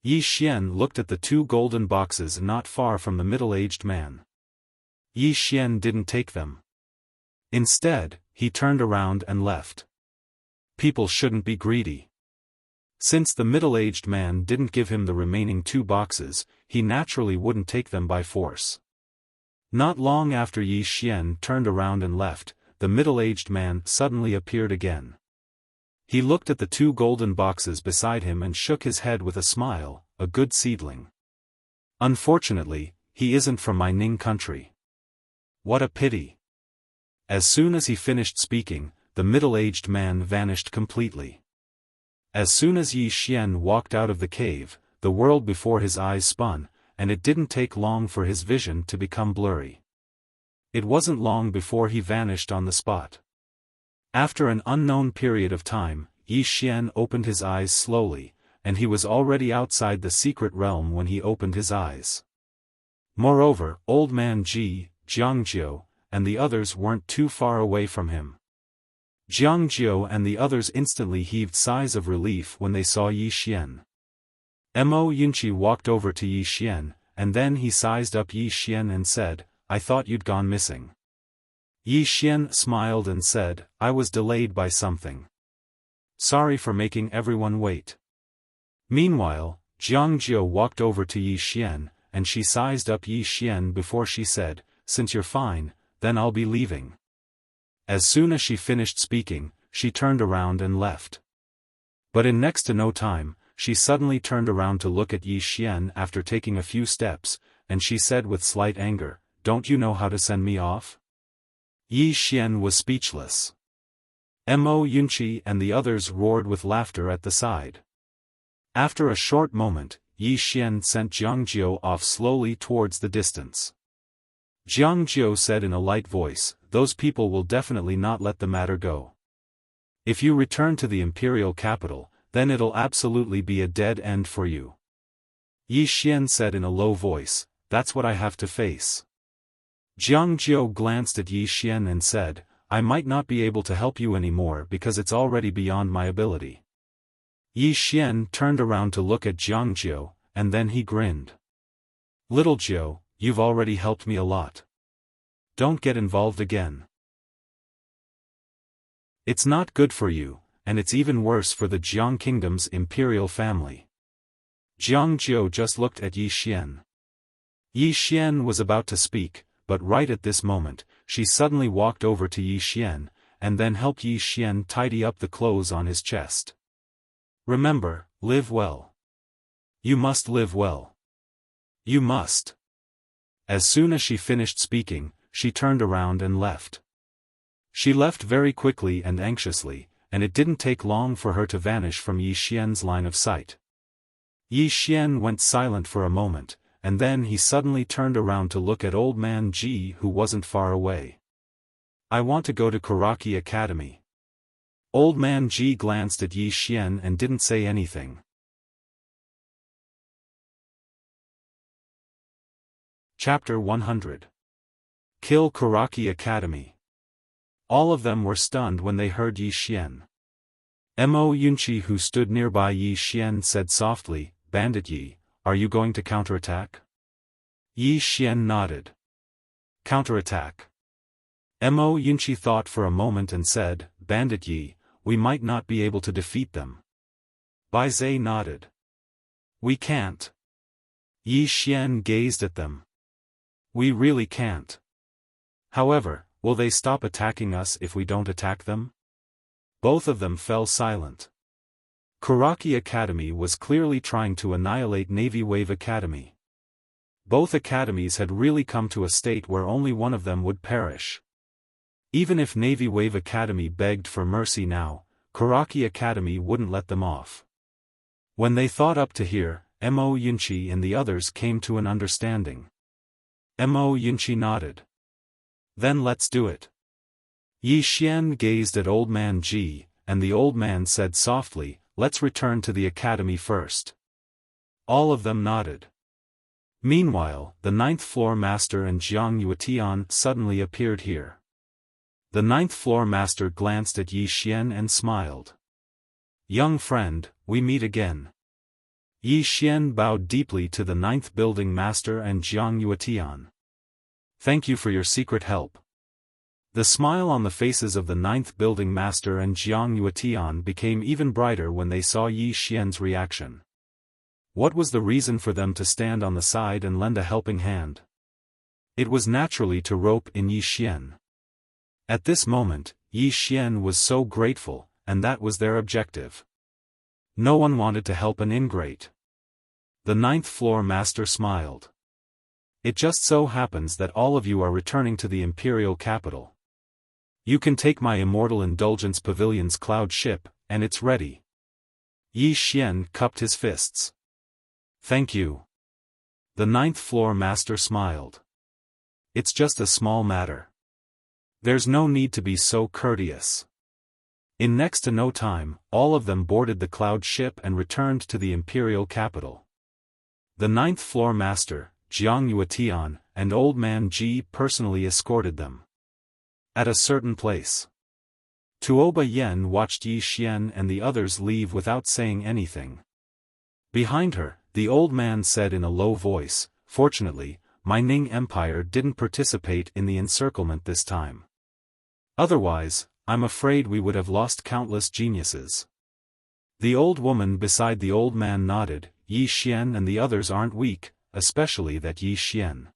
Yi Xian looked at the 2 golden boxes not far from the middle-aged man. Yi Xian didn't take them. Instead, he turned around and left. People shouldn't be greedy. Since the middle-aged man didn't give him the remaining 2 boxes, he naturally wouldn't take them by force. Not long after Yi Xian turned around and left, the middle-aged man suddenly appeared again. He looked at the 2 golden boxes beside him and shook his head with a smile, "A good seedling. Unfortunately, he isn't from my Ning country. What a pity." As soon as he finished speaking, the middle-aged man vanished completely. As soon as Yi Xian walked out of the cave, the world before his eyes spun, and it didn't take long for his vision to become blurry. It wasn't long before he vanished on the spot. After an unknown period of time, Yi Xian opened his eyes slowly, and he was already outside the secret realm when he opened his eyes. Moreover, Old Man Ji, Jiangjiu, and the others weren't too far away from him. Jiangjiu and the others instantly heaved sighs of relief when they saw Yi Xian. Mo Yunqi walked over to Yi Xian, and then he sized up Yi Xian and said, "I thought you'd gone missing." Yi Xian smiled and said, "I was delayed by something. Sorry for making everyone wait." Meanwhile, Jiangjiu walked over to Yi Xian, and she sized up Yi Xian before she said, "Since you're fine, then I'll be leaving." As soon as she finished speaking, she turned around and left. But in next to no time, she suddenly turned around to look at Yi Xian after taking a few steps, and she said with slight anger, "Don't you know how to send me off?" Yi Xian was speechless. Mo Yunqi and the others roared with laughter at the side. After a short moment, Yi Xian sent Jiangjiu off slowly towards the distance. Jiangjiu said in a light voice, "Those people will definitely not let the matter go. If you return to the imperial capital, then it'll absolutely be a dead end for you." Yi Xian said in a low voice, "That's what I have to face." Jiangjiu glanced at Yi Xian and said, "I might not be able to help you anymore because it's already beyond my ability." Yi Xian turned around to look at Jiangjiu, and then he grinned. "Little Jiu, you've already helped me a lot. Don't get involved again. It's not good for you, and it's even worse for the Jiang Kingdom's imperial family." Jiangjiu just looked at Yi Xian. Yi Xian was about to speak, but right at this moment, she suddenly walked over to Yi Xian, and then helped Yi Xian tidy up the clothes on his chest. "Remember, live well. You must live well. You must." As soon as she finished speaking, she turned around and left. She left very quickly and anxiously, and it didn't take long for her to vanish from Yi Xian's line of sight. Yi Xian went silent for a moment, and then he suddenly turned around to look at Old Man Ji who wasn't far away. "I want to go to Karaki Academy." Old man Ji glanced at Yi Xian and didn't say anything. Chapter 100. Kill Kuraki Academy. All of them were stunned when they heard Yi Xian. Mo Yunqi, who stood nearby Yi Xian, said softly, "Bandit Yi, are you going to counterattack?" Yi Xian nodded. Counterattack. Mo Yunqi thought for a moment and said, "Bandit Yi, we might not be able to defeat them." Bai Zhe nodded. "We can't." Yi Xian gazed at them. "We really can't. However, will they stop attacking us if we don't attack them?" Both of them fell silent. Kuraki Academy was clearly trying to annihilate Navy Wave Academy. Both academies had really come to a state where only one of them would perish. Even if Navy Wave Academy begged for mercy now, Kuraki Academy wouldn't let them off. When they thought up to here, Mo Yunqi and the others came to an understanding. Mo Yunqi nodded. "Then let's do it." Yi Xian gazed at Old Man Ji, and the old man said softly, "Let's return to the academy first." All of them nodded. Meanwhile, the 9th floor master and Jiang Yuetian suddenly appeared here. The 9th floor master glanced at Yi Xian and smiled. "Young friend, we meet again." Yi Xian bowed deeply to the 9th building master and Jiang Yuetian. "Thank you for your secret help." The smile on the faces of the 9th building master and Jiang Yuetian became even brighter when they saw Yi Xian's reaction. What was the reason for them to stand on the side and lend a helping hand? It was naturally to rope in Yi Xian. At this moment, Yi Xian was so grateful, and that was their objective. No one wanted to help an ingrate. The 9th floor master smiled. "It just so happens that all of you are returning to the imperial capital. You can take my Immortal Indulgence Pavilion's cloud ship, and it's ready." Yi Xian cupped his fists. "Thank you." The 9th floor master smiled. "It's just a small matter. There's no need to be so courteous." In next to no time, all of them boarded the cloud ship and returned to the imperial capital. The 9th floor master, Jiang Yuetian, and Old Man Ji personally escorted them. At a certain place, Tuoba Yen watched Yi Xian and the others leave without saying anything. Behind her, the old man said in a low voice, "Fortunately, my Ning Empire didn't participate in the encirclement this time. Otherwise, I'm afraid we would have lost countless geniuses." The old woman beside the old man nodded. "Yi Xian and the others aren't weak, especially that Yi Xian.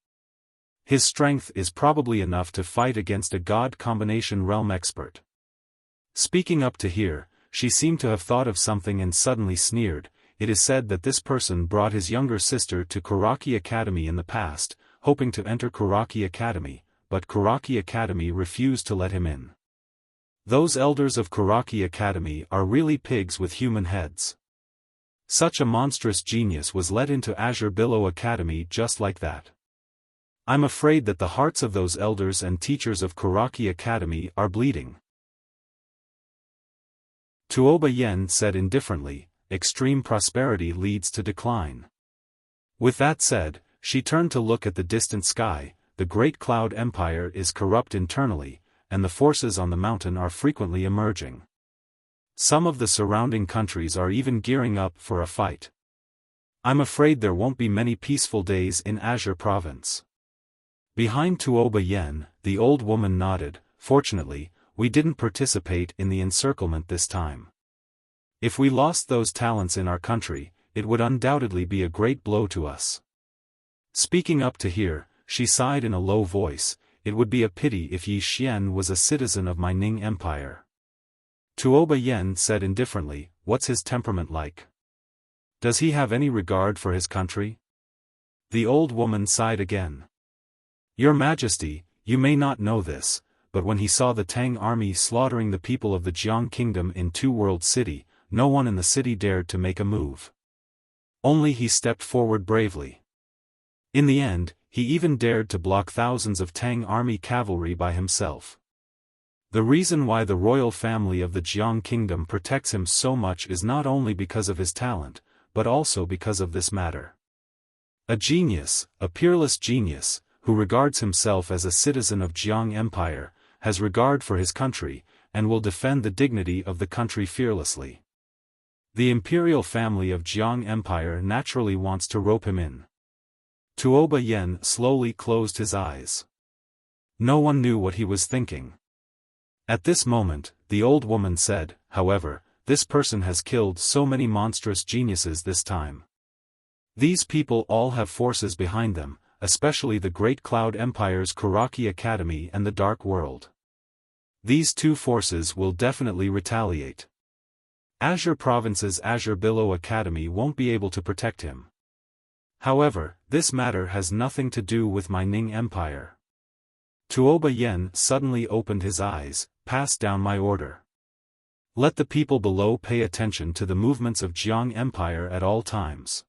His strength is probably enough to fight against a god combination realm expert." Speaking up to here, she seemed to have thought of something and suddenly sneered. "It is said that this person brought his younger sister to Kuraki Academy in the past, hoping to enter Kuraki Academy, but Kuraki Academy refused to let him in. Those elders of Kuraki Academy are really pigs with human heads. Such a monstrous genius was let into Azure Billow Academy just like that. I'm afraid that the hearts of those elders and teachers of Kuraki Academy are bleeding." Tuoba Yen said indifferently, "Extreme prosperity leads to decline." With that said, she turned to look at the distant sky. The Great Cloud Empire is corrupt internally, and the forces on the mountain are frequently emerging. Some of the surrounding countries are even gearing up for a fight. I'm afraid there won't be many peaceful days in Azure Province. Behind Tuoba Yen, the old woman nodded. "Fortunately, we didn't participate in the encirclement this time. If we lost those talents in our country, it would undoubtedly be a great blow to us." Speaking up to here, she sighed in a low voice. "It would be a pity if Yi Xian was a citizen of my Ning Empire." Tuoba Yen said indifferently, "What's his temperament like? Does he have any regard for his country?" The old woman sighed again. "Your Majesty, you may not know this, but when he saw the Tang army slaughtering the people of the Jiang Kingdom in Two World City, no one in the city dared to make a move. Only he stepped forward bravely. In the end, he even dared to block thousands of Tang army cavalry by himself. The reason why the royal family of the Jiang kingdom protects him so much is not only because of his talent, but also because of this matter. A genius, a peerless genius, who regards himself as a citizen of Jiang Empire, has regard for his country, and will defend the dignity of the country fearlessly. The imperial family of Jiang Empire naturally wants to rope him in. Tuoba Yen slowly closed his eyes. No one knew what he was thinking. At this moment, the old woman said, however, this person has killed so many monstrous geniuses this time. These people all have forces behind them, especially the Great Cloud Empire's Kuraki Academy and the Dark World. These two forces will definitely retaliate. Azure Province's Azure Billow Academy won't be able to protect him. However, this matter has nothing to do with my Ning Empire. Tuoba Yen suddenly opened his eyes. Pass down my order. Let the people below pay attention to the movements of Jiang Empire at all times.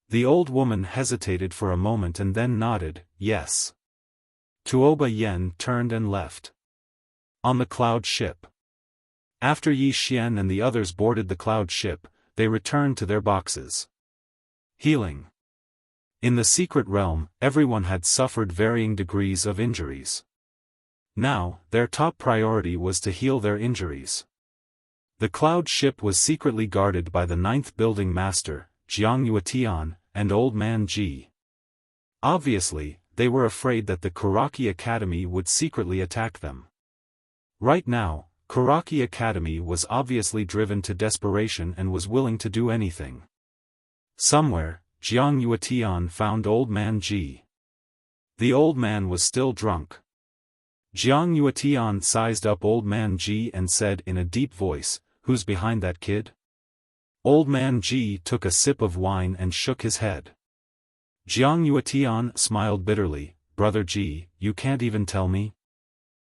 The old woman hesitated for a moment and then nodded, yes. Tuoba Yen turned and left. On the cloud ship. After Yi Xian and the others boarded the cloud ship, they returned to their boxes. Healing. In the secret realm, everyone had suffered varying degrees of injuries. Now, their top priority was to heal their injuries. The cloud ship was secretly guarded by the 9th Building Master, Jiang Yuetian, and Old Man Ji. Obviously, they were afraid that the Kuraki Academy would secretly attack them. Right now, Kuraki Academy was obviously driven to desperation and was willing to do anything. Somewhere, Jiang Yuetian found Old Man Ji. The old man was still drunk. Jiang Yuetian sized up Old Man Ji and said in a deep voice, "Who's behind that kid?" Old Man Ji took a sip of wine and shook his head. Jiang Yuetian smiled bitterly, "Brother Ji, you can't even tell me?"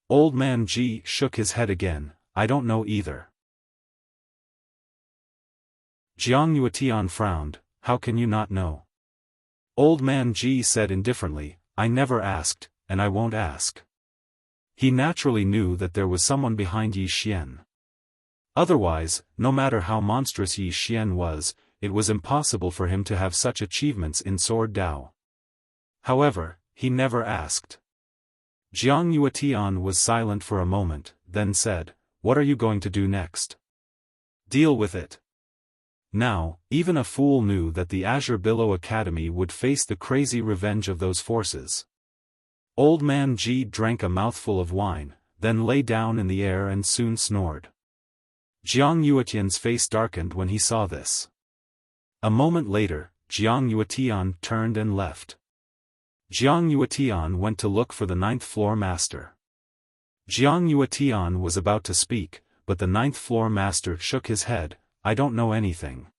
Old Man Ji shook his head again, "I don't know either." Jiang Yuetian frowned, "How can you not know?" Old Man Ji said indifferently, "I never asked, and I won't ask." He naturally knew that there was someone behind Yi Xian. Otherwise, no matter how monstrous Yi Xian was, it was impossible for him to have such achievements in Sword Dao. However, he never asked. Jiang Yuetian was silent for a moment, then said, "What are you going to do next?" "Deal with it." Now, even a fool knew that the Azure Billow Academy would face the crazy revenge of those forces. Old Man Ji drank a mouthful of wine, then lay down in the air and soon snored. Jiang Yuetian's face darkened when he saw this. A moment later, Jiang Yuetian turned and left. Jiang Yuetian went to look for the 9th floor master. Jiang Yuetian was about to speak, but the 9th floor master shook his head, "I don't know anything."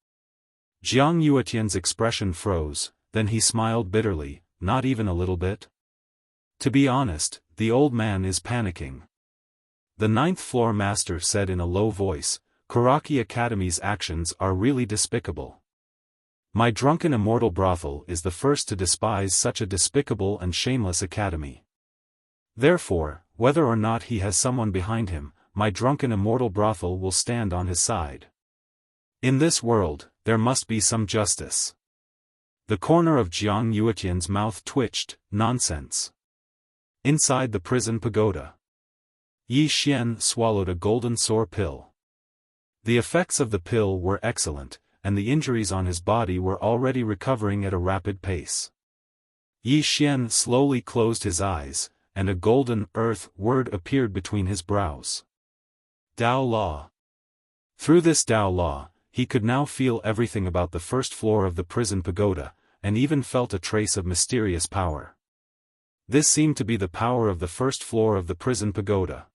Jiang Yuetian's expression froze, then he smiled bitterly, "Not even a little bit?" To be honest, the old man is panicking. The 9th floor master said in a low voice, "Kuraki Academy's actions are really despicable. My drunken immortal brothel is the first to despise such a despicable and shameless academy. Therefore, whether or not he has someone behind him, my drunken immortal brothel will stand on his side. In this world, there must be some justice." The corner of Jiang Yuetian's mouth twitched, "Nonsense." Inside the prison pagoda, Yi Xian swallowed a golden sore pill. The effects of the pill were excellent, and the injuries on his body were already recovering at a rapid pace. Yi Xian slowly closed his eyes, and a golden earth word appeared between his brows. Dao Law. Through this Dao Law, he could now feel everything about the first floor of the prison pagoda, and even felt a trace of mysterious power. This seemed to be the power of the first floor of the prison pagoda.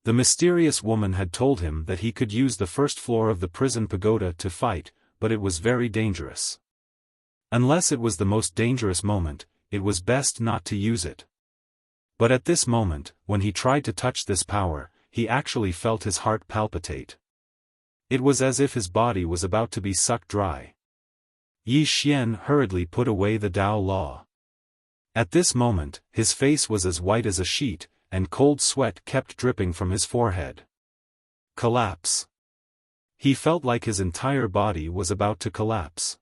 The mysterious woman had told him that he could use the first floor of the prison pagoda to fight, but it was very dangerous. Unless it was the most dangerous moment, it was best not to use it. But at this moment, when he tried to touch this power, he actually felt his heart palpitate. It was as if his body was about to be sucked dry. Yi Xian hurriedly put away the Dao Law. At this moment, his face was as white as a sheet, and cold sweat kept dripping from his forehead. Collapse. He felt like his entire body was about to collapse.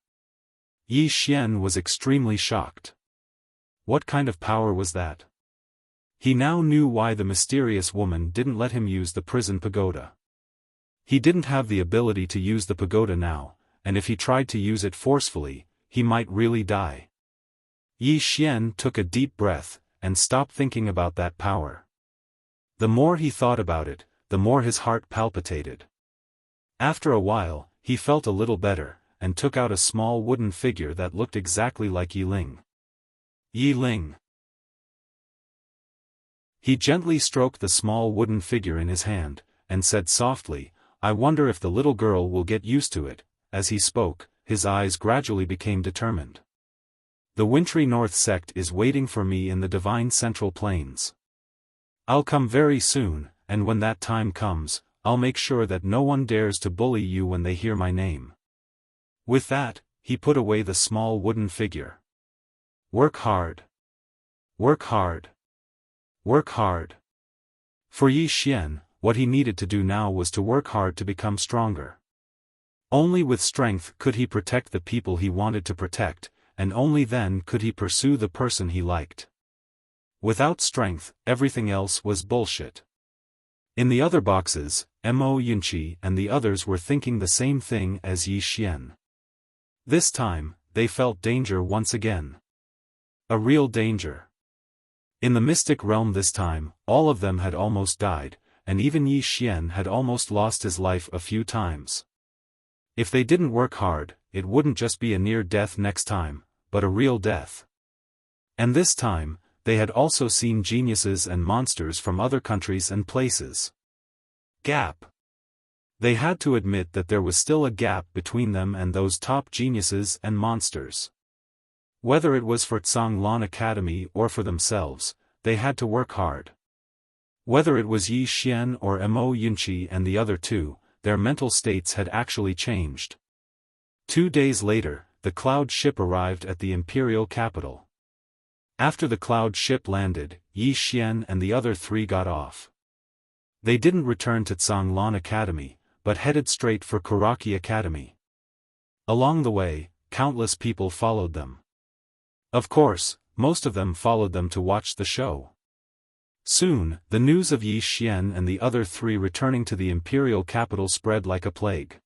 Yi Xian was extremely shocked. What kind of power was that? He now knew why the mysterious woman didn't let him use the prison pagoda. He didn't have the ability to use the pagoda now, and if he tried to use it forcefully, he might really die. Yi Xian took a deep breath, and stopped thinking about that power. The more he thought about it, the more his heart palpitated. After a while, he felt a little better, and took out a small wooden figure that looked exactly like Yi Ling. Yi Ling. He gently stroked the small wooden figure in his hand, and said softly, "I wonder if the little girl will get used to it." As he spoke, his eyes gradually became determined. The wintry North sect is waiting for me in the divine Central Plains. I'll come very soon, and when that time comes, I'll make sure that no one dares to bully you when they hear my name. With that, he put away the small wooden figure. Work hard. Work hard. Work hard. For Yi Xian, what he needed to do now was to work hard to become stronger. Only with strength could he protect the people he wanted to protect, and only then could he pursue the person he liked. Without strength, everything else was bullshit. In the other boxes, Mo Yunqi and the others were thinking the same thing as Yi Xian. This time, they felt danger once again. A real danger. In the mystic realm this time, all of them had almost died, and even Yi Xian had almost lost his life a few times. If they didn't work hard, it wouldn't just be a near death next time, but a real death. And this time, they had also seen geniuses and monsters from other countries and places. Gap. They had to admit that there was still a gap between them and those top geniuses and monsters. Whether it was for Zhonglan Academy or for themselves, they had to work hard. Whether it was Yi Xian or Mo Yunqi and the other two, their mental states had actually changed. 2 days later, the cloud ship arrived at the imperial capital. After the cloud ship landed, Yi Xian and the other three got off. They didn't return to Zhonglan Academy, but headed straight for Kuraki Academy. Along the way, countless people followed them. Of course, most of them followed them to watch the show. Soon, the news of Yi Xian and the other three returning to the imperial capital spread like a plague.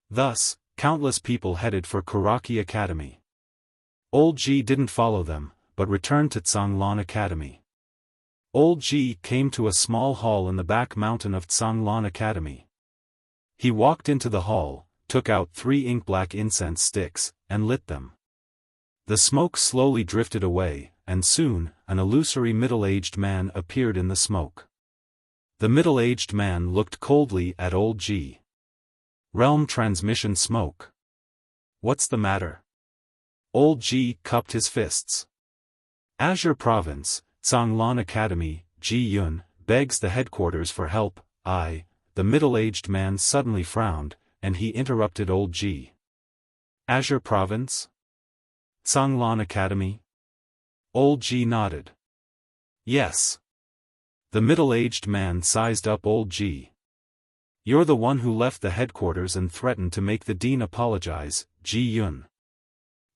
Thus, countless people headed for Kuraki Academy. Old Ji didn't follow them, but returned to Zhonglan Academy. Old Ji came to a small hall in the back mountain of Zhonglan Academy. He walked into the hall, took out 3 ink-black incense sticks, and lit them. The smoke slowly drifted away, and soon, an illusory middle-aged man appeared in the smoke. The middle-aged man looked coldly at Old Ji. Realm transmission smoke. What's the matter? Old Ji cupped his fists. Azure Province, Zhonglan Academy, Ji Yun, begs the headquarters for help. The middle-aged man suddenly frowned, and he interrupted Old Ji. Azure Province? Zhonglan Academy? Old Ji nodded. Yes. The middle-aged man sized up Old Ji. You're the one who left the headquarters and threatened to make the dean apologize, Ji Yun.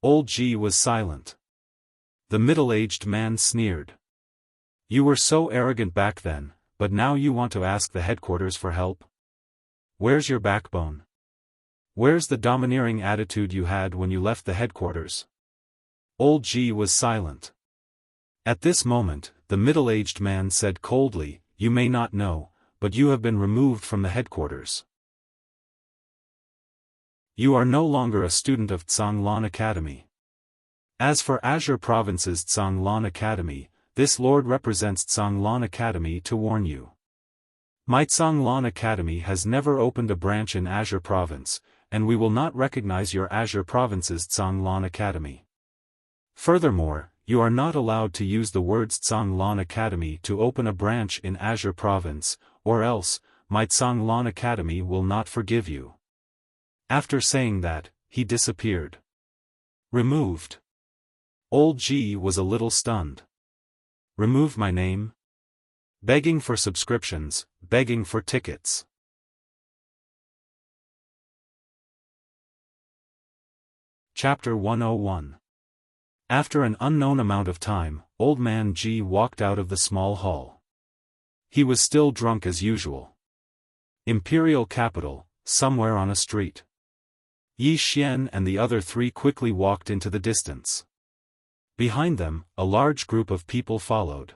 Old Ji was silent. The middle-aged man sneered. You were so arrogant back then, but now you want to ask the headquarters for help? Where's your backbone? Where's the domineering attitude you had when you left the headquarters? Old Ji was silent. At this moment, the middle-aged man said coldly, You may not know, but you have been removed from the headquarters. You are no longer a student of Zhonglan Academy. As for Azure Province's Zhonglan Academy, this lord represents Zhonglan Academy to warn you. My Zhonglan Academy has never opened a branch in Azure Province, and we will not recognize your Azure Province's Zhonglan Academy. Furthermore, you are not allowed to use the words Zhonglan Academy to open a branch in Azure Province, or else, my Zhonglan Academy will not forgive you. After saying that, he disappeared. Removed. Old Ji was a little stunned. Remove my name? Begging for subscriptions, begging for tickets. Chapter 101. After an unknown amount of time, Old Man Ji walked out of the small hall. He was still drunk as usual. Imperial capital, somewhere on a street. Yi Xian and the other three quickly walked into the distance. Behind them, a large group of people followed.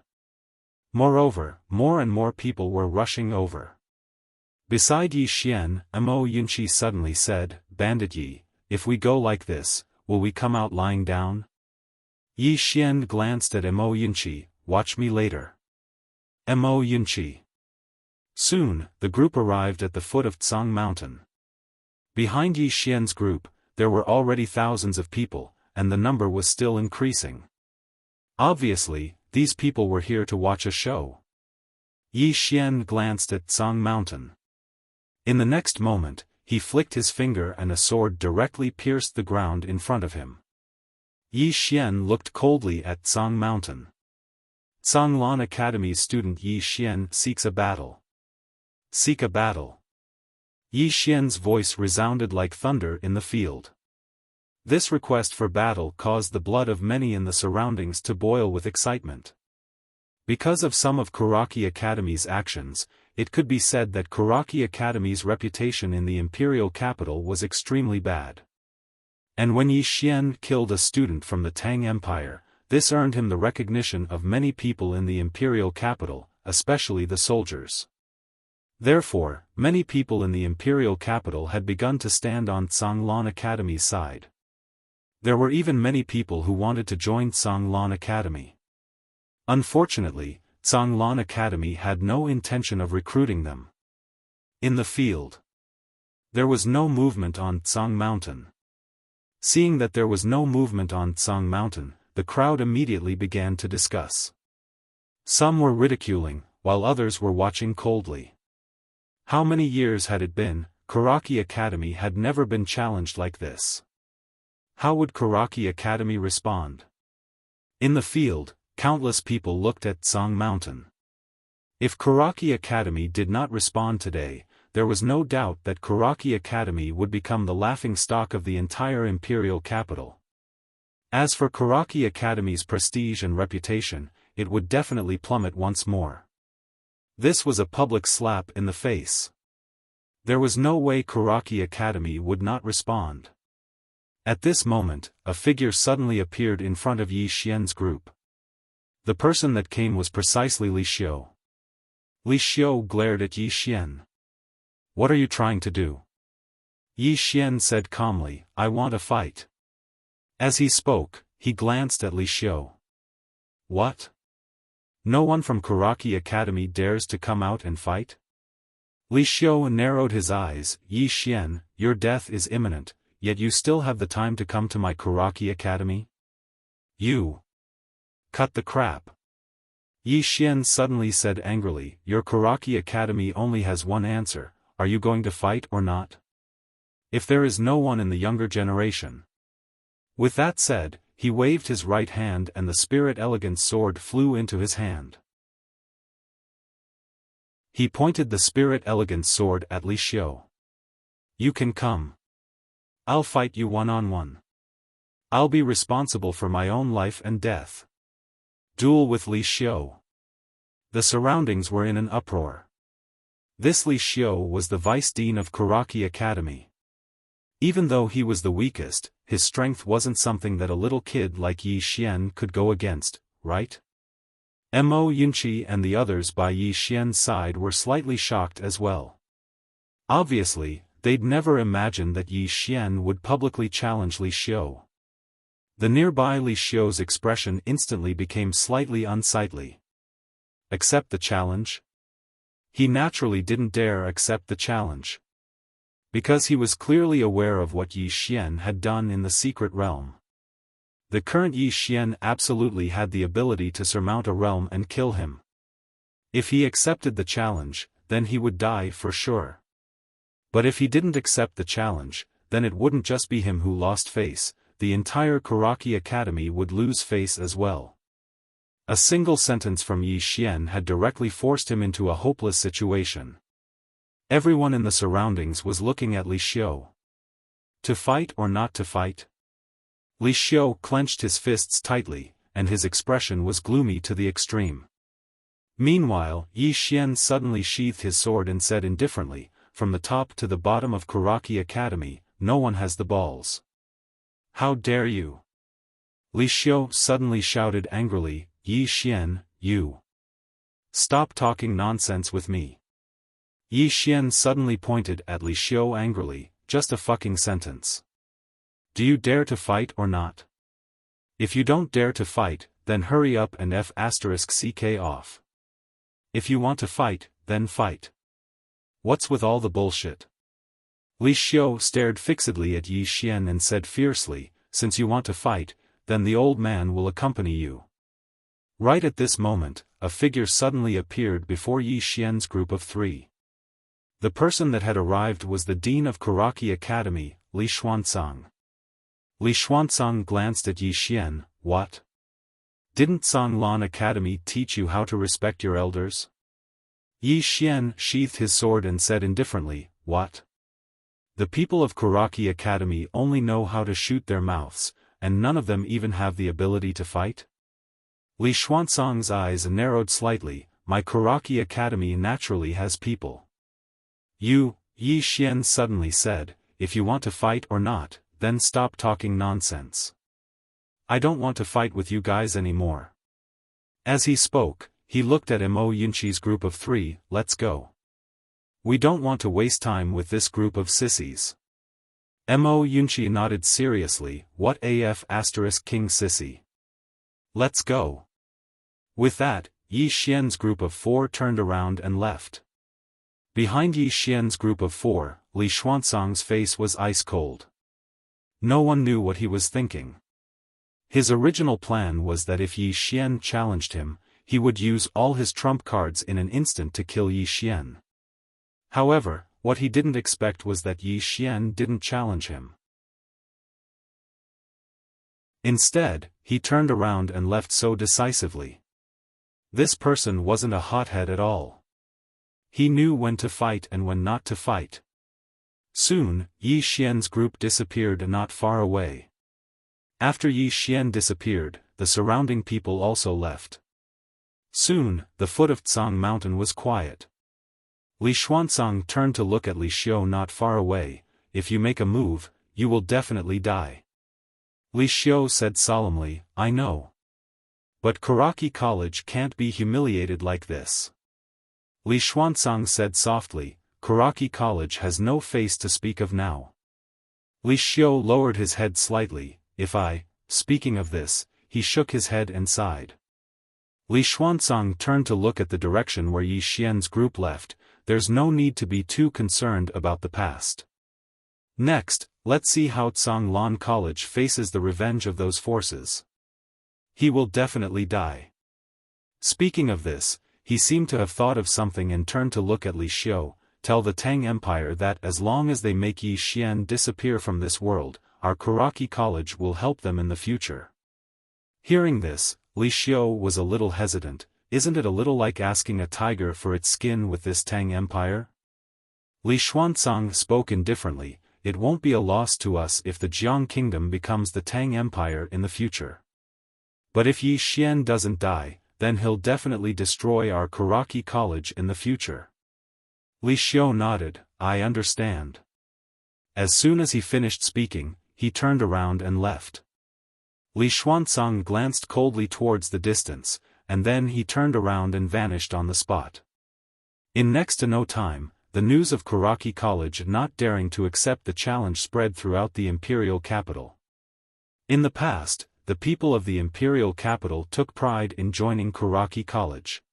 Moreover, more and more people were rushing over. Beside Yi Xian, Mo Yunqi suddenly said, "Bandit Yi, if we go like this, will we come out lying down?" Yi Xian glanced at Mo Yunqi, "Watch me later." Mo Yunqi. Soon, the group arrived at the foot of Tsang Mountain. Behind Yi Xian's group, there were already thousands of people, and the number was still increasing. Obviously, these people were here to watch a show. Yi Xian glanced at Tsang Mountain. In the next moment, he flicked his finger and a sword directly pierced the ground in front of him. Yi Xian looked coldly at Tsang Mountain. Tsanglan Academy's student Yi Xian seeks a battle. Seek a battle. Yi Xian's voice resounded like thunder in the field. This request for battle caused the blood of many in the surroundings to boil with excitement. Because of some of Kuraki Academy's actions, it could be said that Kuraki Academy's reputation in the imperial capital was extremely bad. And when Yi Xian killed a student from the Tang Empire, this earned him the recognition of many people in the imperial capital, especially the soldiers. Therefore, many people in the imperial capital had begun to stand on Tsanglan Academy's side. There were even many people who wanted to join Tsanglan Academy. Unfortunately, Tsanglan Academy had no intention of recruiting them. In the field, there was no movement on Tsang Mountain. Seeing that there was no movement on Tsang Mountain, the crowd immediately began to discuss. Some were ridiculing, while others were watching coldly. How many years had it been? Kuraki Academy had never been challenged like this. How would Kuraki Academy respond? In the field, countless people looked at Tsang Mountain. If Kuraki Academy did not respond today, there was no doubt that Kuraki Academy would become the laughingstock of the entire imperial capital. As for Kuraki Academy's prestige and reputation, it would definitely plummet once more. This was a public slap in the face. There was no way Kuraki Academy would not respond. At this moment, a figure suddenly appeared in front of Yi Xian's group. The person that came was precisely Li Xiu. Li Xiu glared at Yi Xian. "What are you trying to do?" Yi Xian said calmly, "I want a fight." As he spoke, he glanced at Li Xiu. "What? No one from Kuraki Academy dares to come out and fight?" Li Xiu narrowed his eyes. "Yi Xian, your death is imminent, yet you still have the time to come to my Kuraki Academy? You cut the crap." Yi Xian suddenly said angrily, "Your Kuraki Academy only has one answer, are you going to fight or not? If there is no one in the younger generation." With that said, he waved his right hand and the Spirit Elegant sword flew into his hand. He pointed the Spirit Elegant sword at Li Xiu. "You can come. I'll fight you one-on-one. I'll be responsible for my own life and death." Duel with Li Xiu. The surroundings were in an uproar. This Li Xiu was the vice dean of Kuraki Academy. Even though he was the weakest, his strength wasn't something that a little kid like Yi Xian could go against, right? Mo Yunqi and the others by Yi Xian's side were slightly shocked as well. Obviously, they'd never imagined that Yi Xian would publicly challenge Li Xiu. The nearby Li Xiu's expression instantly became slightly unsightly. Accept the challenge? He naturally didn't dare accept the challenge. Because he was clearly aware of what Yi Xian had done in the secret realm. The current Yi Xian absolutely had the ability to surmount a realm and kill him. If he accepted the challenge, then he would die for sure. But if he didn't accept the challenge, then it wouldn't just be him who lost face, the entire Kuraki Academy would lose face as well. A single sentence from Yi Xian had directly forced him into a hopeless situation. Everyone in the surroundings was looking at Li Xiu. To fight or not to fight? Li Xiu clenched his fists tightly, and his expression was gloomy to the extreme. Meanwhile, Yi Xian suddenly sheathed his sword and said indifferently, "From the top to the bottom of Karaki Academy, no one has the balls. How dare you?" Li Xiu suddenly shouted angrily, "Yi Xian, you! Stop talking nonsense with me." Yi Xian suddenly pointed at Li Xiu angrily, "Just a fucking sentence. Do you dare to fight or not? If you don't dare to fight, then hurry up and *CK off. If you want to fight, then fight. What's with all the bullshit?" Li Xiu stared fixedly at Yi Xian and said fiercely, "Since you want to fight, then the old man will accompany you." Right at this moment, a figure suddenly appeared before Yi Xian's group of 3. The person that had arrived was the dean of Karaki Academy, Li Xuanzang. Li Xuanzang glanced at Yi Xian. "What? Didn't Songlan Academy teach you how to respect your elders?" Yi Xian sheathed his sword and said indifferently, "What? The people of Karaki Academy only know how to shoot their mouths, and none of them even have the ability to fight?" Li Xuanzang's eyes narrowed slightly. "My Karaki Academy naturally has people." Yi Xian suddenly said, "If you want to fight or not, then stop talking nonsense. I don't want to fight with you guys anymore." As he spoke, he looked at Mo Yunqi's group of 3, "Let's go. We don't want to waste time with this group of sissies." Mo Yunqi nodded seriously, "What af** King Sissy? Let's go." With that, Yi Xian's group of 4 turned around and left. Behind Yi Xian's group of 4, Li Xuanzang's face was ice cold. No one knew what he was thinking. His original plan was that if Yi Xian challenged him, he would use all his trump cards in an instant to kill Yi Xian. However, what he didn't expect was that Yi Xian didn't challenge him. Instead, he turned around and left so decisively. This person wasn't a hothead at all. He knew when to fight and when not to fight. Soon, Yi Xian's group disappeared not far away. After Yi Xian disappeared, the surrounding people also left. Soon, the foot of Tsang Mountain was quiet. Li Xuanzang turned to look at Li Xiu not far away. "If you make a move, you will definitely die." Li Xiu said solemnly, "I know. But Karaki College can't be humiliated like this." Li Xuanzang said softly, "Karaki College has no face to speak of now." Li Xiu lowered his head slightly. Speaking of this, he shook his head and sighed. Li Xuanzang turned to look at the direction where Yi Xian's group left. "There's no need to be too concerned about the past. Next, let's see how Songlan College faces the revenge of those forces. He will definitely die." Speaking of this, he seemed to have thought of something and turned to look at Li Xiu. "Tell the Tang Empire that as long as they make Yi Xian disappear from this world, our Karaki College will help them in the future." Hearing this, Li Xiu was a little hesitant. Isn't it a little like asking a tiger for its skin with this Tang Empire? Li Xuanzang spoke indifferently. "It won't be a loss to us if the Jiang Kingdom becomes the Tang Empire in the future. But if Yi Xian doesn't die, then he'll definitely destroy our Karaki College in the future." Li Xiu nodded. "I understand." As soon as he finished speaking, he turned around and left. Li Xuanzang glanced coldly towards the distance, and then he turned around and vanished on the spot. In next to no time, the news of Karaki College not daring to accept the challenge spread throughout the imperial capital. In the past, the people of the imperial capital took pride in joining Karaki College.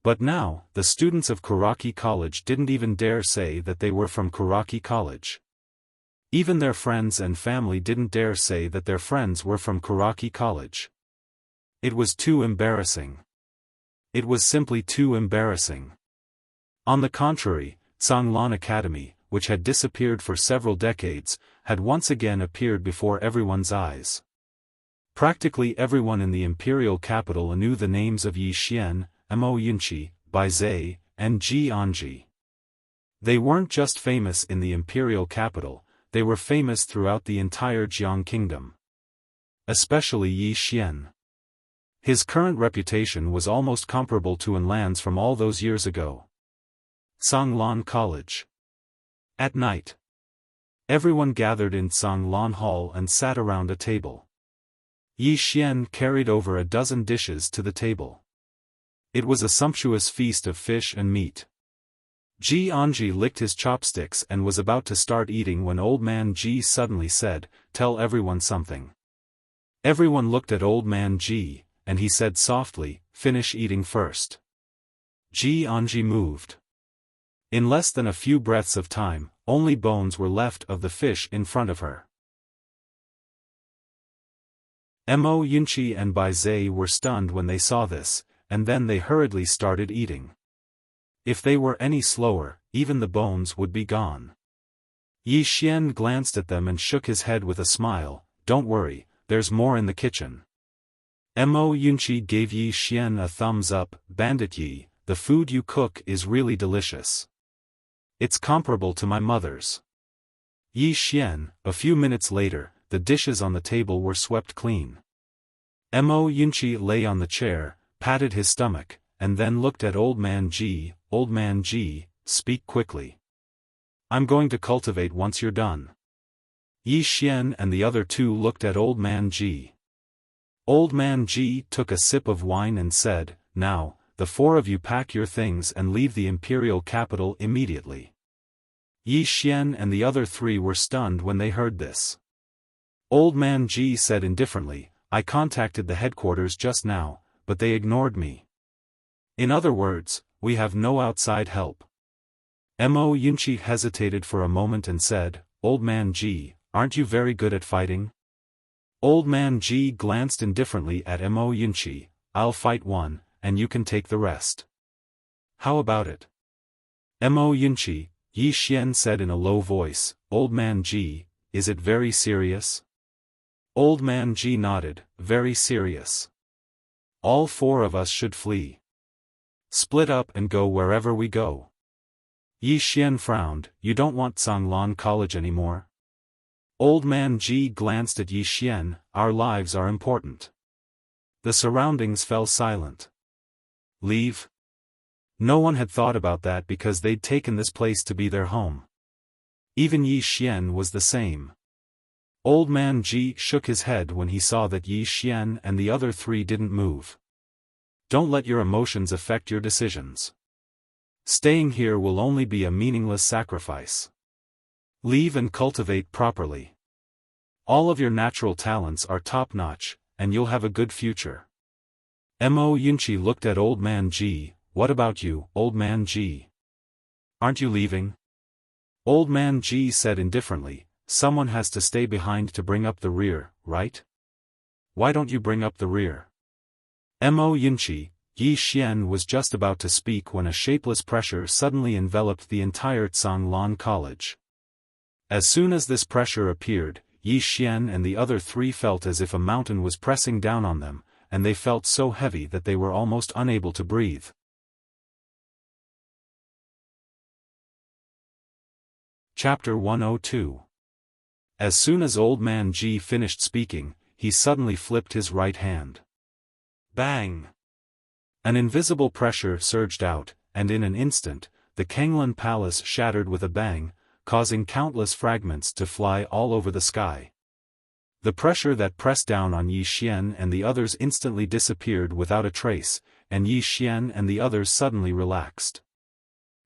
But now, the students of Karaki College didn't even dare say that they were from Karaki College. Even their friends and family didn't dare say that their friends were from Karaki College. It was too embarrassing. It was simply too embarrassing. On the contrary, Songlan Academy, which had disappeared for several decades, had once again appeared before everyone's eyes. Practically everyone in the imperial capital knew the names of Yi Xian, Mo Yunqi, Bai Zai, and Ji Anji. They weren't just famous in the imperial capital, they were famous throughout the entire Jiang kingdom. Especially Yi Xian. His current reputation was almost comparable to Enlan's from all those years ago. Sanglan College. At night, everyone gathered in Sanglan Hall and sat around a table. Yi Xian carried over a dozen dishes to the table. It was a sumptuous feast of fish and meat. Ji Anji licked his chopsticks and was about to start eating when Old Man Ji suddenly said, "Tell everyone something." Everyone looked at Old Man Ji, and he said softly, "Finish eating first." Ji Anji moved. In less than a few breaths of time, only bones were left of the fish in front of her. Mo Yunqi and Bai Zai were stunned when they saw this, and then they hurriedly started eating. If they were any slower, even the bones would be gone. Yi Xian glanced at them and shook his head with a smile. "Don't worry, there's more in the kitchen." Mo Yunqi gave Yi Xian a thumbs up. "Bandit Yi, the food you cook is really delicious. It's comparable to my mother's." Yi Xian. A few minutes later, the dishes on the table were swept clean. Mo Yunqi lay on the chair, patted his stomach, and then looked at Old Man Ji. "Old Man Ji, speak quickly. I'm going to cultivate once you're done." Yi Xian and the other two looked at Old Man Ji. Old Man Ji took a sip of wine and said, "Now, the four of you pack your things and leave the imperial capital immediately." Yi Xian and the other three were stunned when they heard this. Old Man Ji said indifferently, "I contacted the headquarters just now, but they ignored me. In other words, we have no outside help." Mo Yunqi hesitated for a moment and said, "Old Man Ji, aren't you very good at fighting?" Old Man Ji glanced indifferently at Mo Yunqi. "I'll fight one, and you can take the rest. How about it?" Mo Yunqi, Yi Xian said in a low voice. "Old Man Ji, is it very serious?" Old Man Ji nodded. "Very serious. All four of us should flee. Split up and go wherever we go." Yi Xian frowned. "You don't want Sanglan College anymore?" Old Man Ji glanced at Yi Xian. "Our lives are important." The surroundings fell silent. Leave? No one had thought about that because they'd taken this place to be their home. Even Yi Xian was the same. Old Man Ji shook his head when he saw that Yi Xian and the other three didn't move. "Don't let your emotions affect your decisions. Staying here will only be a meaningless sacrifice. Leave and cultivate properly. All of your natural talents are top-notch, and you'll have a good future." Mo Yunqi looked at Old Man Ji. "What about you, Old Man Ji? Aren't you leaving?" Old Man Ji said indifferently, "Someone has to stay behind to bring up the rear, right? Why don't you bring up the rear?" Mo Yunqi, Yi Xian was just about to speak when a shapeless pressure suddenly enveloped the entire Sanglan College. As soon as this pressure appeared, Yi Xian and the other three felt as if a mountain was pressing down on them, and they felt so heavy that they were almost unable to breathe. Chapter 102. As soon as Old Man Ji finished speaking, he suddenly flipped his right hand. Bang! An invisible pressure surged out, and in an instant, the Kanglan Palace shattered with a bang, causing countless fragments to fly all over the sky. The pressure that pressed down on Yi Xian and the others instantly disappeared without a trace, and Yi Xian and the others suddenly relaxed.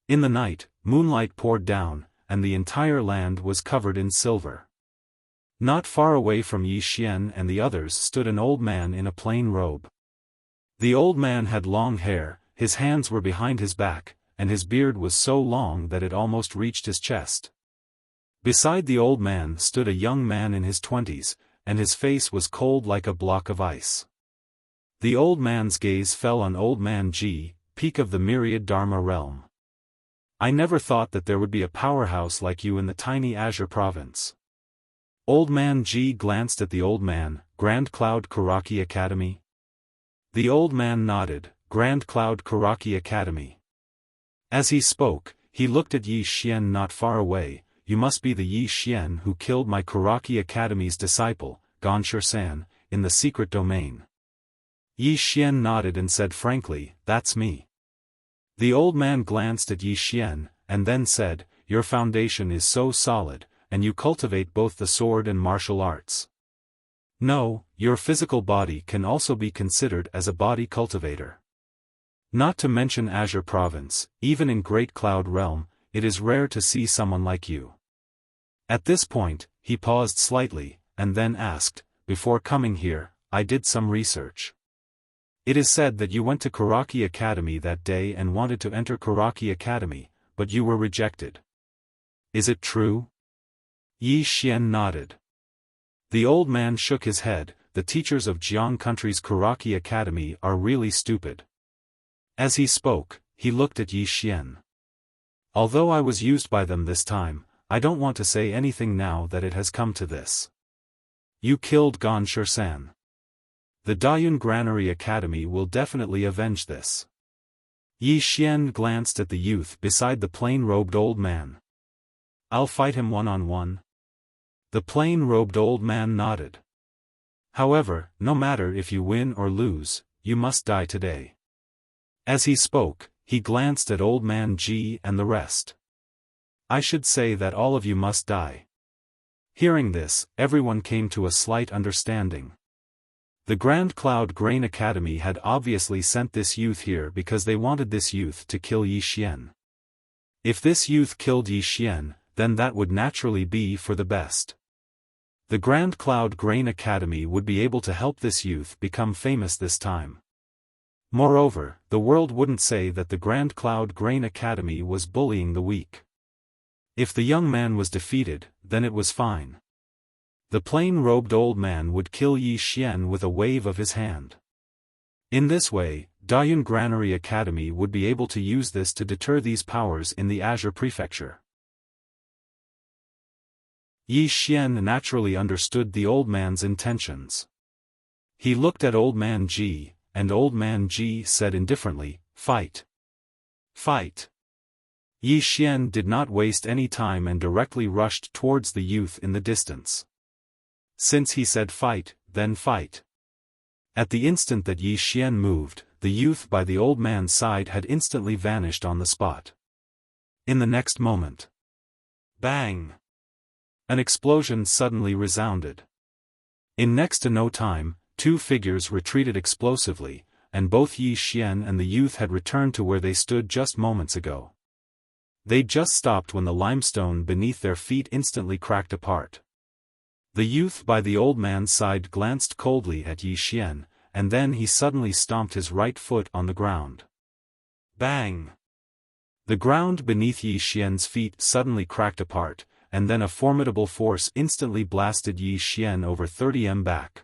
In the night, moonlight poured down, and the entire land was covered in silver. Not far away from Yi Xian and the others stood an old man in a plain robe. The old man had long hair, his hands were behind his back, and his beard was so long that it almost reached his chest. Beside the old man stood a young man in his 20s, and his face was cold like a block of ice. The old man's gaze fell on Old Man Ji, peak of the myriad Dharma realm. "I never thought that there would be a powerhouse like you in the tiny Azure province." Old Man Ji glanced at the old man, Grand Cloud Karaki Academy? The old man nodded, Grand Cloud Karaki Academy. As he spoke, he looked at Yi Xian not far away. You must be the Yi Xian who killed my Karaki Academy's disciple, Gongshi-san, in the secret domain. Yi Xian nodded and said frankly, that's me. The old man glanced at Yi Xian, and then said, your foundation is so solid, and you cultivate both the sword and martial arts. No, your physical body can also be considered as a body cultivator. Not to mention Azure Province, even in Great Cloud Realm, it is rare to see someone like you. At this point, he paused slightly, and then asked, before coming here, I did some research. It is said that you went to Karaki Academy that day and wanted to enter Karaki Academy, but you were rejected. Is it true? Yi Xian nodded. The old man shook his head. The teachers of Jiang Country's Karaki Academy are really stupid. As he spoke, he looked at Yi Xian. Although I was used by them this time, I don't want to say anything now that it has come to this. You killed Gongshi-san. The Dayun Granary Academy will definitely avenge this. Yi Xian glanced at the youth beside the plain-robed old man. I'll fight him one-on-one. The plain-robed old man nodded. However, no matter if you win or lose, you must die today. As he spoke, he glanced at Old Man Ji and the rest. I should say that all of you must die. Hearing this, everyone came to a slight understanding. The Grand Cloud Grain Academy had obviously sent this youth here because they wanted this youth to kill Yi Xian. If this youth killed Yi Xian, then that would naturally be for the best. The Grand Cloud Grain Academy would be able to help this youth become famous this time. Moreover, the world wouldn't say that the Grand Cloud Grain Academy was bullying the weak. If the young man was defeated, then it was fine. The plain-robed old man would kill Yi Xian with a wave of his hand. In this way, Dayun Granary Academy would be able to use this to deter these powers in the Azure Prefecture. Yi Xian naturally understood the old man's intentions. He looked at Old Man Ji, and Old Man Ji said indifferently, fight. Fight. Yi Xian did not waste any time and directly rushed towards the youth in the distance. Since he said fight, then fight. At the instant that Yi Xian moved, the youth by the old man's side had instantly vanished on the spot. In the next moment. Bang! An explosion suddenly resounded. In next to no time, two figures retreated explosively, and both Yi Xian and the youth had returned to where they stood just moments ago. They just stopped when the limestone beneath their feet instantly cracked apart. The youth by the old man's side glanced coldly at Yi Xian, and then he suddenly stomped his right foot on the ground. Bang! The ground beneath Yi Xian's feet suddenly cracked apart, and then a formidable force instantly blasted Yi Xian over 30 m back.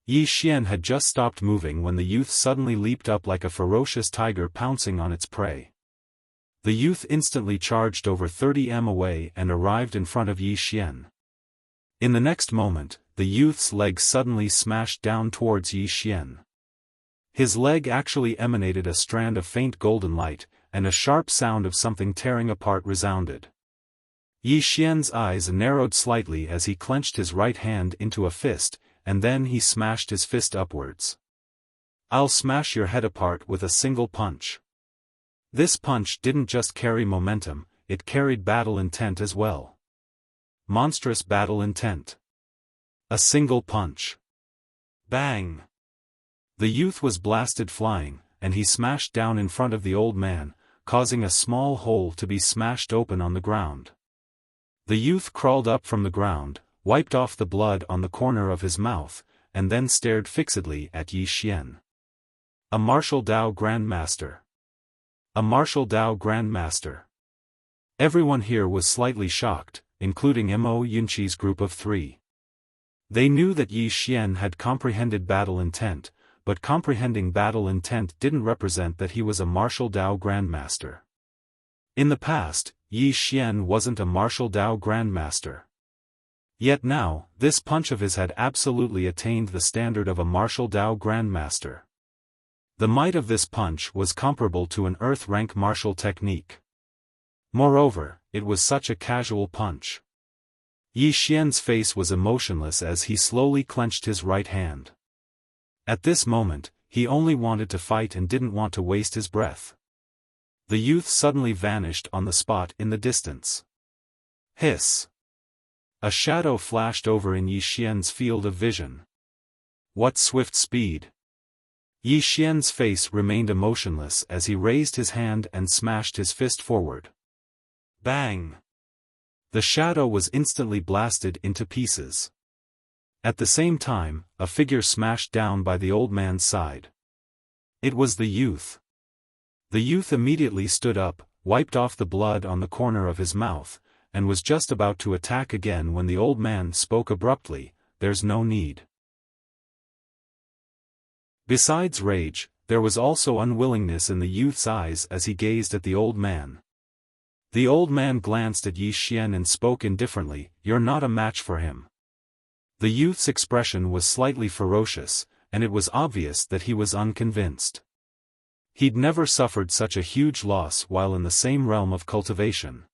Yi Xian had just stopped moving when the youth suddenly leaped up like a ferocious tiger pouncing on its prey. The youth instantly charged over 30 m away and arrived in front of Yi Xian. In the next moment, the youth's leg suddenly smashed down towards Yi Xian. His leg actually emanated a strand of faint golden light, and a sharp sound of something tearing apart resounded. Yi Xian's eyes narrowed slightly as he clenched his right hand into a fist, and then he smashed his fist upwards. I'll smash your head apart with a single punch. This punch didn't just carry momentum, it carried battle intent as well. Monstrous battle intent. A single punch. Bang! The youth was blasted flying, and he smashed down in front of the old man, causing a small hole to be smashed open on the ground. The youth crawled up from the ground, wiped off the blood on the corner of his mouth, and then stared fixedly at Yi Xian. A martial Dao Grandmaster. A martial Dao Grandmaster. Everyone here was slightly shocked, including Mo Yunqi's group of 3. They knew that Yi Xian had comprehended battle intent, but comprehending battle intent didn't represent that he was a martial Dao Grandmaster. In the past, Yi Xian wasn't a martial Dao Grandmaster. Yet now, this punch of his had absolutely attained the standard of a martial Dao grandmaster. The might of this punch was comparable to an earth-rank martial technique. Moreover, it was such a casual punch. Yi Xian's face was emotionless as he slowly clenched his right hand. At this moment, he only wanted to fight and didn't want to waste his breath. The youth suddenly vanished on the spot in the distance. Hiss! A shadow flashed over in Yi Xian's field of vision. What swift speed! Yi Xian's face remained emotionless as he raised his hand and smashed his fist forward. Bang! The shadow was instantly blasted into pieces. At the same time, a figure smashed down by the old man's side. It was the youth. The youth immediately stood up, wiped off the blood on the corner of his mouth, and was just about to attack again when the old man spoke abruptly, "There's no need." Besides rage, there was also unwillingness in the youth's eyes as he gazed at the old man. The old man glanced at Yi Xian and spoke indifferently, "You're not a match for him." The youth's expression was slightly ferocious, and it was obvious that he was unconvinced. He'd never suffered such a huge loss while in the same realm of cultivation.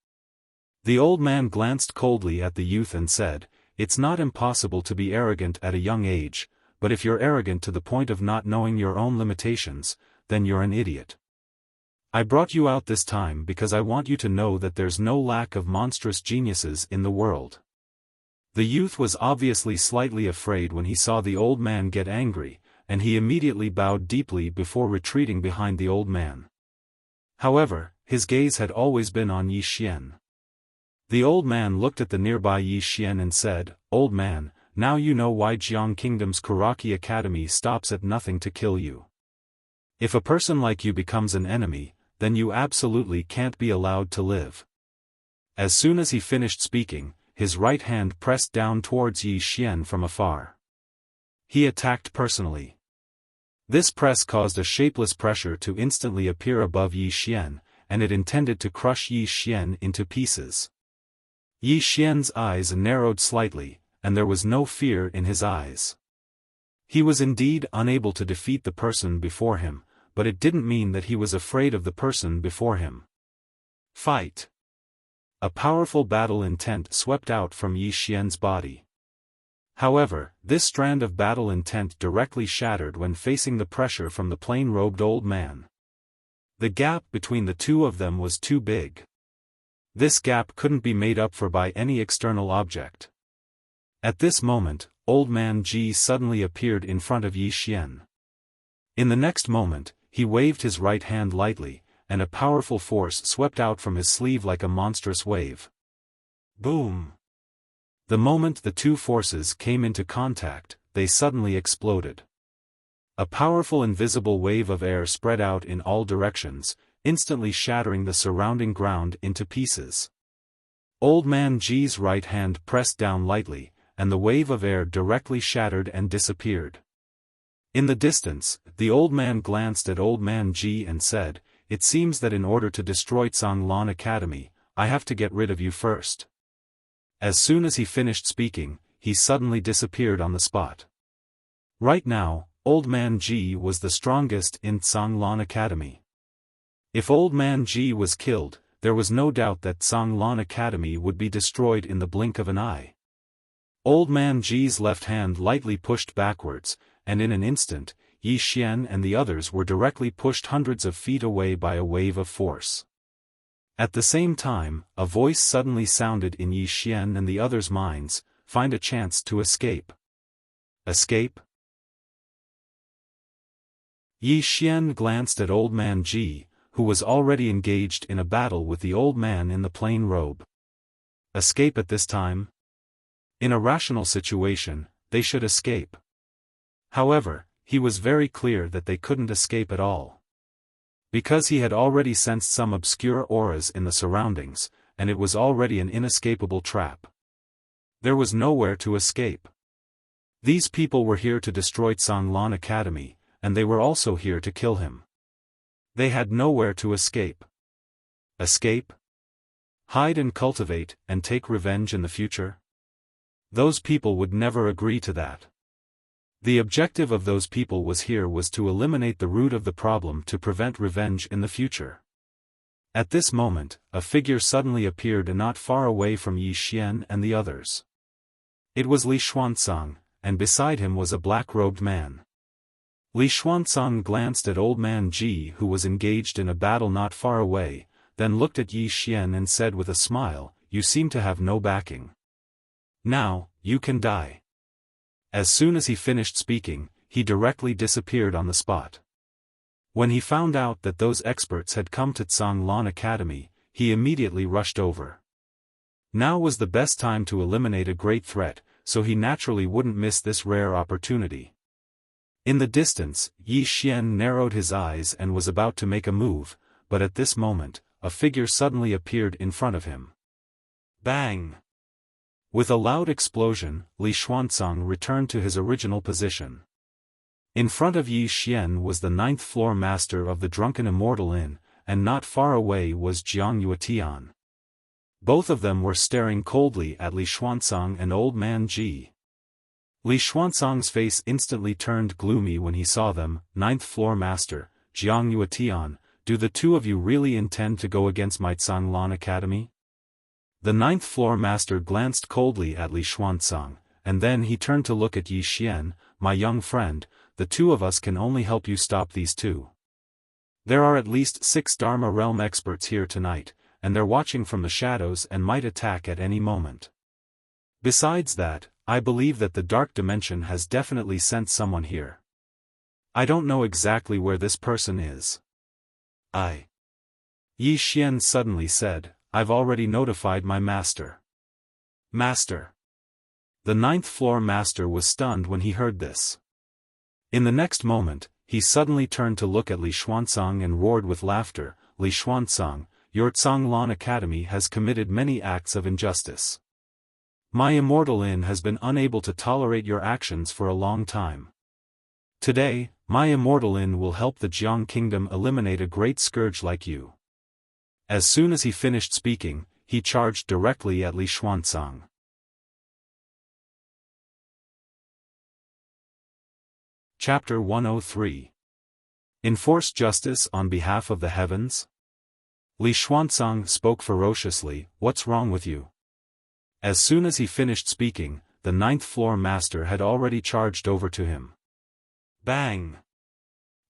The old man glanced coldly at the youth and said, "It's not impossible to be arrogant at a young age, but if you're arrogant to the point of not knowing your own limitations, then you're an idiot. I brought you out this time because I want you to know that there's no lack of monstrous geniuses in the world." The youth was obviously slightly afraid when he saw the old man get angry, and he immediately bowed deeply before retreating behind the old man. However, his gaze had always been on Yi Xian. The old man looked at the nearby Yi Xian and said, "Old man, now you know why Jiang Kingdom's Kuraki Academy stops at nothing to kill you. If a person like you becomes an enemy, then you absolutely can't be allowed to live." As soon as he finished speaking, his right hand pressed down towards Yi Xian from afar. He attacked personally. This press caused a shapeless pressure to instantly appear above Yi Xian, and it intended to crush Yi Xian into pieces. Yi Xian's eyes narrowed slightly, and there was no fear in his eyes. He was indeed unable to defeat the person before him, but it didn't mean that he was afraid of the person before him. Fight! A powerful battle intent swept out from Yi Xian's body. However, this strand of battle intent directly shattered when facing the pressure from the plain-robed old man. The gap between the two of them was too big. This gap couldn't be made up for by any external object. At this moment, old man Ji suddenly appeared in front of Yi Xian. In the next moment, he waved his right hand lightly, and a powerful force swept out from his sleeve like a monstrous wave. Boom! The moment the two forces came into contact, they suddenly exploded. A powerful invisible wave of air spread out in all directions, instantly shattering the surrounding ground into pieces. Old man Ji's right hand pressed down lightly, and the wave of air directly shattered and disappeared. In the distance, the old man glanced at old man Ji and said, "It seems that in order to destroy Zhonglan Academy, I have to get rid of you first." As soon as he finished speaking, he suddenly disappeared on the spot. Right now, old man Ji was the strongest in Zhonglan Academy. If old man Ji was killed, there was no doubt that Zhonglan Academy would be destroyed in the blink of an eye. Old man Ji's left hand lightly pushed backwards, and in an instant, Yi Xian and the others were directly pushed hundreds of feet away by a wave of force. At the same time, a voice suddenly sounded in Yi Xian and the others' minds, "Find a chance to escape." Escape? Yi Xian glanced at old man Ji, who was already engaged in a battle with the old man in the plain robe. Escape at this time? In a rational situation, they should escape. However, he was very clear that they couldn't escape at all. Because he had already sensed some obscure auras in the surroundings, and it was already an inescapable trap. There was nowhere to escape. These people were here to destroy Zhonglan Academy, and they were also here to kill him. They had nowhere to escape. Escape? Hide and cultivate, and take revenge in the future? Those people would never agree to that. The objective of those people was to eliminate the root of the problem to prevent revenge in the future. At this moment, a figure suddenly appeared not far away from Yi Xian and the others. It was Li Xuanzang, and beside him was a black-robed man. Li Xuanzang glanced at Old Man Ji, who was engaged in a battle not far away, then looked at Yi Xian and said with a smile, "You seem to have no backing. Now, you can die." As soon as he finished speaking, he directly disappeared on the spot. When he found out that those experts had come to Zhanglan Academy, he immediately rushed over. Now was the best time to eliminate a great threat, so he naturally wouldn't miss this rare opportunity. In the distance, Yi Xian narrowed his eyes and was about to make a move, but at this moment, a figure suddenly appeared in front of him. Bang! With a loud explosion, Li Xuanzang returned to his original position. In front of Yi Xian was the 9th floor master of the Drunken Immortal Inn, and not far away was Jiang Yuetian. Both of them were staring coldly at Li Xuanzang and Old Man Ji. Li Xuanzang's face instantly turned gloomy when he saw them. 9th floor master, Jiang Yuetian, do the two of you really intend to go against my Zhanglan Academy? The 9th floor master glanced coldly at Li Xuanzang, and then he turned to look at Yi Xian. My young friend, the two of us can only help you stop these two. There are at least 6 Dharma realm experts here tonight, and they're watching from the shadows and might attack at any moment. Besides that, I believe that the dark dimension has definitely sent someone here. I don't know exactly where this person is. Yi Xian suddenly said, I've already notified my master. Master. The 9th floor master was stunned when he heard this. In the next moment, he suddenly turned to look at Li Xuanzang and roared with laughter, Li Xuanzang, your Zhanglan Academy has committed many acts of injustice. My Immortal Inn has been unable to tolerate your actions for a long time. Today, my Immortal Inn will help the Jiang Kingdom eliminate a great scourge like you. As soon as he finished speaking, he charged directly at Li Xuanzang. Chapter 103. Enforce justice on behalf of the heavens? Li Xuanzang spoke ferociously, what's wrong with you? As soon as he finished speaking, the 9th floor master had already charged over to him. Bang!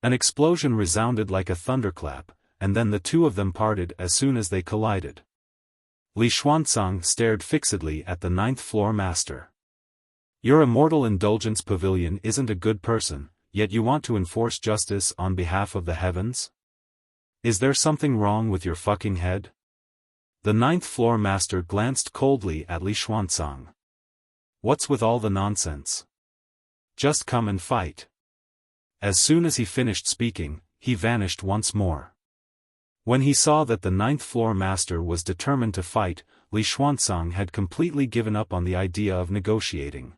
An explosion resounded like a thunderclap, and then the two of them parted as soon as they collided. Li Xuanzang stared fixedly at the 9th floor master. Your Immortal Indulgence Pavilion isn't a good person, yet you want to enforce justice on behalf of the heavens? Is there something wrong with your fucking head? The 9th floor master glanced coldly at Li Xuanzang. What's with all the nonsense? Just come and fight. As soon as he finished speaking, he vanished once more. When he saw that the 9th floor master was determined to fight, Li Xuanzang had completely given up on the idea of negotiating.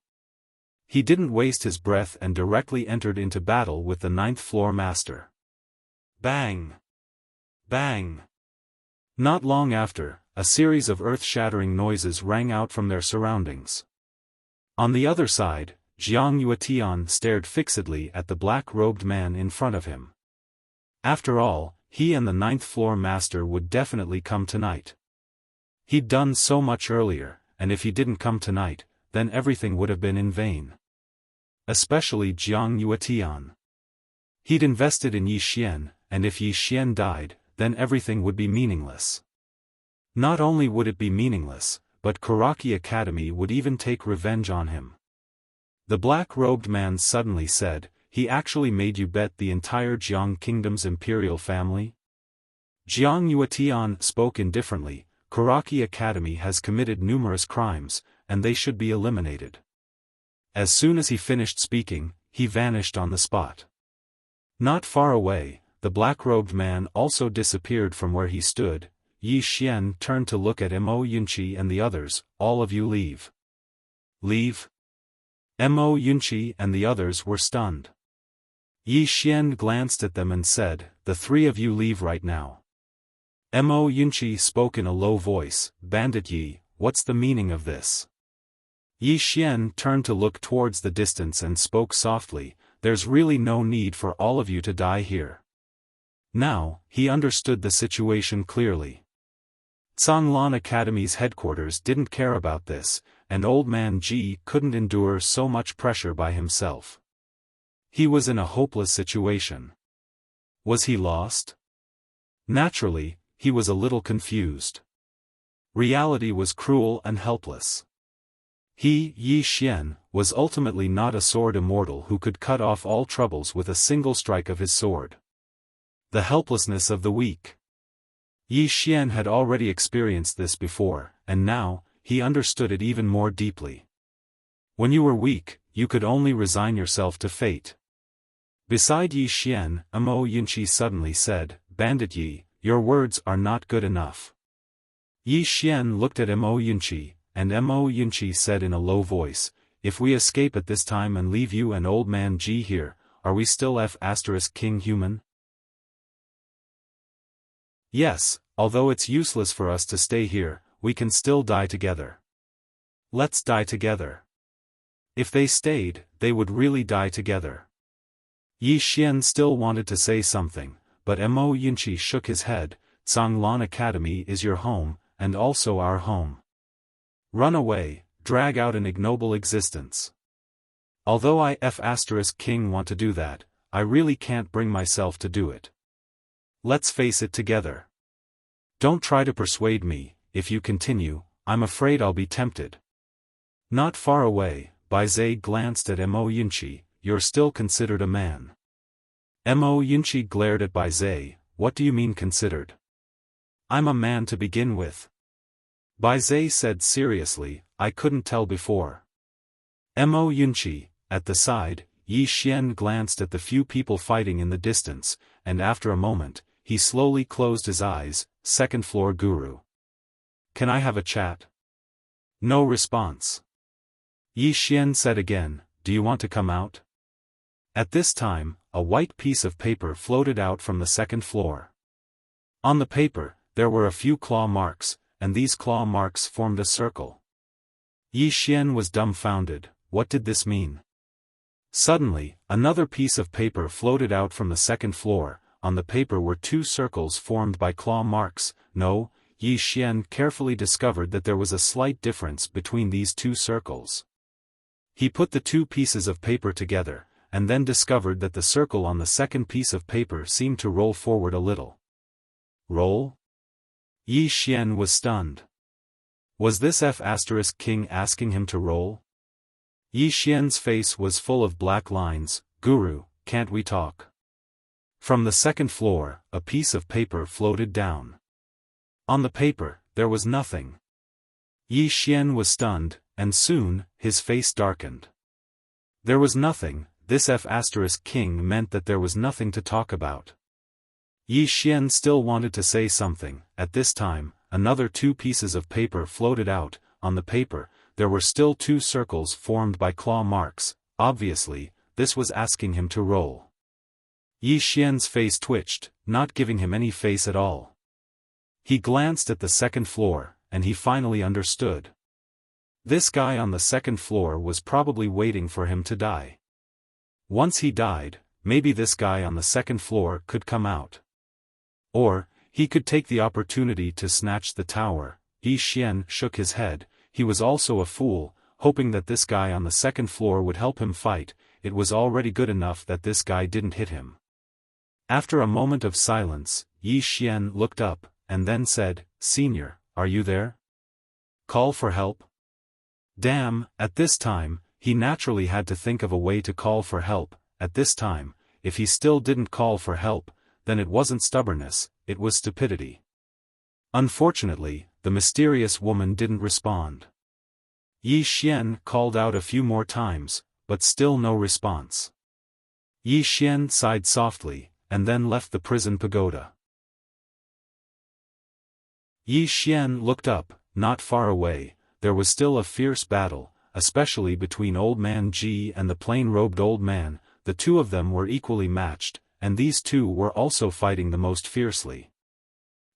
He didn't waste his breath and directly entered into battle with the 9th floor master. Bang! Bang! Not long after, a series of earth-shattering noises rang out from their surroundings. On the other side, Jiang Yuetian stared fixedly at the black-robed man in front of him. After all, he and the 9th floor master would definitely come tonight. He'd done so much earlier, and if he didn't come tonight, then everything would have been in vain. Especially Jiang Yuetian. He'd invested in Yi Xian, and if Yi Xian died, then everything would be meaningless. Not only would it be meaningless, but Kuraki Academy would even take revenge on him. The black-robed man suddenly said, he actually made you bet the entire Jiang Kingdom's imperial family? Jiang Yuetian spoke indifferently, Kuraki Academy has committed numerous crimes, and they should be eliminated. As soon as he finished speaking, he vanished on the spot. Not far away, the black-robed man also disappeared from where he stood. Yi Xian turned to look at Mo Yunqi and the others, all of you leave. Leave? Mo Yunqi and the others were stunned. Yi Xian glanced at them and said, the three of you leave right now. Mo Yunqi spoke in a low voice, Bandit Yi, what's the meaning of this? Yi Xian turned to look towards the distance and spoke softly, "There's really no need for all of you to die here." Now, he understood the situation clearly. Zhanglan Academy's headquarters didn't care about this, and Old Man Ji couldn't endure so much pressure by himself. He was in a hopeless situation. Was he lost? Naturally, he was a little confused. Reality was cruel and helpless. He, Yi Xian, was ultimately not a sword immortal who could cut off all troubles with a single strike of his sword. The helplessness of the weak. Yi Xian had already experienced this before, and now, he understood it even more deeply. When you were weak, you could only resign yourself to fate. Beside Yi Xian, Mo Yunqi suddenly said, "Bandit Yi, your words are not good enough." Yi Xian looked at Mo Yunqi, and Mo Yunqi said in a low voice, "If we escape at this time and leave you and Old Man Ji here, are we still King human?" "Yes, although it's useless for us to stay here, we can still die together. Let's die together." If they stayed, they would really die together. Yi Xian still wanted to say something, but Mo Yunqi shook his head. "Zhanglan Academy is your home, and also our home. Run away, drag out an ignoble existence. Although King want to do that, I really can't bring myself to do it. Let's face it together. Don't try to persuade me. If you continue, I'm afraid I'll be tempted." Not far away, Bai Zhe glanced at Mo Yunqi. "You're still considered a man." Mo Yunqi glared at Bai Zhe. "What do you mean considered? I'm a man to begin with." Bai Zhe said seriously, "I couldn't tell before." Mo Yunqi, at the side, Yi Xian glanced at the few people fighting in the distance, and after a moment, he slowly closed his eyes. "Second floor guru. Can I have a chat?" No response. Yi Xian said again, "Do you want to come out?" At this time, a white piece of paper floated out from the second floor. On the paper, there were a few claw marks, and these claw marks formed a circle. Yi Xian was dumbfounded. What did this mean? Suddenly, another piece of paper floated out from the second floor. On the paper were two circles formed by claw marks. No, Yi Xian carefully discovered that there was a slight difference between these two circles. He put the two pieces of paper together, and then discovered that the circle on the second piece of paper seemed to roll forward a little. Roll? Yi Xian was stunned. Was this King asking him to roll? Yi Xian's face was full of black lines. "Guru, can't we talk?" From the second floor, a piece of paper floated down. On the paper, there was nothing. Yi Xian was stunned, and soon, his face darkened. There was nothing. This King meant that there was nothing to talk about. Yi Xian still wanted to say something. At this time, another two pieces of paper floated out. On the paper, there were still two circles formed by claw marks. Obviously, this was asking him to roll. Yi Xian's face twitched, not giving him any face at all. He glanced at the second floor, and he finally understood. This guy on the second floor was probably waiting for him to die. Once he died, maybe this guy on the second floor could come out. Or, he could take the opportunity to snatch the tower. Yi Xian shook his head. He was also a fool, hoping that this guy on the second floor would help him fight. It was already good enough that this guy didn't hit him. After a moment of silence, Yi Xian looked up, and then said, "Senior, are you there? Call for help?" Damn, at this time, he naturally had to think of a way to call for help. At this time, if he still didn't call for help, then it wasn't stubbornness, it was stupidity. Unfortunately, the mysterious woman didn't respond. Yi Xian called out a few more times, but still no response. Yi Xian sighed softly, and then left the prison pagoda. Yi Xian looked up. Not far away, there was still a fierce battle, especially between Old Man Ji and the plain-robed old man. The two of them were equally matched, and these two were also fighting the most fiercely.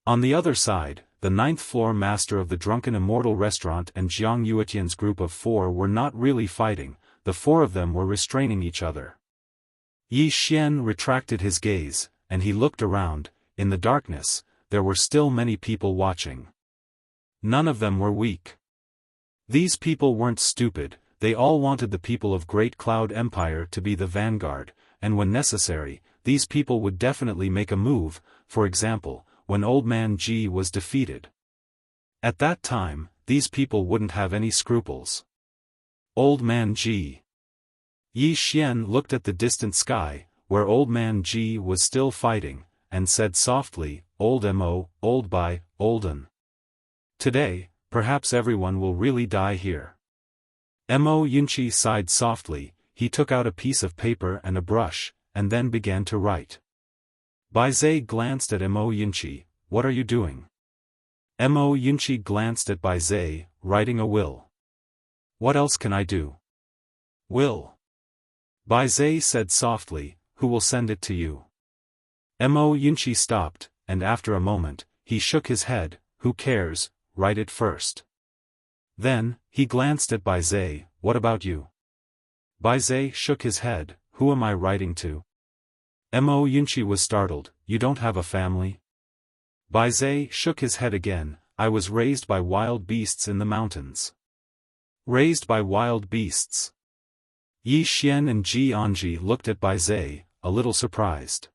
On the other side, the ninth-floor master of the Drunken Immortal restaurant and Jiang Yuetian's group of 4 were not really fighting, the 4 of them were restraining each other. Yi Xian retracted his gaze, and he looked around. In the darkness, there were still many people watching. None of them were weak. These people weren't stupid, they all wanted the people of Great Cloud Empire to be the vanguard, and when necessary, these people would definitely make a move, for example, when Old Man Ji was defeated. At that time, these people wouldn't have any scruples. Old Man Ji. Yi Xian looked at the distant sky, where Old Man Ji was still fighting, and said softly, Old Mo, Old Bai, Olden. Today, perhaps everyone will really die here. Mo Yunqi sighed softly, he took out a piece of paper and a brush, and then began to write. Bai Zai glanced at Mo Yunqi, what are you doing? Mo Yunqi glanced at Bai Zai, writing a will. What else can I do? Will. Bai Zai said softly, who will send it to you? Mo Yunqi stopped, and after a moment, he shook his head, who cares, write it first. Then, he glanced at Bai Zai, what about you? Bai Zai shook his head, who am I writing to? Mo Yunqi was startled, you don't have a family? Bai Zai shook his head again, I was raised by wild beasts in the mountains. Raised by wild beasts. Yi Xian and Ji Anji looked at Bai Zai, a little surprised.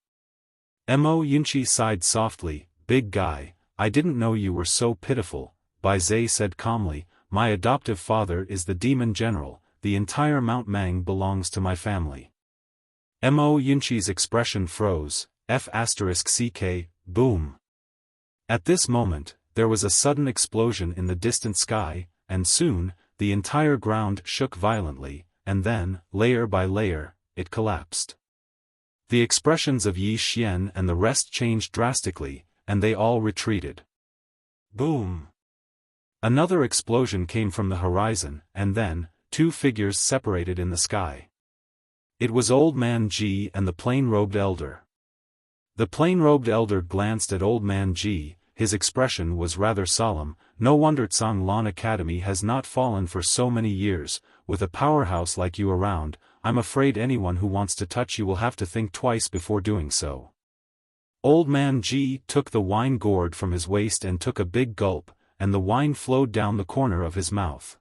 Mo Yunqi sighed softly, big guy, I didn't know you were so pitiful, Bai Zai said calmly, my adoptive father is the demon general, the entire Mount Mang belongs to my family. Mo Yunqi's expression froze, F***ck, boom. At this moment, there was a sudden explosion in the distant sky, and soon, the entire ground shook violently, and then, layer by layer, it collapsed. The expressions of Yi Xian and the rest changed drastically, and they all retreated. Boom! Another explosion came from the horizon, and then, 2 figures separated in the sky. It was Old Man Ji and the plain-robed elder. The plain-robed elder glanced at Old Man Ji, his expression was rather solemn, no wonder Canglan Academy has not fallen for so many years, with a powerhouse like you around, I'm afraid anyone who wants to touch you will have to think twice before doing so. Old Man Ji took the wine gourd from his waist and took a big gulp, and the wine flowed down the corner of his mouth.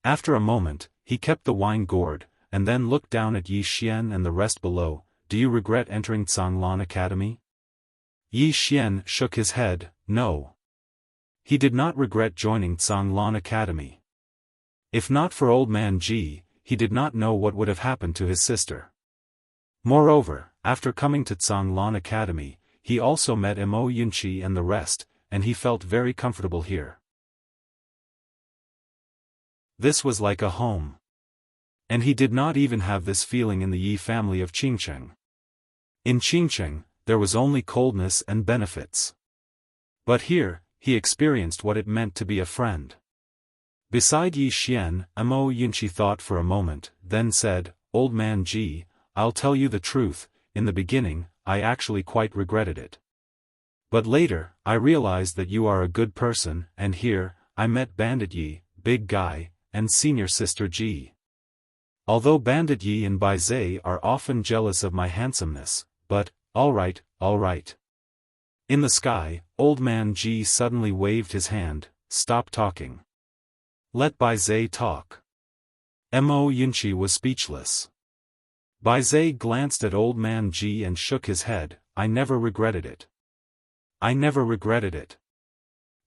After a moment, he kept the wine gourd, and then looked down at Yi Xian and the rest below, do you regret entering Canglan Academy? Yi Xian shook his head, no. He did not regret joining Canglan Academy. If not for Old Man Ji, he did not know what would have happened to his sister. Moreover, after coming to Canglan Academy, he also met Mo Yunqi and the rest, and he felt very comfortable here. This was like a home. And he did not even have this feeling in the Yi family of Qingcheng. In Qingcheng, there was only coldness and benefits. But here, he experienced what it meant to be a friend. Beside Yi Xian, Mo Yunqi thought for a moment, then said, Old Man Ji, I'll tell you the truth, in the beginning, I actually quite regretted it. But later, I realized that you are a good person, and here, I met Bandit Yi, big guy, and senior sister Ji. Although Bandit Yi and Bai Zai are often jealous of my handsomeness, but, alright. In the sky, Old Man Ji suddenly waved his hand, stop talking. Let Bai Zai talk. Mo Yunqi was speechless. Bai Zai glanced at Old Man Ji and shook his head, I never regretted it. I never regretted it.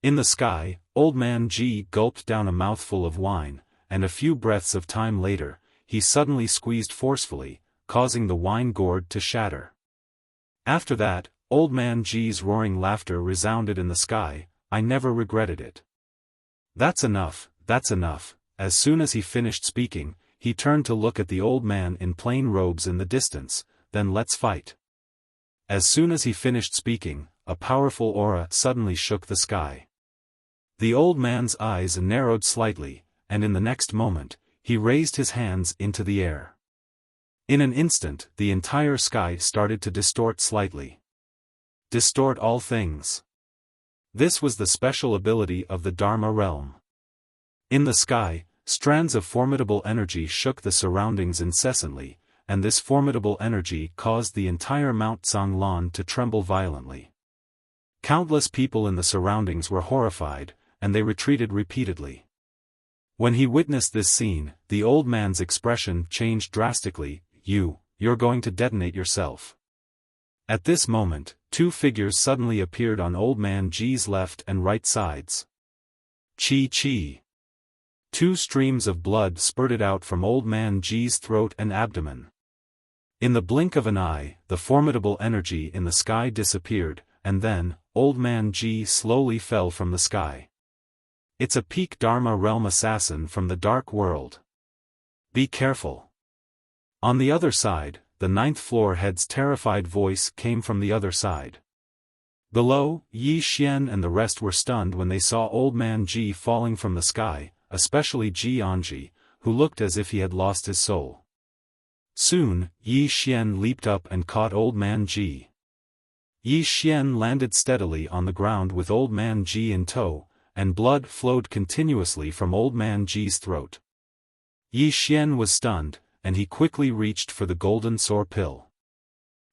In the sky, Old Man Ji gulped down a mouthful of wine, and a few breaths of time later, he suddenly squeezed forcefully, causing the wine gourd to shatter. After that, Old Man Ji's roaring laughter resounded in the sky, I never regretted it. That's enough. As soon as he finished speaking, he turned to look at the old man in plain robes in the distance, then let's fight. As soon as he finished speaking, a powerful aura suddenly shook the sky. The old man's eyes narrowed slightly, and in the next moment, he raised his hands into the air. In an instant, the entire sky started to distort slightly. Distort all things. This was the special ability of the Dharma realm. In the sky, strands of formidable energy shook the surroundings incessantly, and this formidable energy caused the entire Mount Zhanglan to tremble violently. Countless people in the surroundings were horrified, and they retreated repeatedly. When he witnessed this scene, the old man's expression changed drastically. You're going to detonate yourself. At this moment, two figures suddenly appeared on Old Man Ji's left and right sides. Chi. Two streams of blood spurted out from Old Man Ji's throat and abdomen. In the blink of an eye, the formidable energy in the sky disappeared, and then, Old Man Ji slowly fell from the sky. It's a peak Dharma realm assassin from the dark world. Be careful. On the other side, the ninth floor head's terrified voice came from the other side. Below, Yi Xian and the rest were stunned when they saw Old Man Ji falling from the sky, especially Ji Anji, who looked as if he had lost his soul. Soon, Yi Xian leaped up and caught Old Man Ji. Yi Xian landed steadily on the ground with Old Man Ji in tow, and blood flowed continuously from Old Man Ji's throat. Yi Xian was stunned, and he quickly reached for the golden sore pill.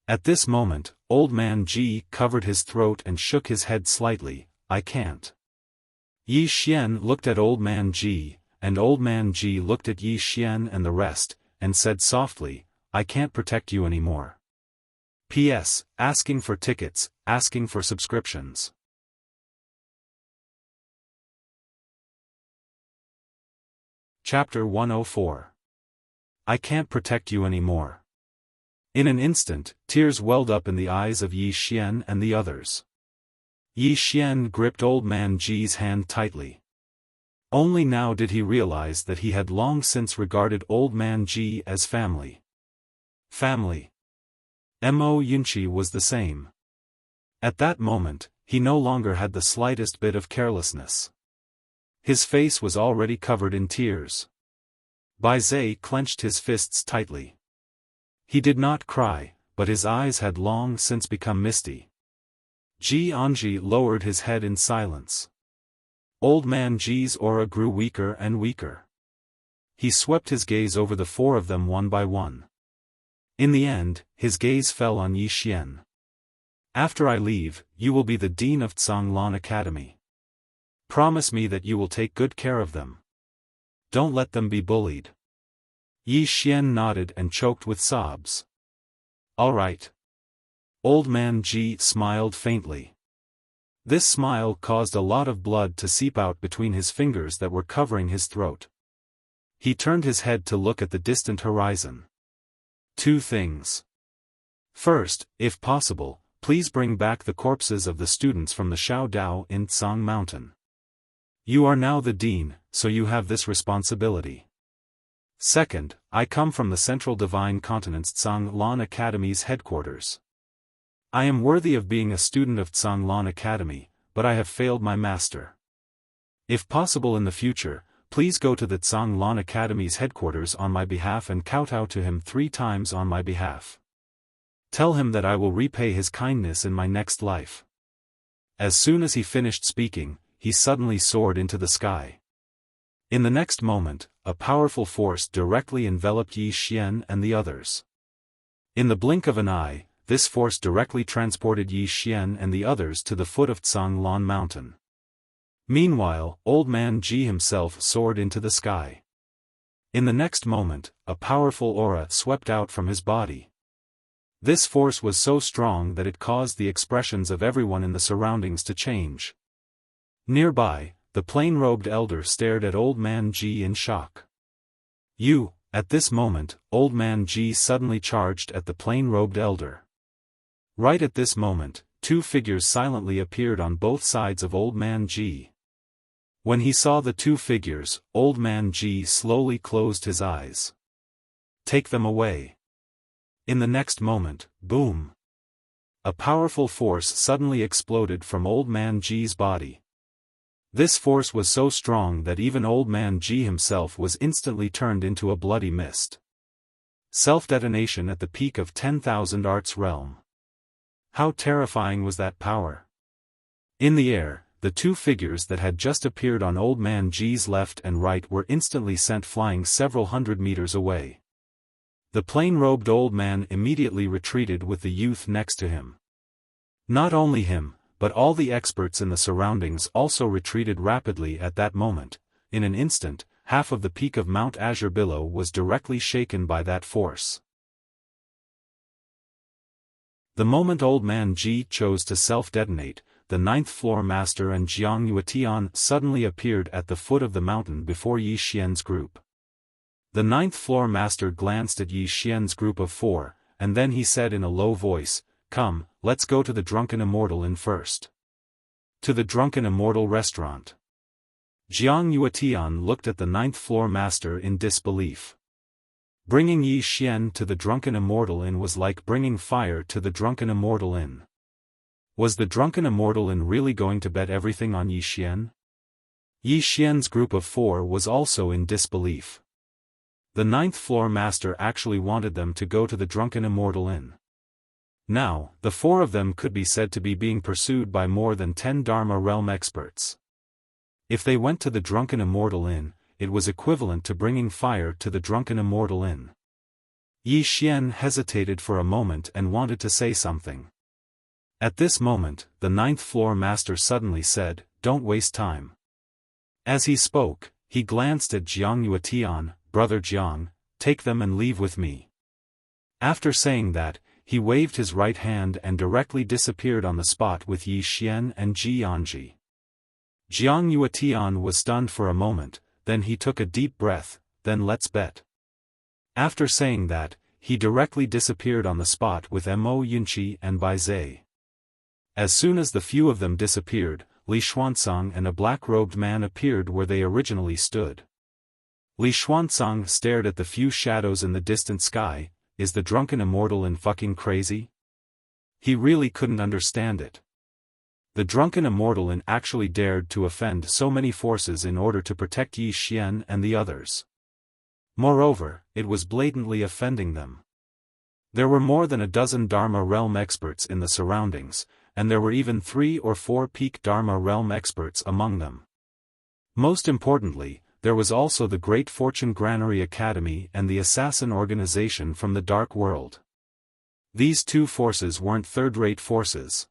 At this moment, Old Man Ji covered his throat and shook his head slightly. I can't. Yi Xian looked at Old Man Ji, and Old Man Ji looked at Yi Xian and the rest, and said softly, I can't protect you anymore. P.S. Asking for tickets, asking for subscriptions. Chapter 104. I can't protect you anymore. In an instant, tears welled up in the eyes of Yi Xian and the others. Yi Xian gripped Old Man Ji's hand tightly. Only now did he realize that he had long since regarded Old Man Ji as family. Family. Mo Yunqi was the same. At that moment, he no longer had the slightest bit of carelessness. His face was already covered in tears. Bai Zhe clenched his fists tightly. He did not cry, but his eyes had long since become misty. Ji Anji lowered his head in silence. Old Man Ji's aura grew weaker and weaker. He swept his gaze over the four of them one by one. In the end, his gaze fell on Yi Xian. After I leave, you will be the dean of Zhanglan Academy. Promise me that you will take good care of them. Don't let them be bullied. Yi Xian nodded and choked with sobs. All right. Old Man Ji smiled faintly. This smile caused a lot of blood to seep out between his fingers that were covering his throat. He turned his head to look at the distant horizon. Two things. First, if possible, please bring back the corpses of the students from the Shao Dao in Tsang Mountain. You are now the dean, so you have this responsibility. Second, I come from the Central Divine Continent's Zhanglan Academy's headquarters. I am worthy of being a student of Zhanglan Academy, but I have failed my master. If possible in the future, please go to the Zhanglan Academy's headquarters on my behalf and kowtow to him 3 times on my behalf. Tell him that I will repay his kindness in my next life. As soon as he finished speaking, he suddenly soared into the sky. In the next moment, a powerful force directly enveloped Yi Xian and the others. In the blink of an eye, this force directly transported Yi Xian and the others to the foot of Zhanglan Mountain. Meanwhile, Old Man Ji himself soared into the sky. In the next moment, a powerful aura swept out from his body. This force was so strong that it caused the expressions of everyone in the surroundings to change. Nearby, the plain-robed elder stared at Old Man Ji in shock. At this moment, Old Man Ji suddenly charged at the plain-robed elder. Right at this moment, 2 figures silently appeared on both sides of Old Man Ji. When he saw the 2 figures, Old Man Ji slowly closed his eyes. Take them away. In the next moment, boom! A powerful force suddenly exploded from Old Man Ji's body. This force was so strong that even Old Man Ji himself was instantly turned into a bloody mist. Self-detonation at the peak of 10,000 Arts realm. How terrifying was that power? In the air, the two figures that had just appeared on Old Man G's left and right were instantly sent flying several hundred meters away. The plain-robed old man immediately retreated with the youth next to him. Not only him, but all the experts in the surroundings also retreated rapidly at that moment. In an instant, half of the peak of Mount Azure below was directly shaken by that force. The moment Old Man G chose to self-detonate, the ninth floor master and Jiang Yuetian suddenly appeared at the foot of the mountain before Yi Xian's group. The ninth floor master glanced at Yi Xian's group of four, and then he said in a low voice, "Come, let's go to the Drunken Immortal Inn first." To the Drunken Immortal Restaurant. Jiang Yuetian looked at the ninth floor master in disbelief. Bringing Yi Xian to the Drunken Immortal Inn was like bringing fire to the Drunken Immortal Inn. Was the Drunken Immortal Inn really going to bet everything on Yi Xian? Yi Xian's group of four was also in disbelief. The ninth floor master actually wanted them to go to the Drunken Immortal Inn. Now, the four of them could be said to be being pursued by more than 10 Dharma realm experts. If they went to the Drunken Immortal Inn, it was equivalent to bringing fire to the Drunken Immortal Inn. Yi Xian hesitated for a moment and wanted to say something. At this moment, the ninth floor master suddenly said, "Don't waste time." As he spoke, he glanced at Jiang Yuetian, "Brother Jiang, take them and leave with me." After saying that, he waved his right hand and directly disappeared on the spot with Yi Xian and Ji Yanji. Jiang Yuetian was stunned for a moment, then he took a deep breath, "Then let's bet." After saying that, he directly disappeared on the spot with Mo Yunqi and Bai Zhe. As soon as the few of them disappeared, Li Xuanzang and a black-robed man appeared where they originally stood. Li Xuanzang stared at the few shadows in the distant sky. Is the Drunken Immortal Inn fucking crazy? He really couldn't understand it. The Drunken Immortal Inn actually dared to offend so many forces in order to protect Yi Xian and the others. Moreover, it was blatantly offending them. There were more than a dozen Dharma realm experts in the surroundings, and there were even 3 or 4 peak Dharma realm experts among them. Most importantly, there was also the Great Fortune Granary Academy and the Assassin Organization from the Dark World. These two forces weren't third-rate forces.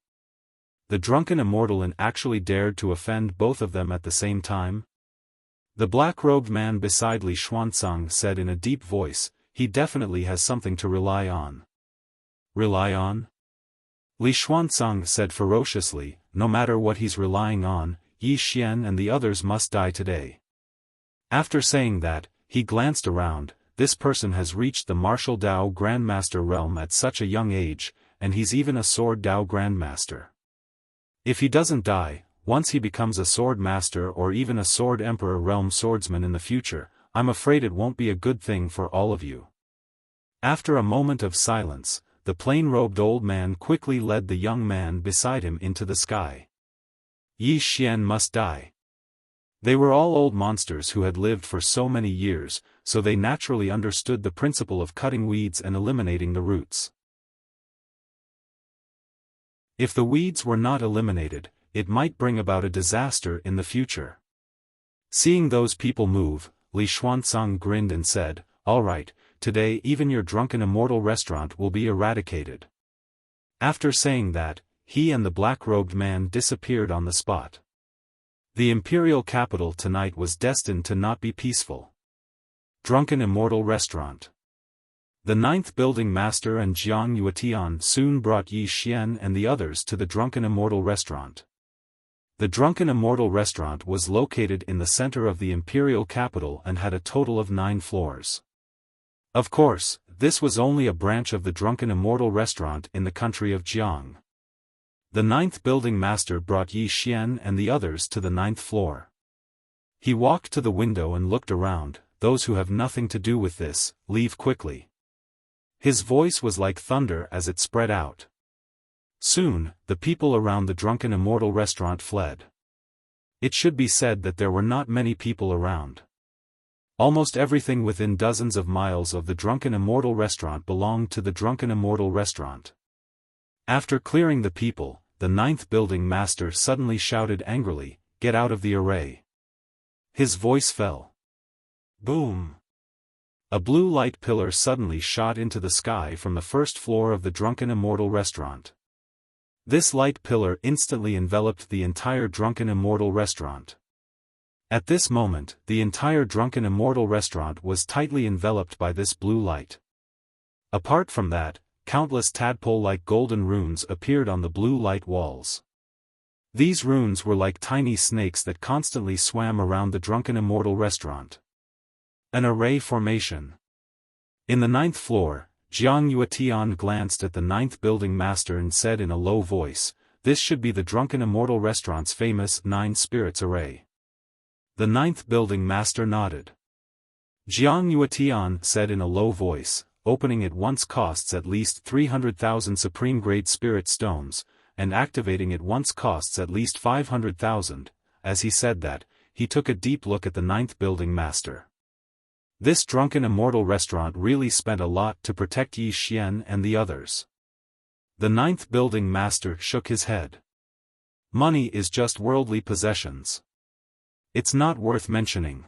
The Drunken Immortal Inn actually dared to offend both of them at the same time? The black-robed man beside Li Xuanzang said in a deep voice, "He definitely has something to rely on." Rely on? Li Xuanzang said ferociously, "No matter what he's relying on, Yi Xian and the others must die today." After saying that, he glanced around. This person has reached the Martial Dao Grandmaster realm at such a young age, and he's even a Sword Dao Grandmaster. If he doesn't die, once he becomes a Sword Master or even a Sword Emperor realm swordsman in the future, I'm afraid it won't be a good thing for all of you. After a moment of silence, the plain-robed old man quickly led the young man beside him into the sky. Yi Xian must die. They were all old monsters who had lived for so many years, so they naturally understood the principle of cutting weeds and eliminating the roots. If the weeds were not eliminated, it might bring about a disaster in the future. Seeing those people move, Li Xuanzang grinned and said, "All right, today even your Drunken Immortal restaurant will be eradicated." After saying that, he and the black-robed man disappeared on the spot. The imperial capital tonight was destined to not be peaceful. Drunken Immortal Restaurant. The ninth building master and Jiang Yuetian soon brought Yi Xian and the others to the Drunken Immortal Restaurant. The Drunken Immortal Restaurant was located in the center of the imperial capital and had a total of 9 floors. Of course, this was only a branch of the Drunken Immortal Restaurant in the country of Jiang. The ninth building master brought Yi Xian and the others to the 9th floor. He walked to the window and looked around. "Those who have nothing to do with this, leave quickly." His voice was like thunder as it spread out. Soon, the people around the Drunken Immortal Restaurant fled. It should be said that there were not many people around. Almost everything within dozens of miles of the Drunken Immortal Restaurant belonged to the Drunken Immortal Restaurant. After clearing the people, the ninth building master suddenly shouted angrily, "Get out of the array." His voice fell. Boom! A blue light pillar suddenly shot into the sky from the first floor of the Drunken Immortal restaurant. This light pillar instantly enveloped the entire Drunken Immortal restaurant. At this moment, the entire Drunken Immortal restaurant was tightly enveloped by this blue light. Apart from that, countless tadpole-like golden runes appeared on the blue light walls. These runes were like tiny snakes that constantly swam around the Drunken Immortal restaurant. An array formation. In the ninth floor, Jiang Yuetian glanced at the ninth building master and said in a low voice, "This should be the Drunken Immortal restaurant's famous 9 spirits array." The ninth building master nodded. Jiang Yuetian said in a low voice, "Opening it once costs at least 300,000 supreme-grade spirit stones, and activating it once costs at least 500,000, as he said that, he took a deep look at the ninth building master. This Drunken Immortal restaurant really spent a lot to protect Yi Xian and the others. The ninth building master shook his head. Money is just worldly possessions. It's not worth mentioning.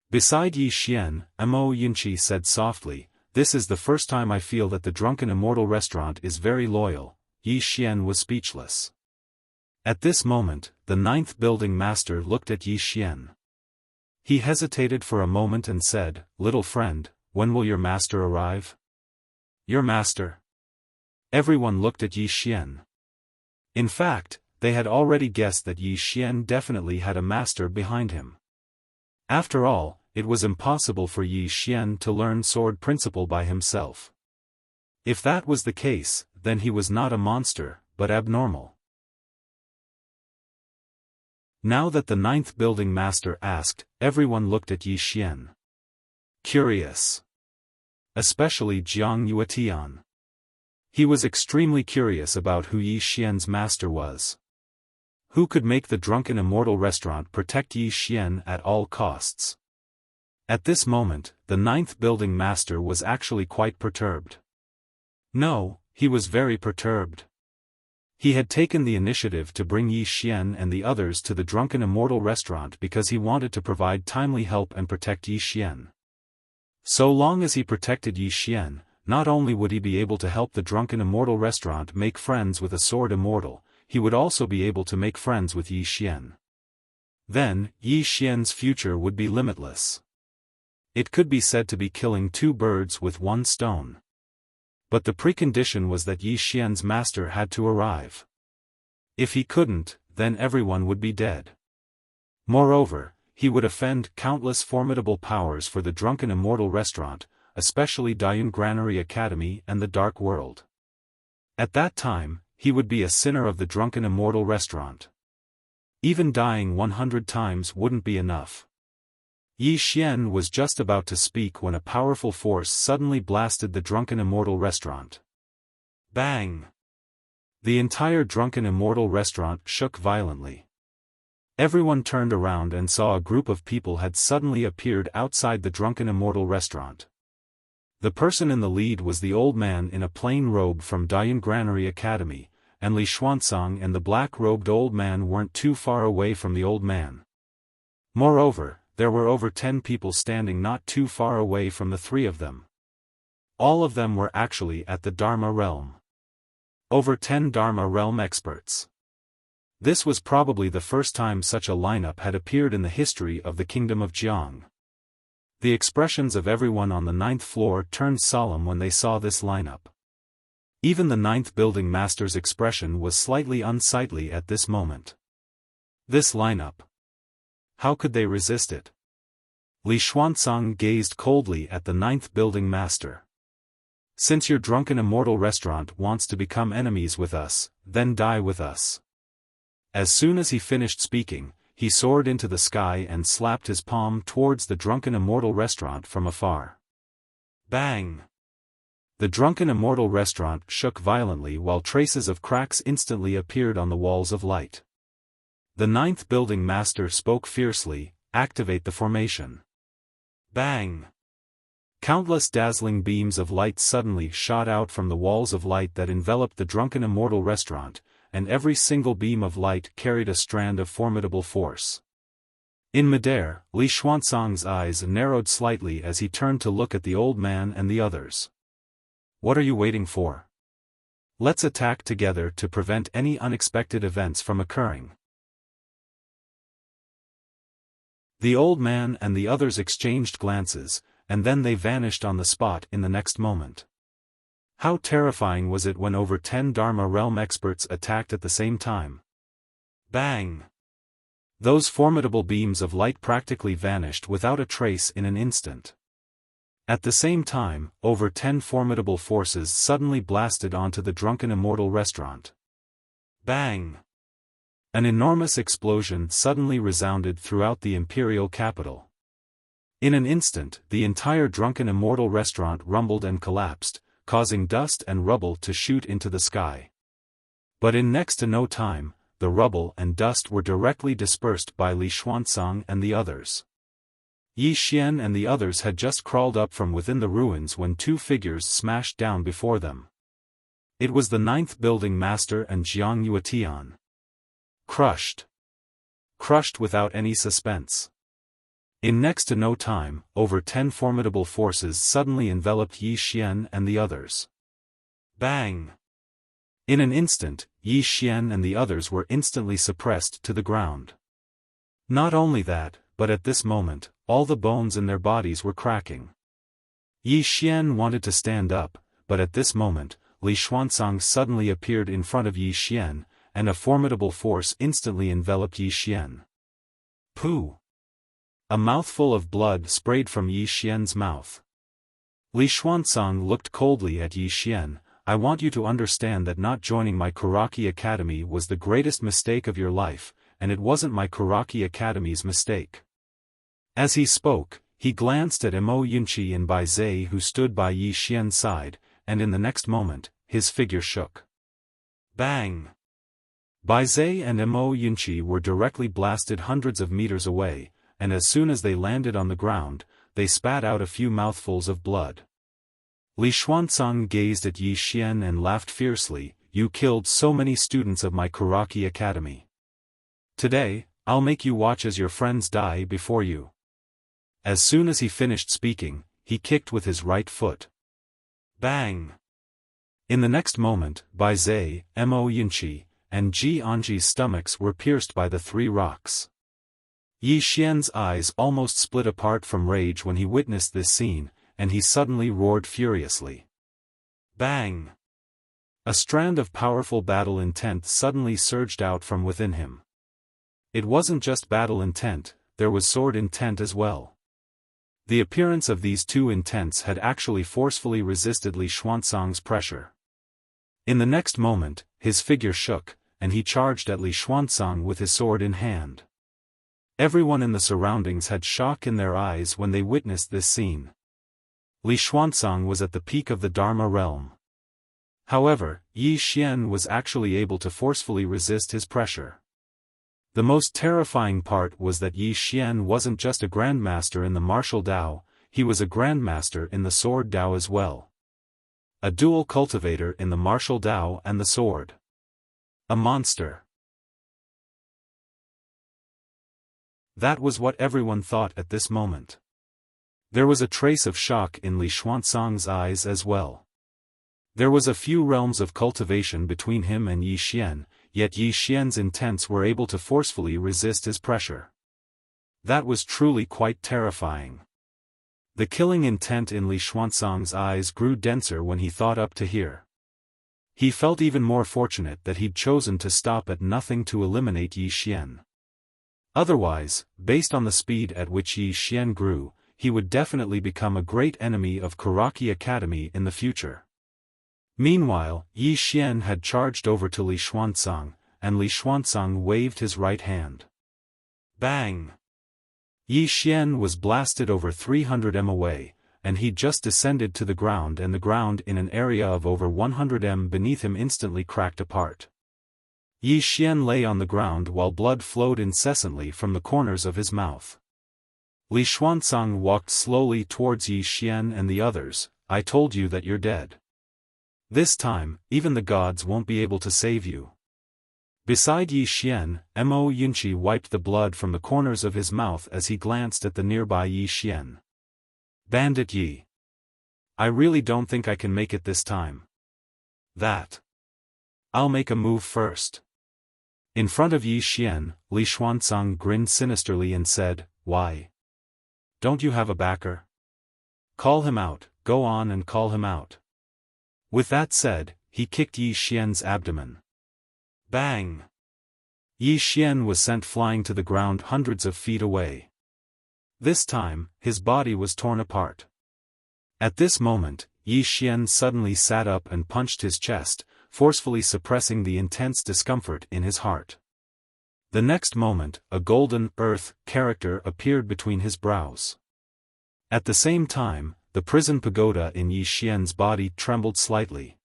Beside Yi Xian, Mo Yunqi said softly, "This is the first time I feel that the Drunken Immortal restaurant is very loyal." Yi Xian was speechless. At this moment, the ninth building master looked at Yi Xian. He hesitated for a moment and said, "Little friend, when will your master arrive?" "Your master?" Everyone looked at Yi Xian. In fact, they had already guessed that Yi Xian definitely had a master behind him. After all, it was impossible for Yi Xian to learn sword principle by himself. If that was the case, then he was not a monster, but abnormal. Now that the ninth building master asked, everyone looked at Yi Xian. Curious. Especially Jiang Yuetian. He was extremely curious about who Yi Xian's master was. Who could make the Drunken Immortal restaurant protect Yi Xian at all costs? At this moment, the ninth building master was actually quite perturbed. No, he was very perturbed. He had taken the initiative to bring Yi Xian and the others to the Drunken Immortal restaurant because he wanted to provide timely help and protect Yi Xian. So long as he protected Yi Xian, not only would he be able to help the Drunken Immortal restaurant make friends with a sword immortal, he would also be able to make friends with Yi Xian. Then, Yi Xian's future would be limitless. It could be said to be killing 2 birds with 1 stone. But the precondition was that Yi Xian's master had to arrive. If he couldn't, then everyone would be dead. Moreover, he would offend countless formidable powers for the Drunken Immortal restaurant, especially Dayun Granary Academy and the Dark World. At that time, he would be a sinner of the Drunken Immortal restaurant. Even dying 100 times wouldn't be enough. Yi Xian was just about to speak when a powerful force suddenly blasted the Drunken Immortal restaurant. Bang! The entire Drunken Immortal restaurant shook violently. Everyone turned around and saw a group of people had suddenly appeared outside the Drunken Immortal restaurant. The person in the lead was the old man in a plain robe from Dayun Granary Academy, and Li Xuanzang and the black-robed old man weren't too far away from the old man. Moreover, there were over 10 people standing not too far away from the 3 of them. All of them were actually at the Dharma realm. Over 10 Dharma realm experts. This was probably the first time such a lineup had appeared in the history of the Kingdom of Jiang. The expressions of everyone on the 9th floor turned solemn when they saw this lineup. Even the 9th building master's expression was slightly unsightly at this moment. This lineup. How could they resist it? Li Xuanzang gazed coldly at the 9th building master. Since your Drunken Immortal restaurant wants to become enemies with us, then die with us. As soon as he finished speaking, he soared into the sky and slapped his palm towards the Drunken Immortal restaurant from afar. Bang! The Drunken Immortal restaurant shook violently while traces of cracks instantly appeared on the walls of light. The 9th building master spoke fiercely, "Activate the formation." Bang! Countless dazzling beams of light suddenly shot out from the walls of light that enveloped the Drunken Immortal restaurant, and every single beam of light carried a strand of formidable force. In midair, Li Xuanzang's eyes narrowed slightly as he turned to look at the old man and the others. What are you waiting for? Let's attack together to prevent any unexpected events from occurring. The old man and the others exchanged glances, and then they vanished on the spot in the next moment. How terrifying was it when over 10 Dharma realm experts attacked at the same time? Bang! Those formidable beams of light practically vanished without a trace in an instant. At the same time, over 10 formidable forces suddenly blasted onto the drunken immortal restaurant. Bang! An enormous explosion suddenly resounded throughout the imperial capital. In an instant, the entire drunken immortal restaurant rumbled and collapsed, causing dust and rubble to shoot into the sky. But in next to no time, the rubble and dust were directly dispersed by Li Xuanzang and the others. Yi Xian and the others had just crawled up from within the ruins when two figures smashed down before them. It was the 9th building master and Jiang Yuetian. Crushed. Crushed without any suspense. In next to no time, over 10 formidable forces suddenly enveloped Yi Xian and the others. Bang! In an instant, Yi Xian and the others were instantly suppressed to the ground. Not only that, but at this moment, all the bones in their bodies were cracking. Yi Xian wanted to stand up, but at this moment, Li Xuanzang suddenly appeared in front of Yi Xian, and a formidable force instantly enveloped Yi Xian. Pooh! A mouthful of blood sprayed from Yi Xian's mouth. Li Xuanzang looked coldly at Yi Xian. I want you to understand that not joining my Karaki Academy was the greatest mistake of your life, and it wasn't my Karaki Academy's mistake. As he spoke, he glanced at Mo Yunqi and Bai Zhe who stood by Yi Xian's side, and in the next moment, his figure shook. Bang! Bai Zhe and Mo Yunqi were directly blasted hundreds of meters away, and as soon as they landed on the ground, they spat out a few mouthfuls of blood. Li Xuanzang gazed at Yi Xian and laughed fiercely. You killed so many students of my Karaki Academy. Today, I'll make you watch as your friends die before you. As soon as he finished speaking, he kicked with his right foot. Bang! In the next moment, Bai Zhe, Mo Yunqi, and Ji Anji's stomachs were pierced by the 3 rocks. Yi Xian's eyes almost split apart from rage when he witnessed this scene, and he suddenly roared furiously. Bang! A strand of powerful battle intent suddenly surged out from within him. It wasn't just battle intent, there was sword intent as well. The appearance of these two intents had actually forcefully resisted Li Xuanzang's pressure. In the next moment, his figure shook, and he charged at Li Xuanzang with his sword in hand. Everyone in the surroundings had shock in their eyes when they witnessed this scene. Li Xuanzang was at the peak of the Dharma realm. However, Yi Xian was actually able to forcefully resist his pressure. The most terrifying part was that Yi Xian wasn't just a grandmaster in the martial Dao, he was a grandmaster in the sword Dao as well. A dual cultivator in the martial Dao and the sword. A monster. That was what everyone thought at this moment. There was a trace of shock in Li Xuanzang's eyes as well. There was a few realms of cultivation between him and Yi Xian, yet Yi Xian's intents were able to forcefully resist his pressure. That was truly quite terrifying. The killing intent in Li Xuanzang's eyes grew denser when he thought up to here. He felt even more fortunate that he'd chosen to stop at nothing to eliminate Yi Xian. Otherwise, based on the speed at which Yi Xian grew, he would definitely become a great enemy of Karaki Academy in the future. Meanwhile, Yi Xian had charged over to Li Xuanzang, and Li Xuanzang waved his right hand. Bang! Yi Xian was blasted over 300 m away, and he just descended to the ground, and the ground in an area of over 100 m beneath him instantly cracked apart. Yi Xian lay on the ground while blood flowed incessantly from the corners of his mouth. Li Xuanzang walked slowly towards Yi Xian and the others. I told you that you're dead. This time, even the gods won't be able to save you. Beside Yi Xian, Mo Yunqi wiped the blood from the corners of his mouth as he glanced at the nearby Yi Xian. Bandit Yi. I really don't think I can make it this time. I'll make a move first. In front of Yi Xian, Li Xuanzang grinned sinisterly and said, Why? Don't you have a backer? Call him out, go on and call him out. With that said, he kicked Yi Xian's abdomen. Bang! Yi Xian was sent flying to the ground hundreds of feet away. This time, his body was torn apart. At this moment, Yi Xian suddenly sat up and punched his chest, forcefully suppressing the intense discomfort in his heart. The next moment, a golden earth character appeared between his brows. At the same time, the prison pagoda in Yi Xian's body trembled slightly.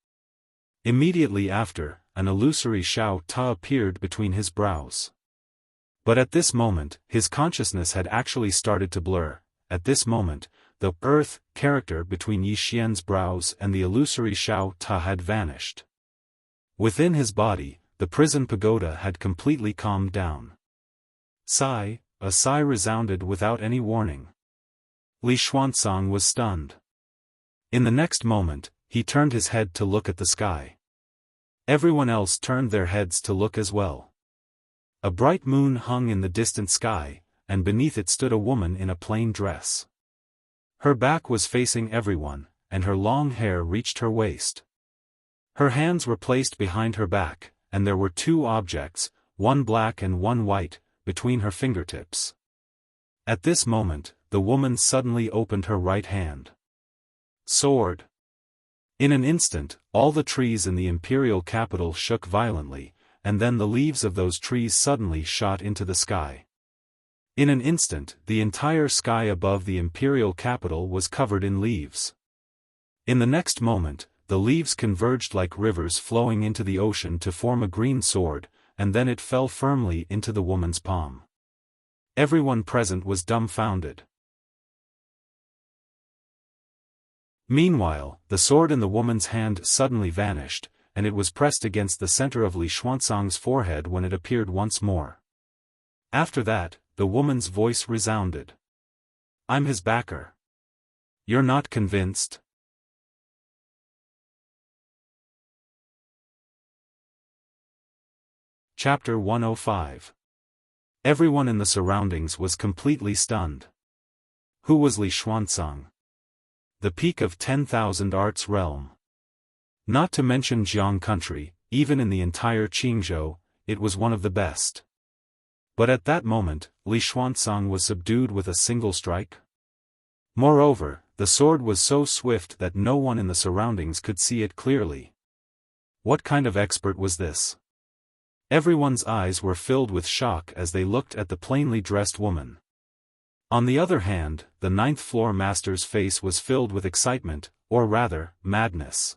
Immediately after, an illusory Xiao Ta appeared between his brows. But at this moment, his consciousness had actually started to blur. At this moment, the earth character between Yi Xian's brows and the illusory Xiao Ta had vanished. Within his body, the prison pagoda had completely calmed down. Sigh, a sigh resounded without any warning. Li Xuanzang was stunned. In the next moment, he turned his head to look at the sky. Everyone else turned their heads to look as well. A bright moon hung in the distant sky, and beneath it stood a woman in a plain dress. Her back was facing everyone, and her long hair reached her waist. Her hands were placed behind her back, and there were two objects, one black and one white, between her fingertips. At this moment, the woman suddenly opened her right hand. Sword. In an instant, all the trees in the imperial capital shook violently, and then the leaves of those trees suddenly shot into the sky. In an instant, the entire sky above the imperial capital was covered in leaves. In the next moment, the leaves converged like rivers flowing into the ocean to form a green sword, and then it fell firmly into the woman's palm. Everyone present was dumbfounded. Meanwhile, the sword in the woman's hand suddenly vanished, and it was pressed against the center of Li Xuanzang's forehead when it appeared once more. After that, the woman's voice resounded. I'm his backer. You're not convinced? Chapter 105. Everyone in the surroundings was completely stunned. Who was Li Xuanzang? The peak of 10,000 arts realm. Not to mention Jiang country, even in the entire Qingzhou, it was one of the best. But at that moment, Li Xuanzang was subdued with a single strike. Moreover, the sword was so swift that no one in the surroundings could see it clearly. What kind of expert was this? Everyone's eyes were filled with shock as they looked at the plainly dressed woman. On the other hand, the ninth-floor master's face was filled with excitement, or rather, madness.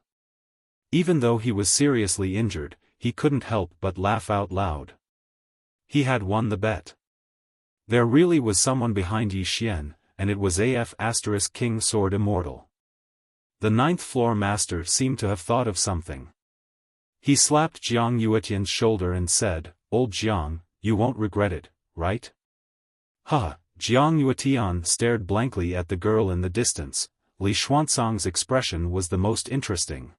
Even though he was seriously injured, he couldn't help but laugh out loud. He had won the bet. There really was someone behind Yi Xian, and it was King Sword Immortal. The ninth-floor master seemed to have thought of something. He slapped Jiang Yuetian's shoulder and said, Old Jiang, you won't regret it, right? Huh. Jiang Yuetian stared blankly at the girl in the distance. Li Xuanzang's expression was the most interesting.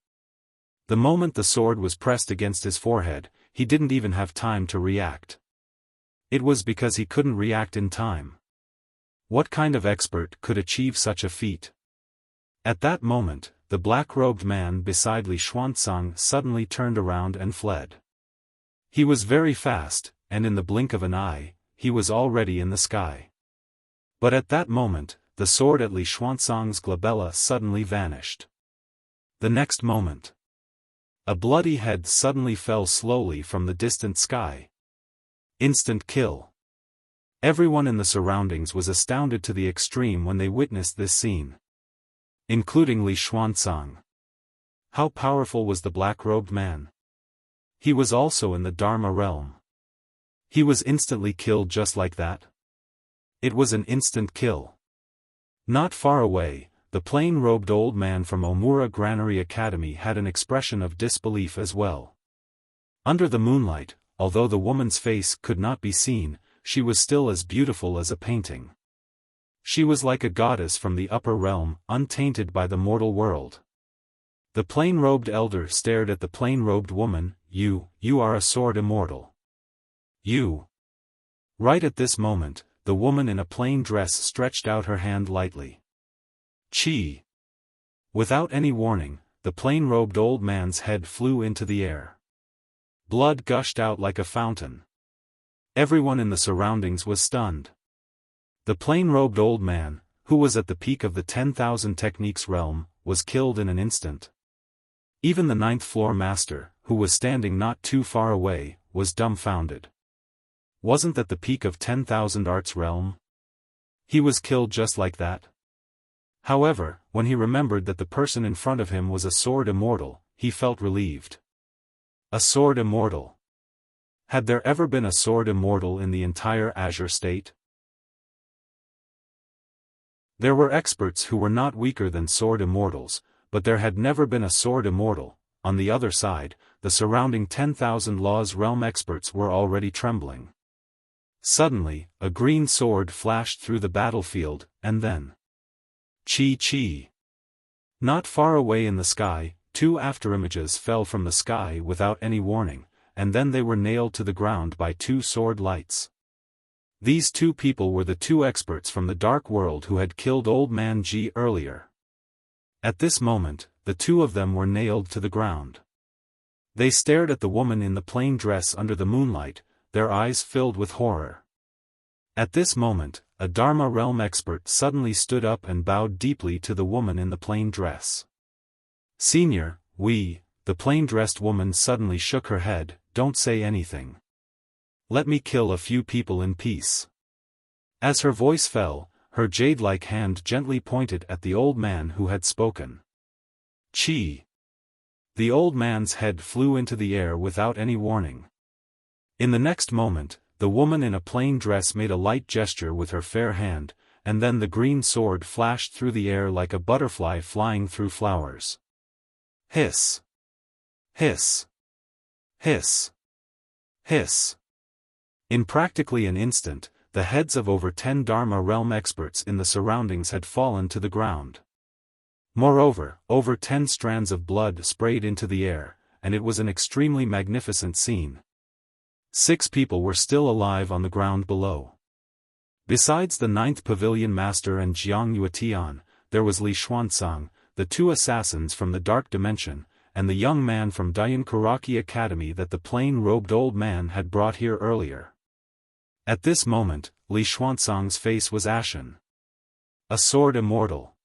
The moment the sword was pressed against his forehead, he didn't even have time to react. It was because he couldn't react in time. What kind of expert could achieve such a feat? At that moment, the black-robed man beside Li Xuanzang suddenly turned around and fled. He was very fast, and in the blink of an eye, he was already in the sky. But at that moment, the sword at Li Xuanzang's glabella suddenly vanished. The next moment, a bloody head suddenly fell slowly from the distant sky. Instant kill. Everyone in the surroundings was astounded to the extreme when they witnessed this scene. Including Li Xuanzang. How powerful was the black-robed man? He was also in the Dharma realm. He was instantly killed just like that. It was an instant kill. Not far away, the plain-robed old man from Omura Granary Academy had an expression of disbelief as well. Under the moonlight, although the woman's face could not be seen, she was still as beautiful as a painting. She was like a goddess from the upper realm, untainted by the mortal world. The plain-robed elder stared at the plain-robed woman. You are a sword immortal. You. Right at this moment, the woman in a plain dress stretched out her hand lightly. Chi. Without any warning, the plain-robed old man's head flew into the air. Blood gushed out like a fountain. Everyone in the surroundings was stunned. The plain-robed old man, who was at the peak of the 10,000 techniques realm, was killed in an instant. Even the 9th floor master, who was standing not too far away, was dumbfounded. Wasn't that the peak of 10,000 arts realm? He was killed just like that. However, when he remembered that the person in front of him was a sword immortal, he felt relieved. A sword immortal. Had there ever been a sword immortal in the entire Azure state? There were experts who were not weaker than sword immortals, but there had never been a sword immortal. On the other side, the surrounding 10,000 laws realm experts were already trembling. Suddenly, a green sword flashed through the battlefield, and then... Chi. Not far away in the sky, 2 afterimages fell from the sky without any warning, and then they were nailed to the ground by 2 sword lights. These 2 people were the 2 experts from the Dark World who had killed Old Man Ji earlier. At this moment, the 2 of them were nailed to the ground. They stared at the woman in the plain dress under the moonlight, their eyes filled with horror. At this moment, a Dharma realm expert suddenly stood up and bowed deeply to the woman in the plain dress. Senior, the plain-dressed woman suddenly shook her head. Don't say anything. Let me kill a few people in peace. As her voice fell, her jade-like hand gently pointed at the old man who had spoken. Chi. The old man's head flew into the air without any warning. In the next moment, the woman in a plain dress made a light gesture with her fair hand, and then the green sword flashed through the air like a butterfly flying through flowers. Hiss. Hiss. Hiss. Hiss. In practically an instant, the heads of over 10 Dharma realm experts in the surroundings had fallen to the ground. Moreover, over 10 strands of blood sprayed into the air, and it was an extremely magnificent scene. 6 people were still alive on the ground below. Besides the 9th Pavilion Master and Jiang Yuetian, there was Li Xuanzang, the 2 assassins from the Dark Dimension, and the young man from Dian Karaki Academy that the plain-robed old man had brought here earlier. At this moment, Li Xuanzang's face was ashen. A sword immortal.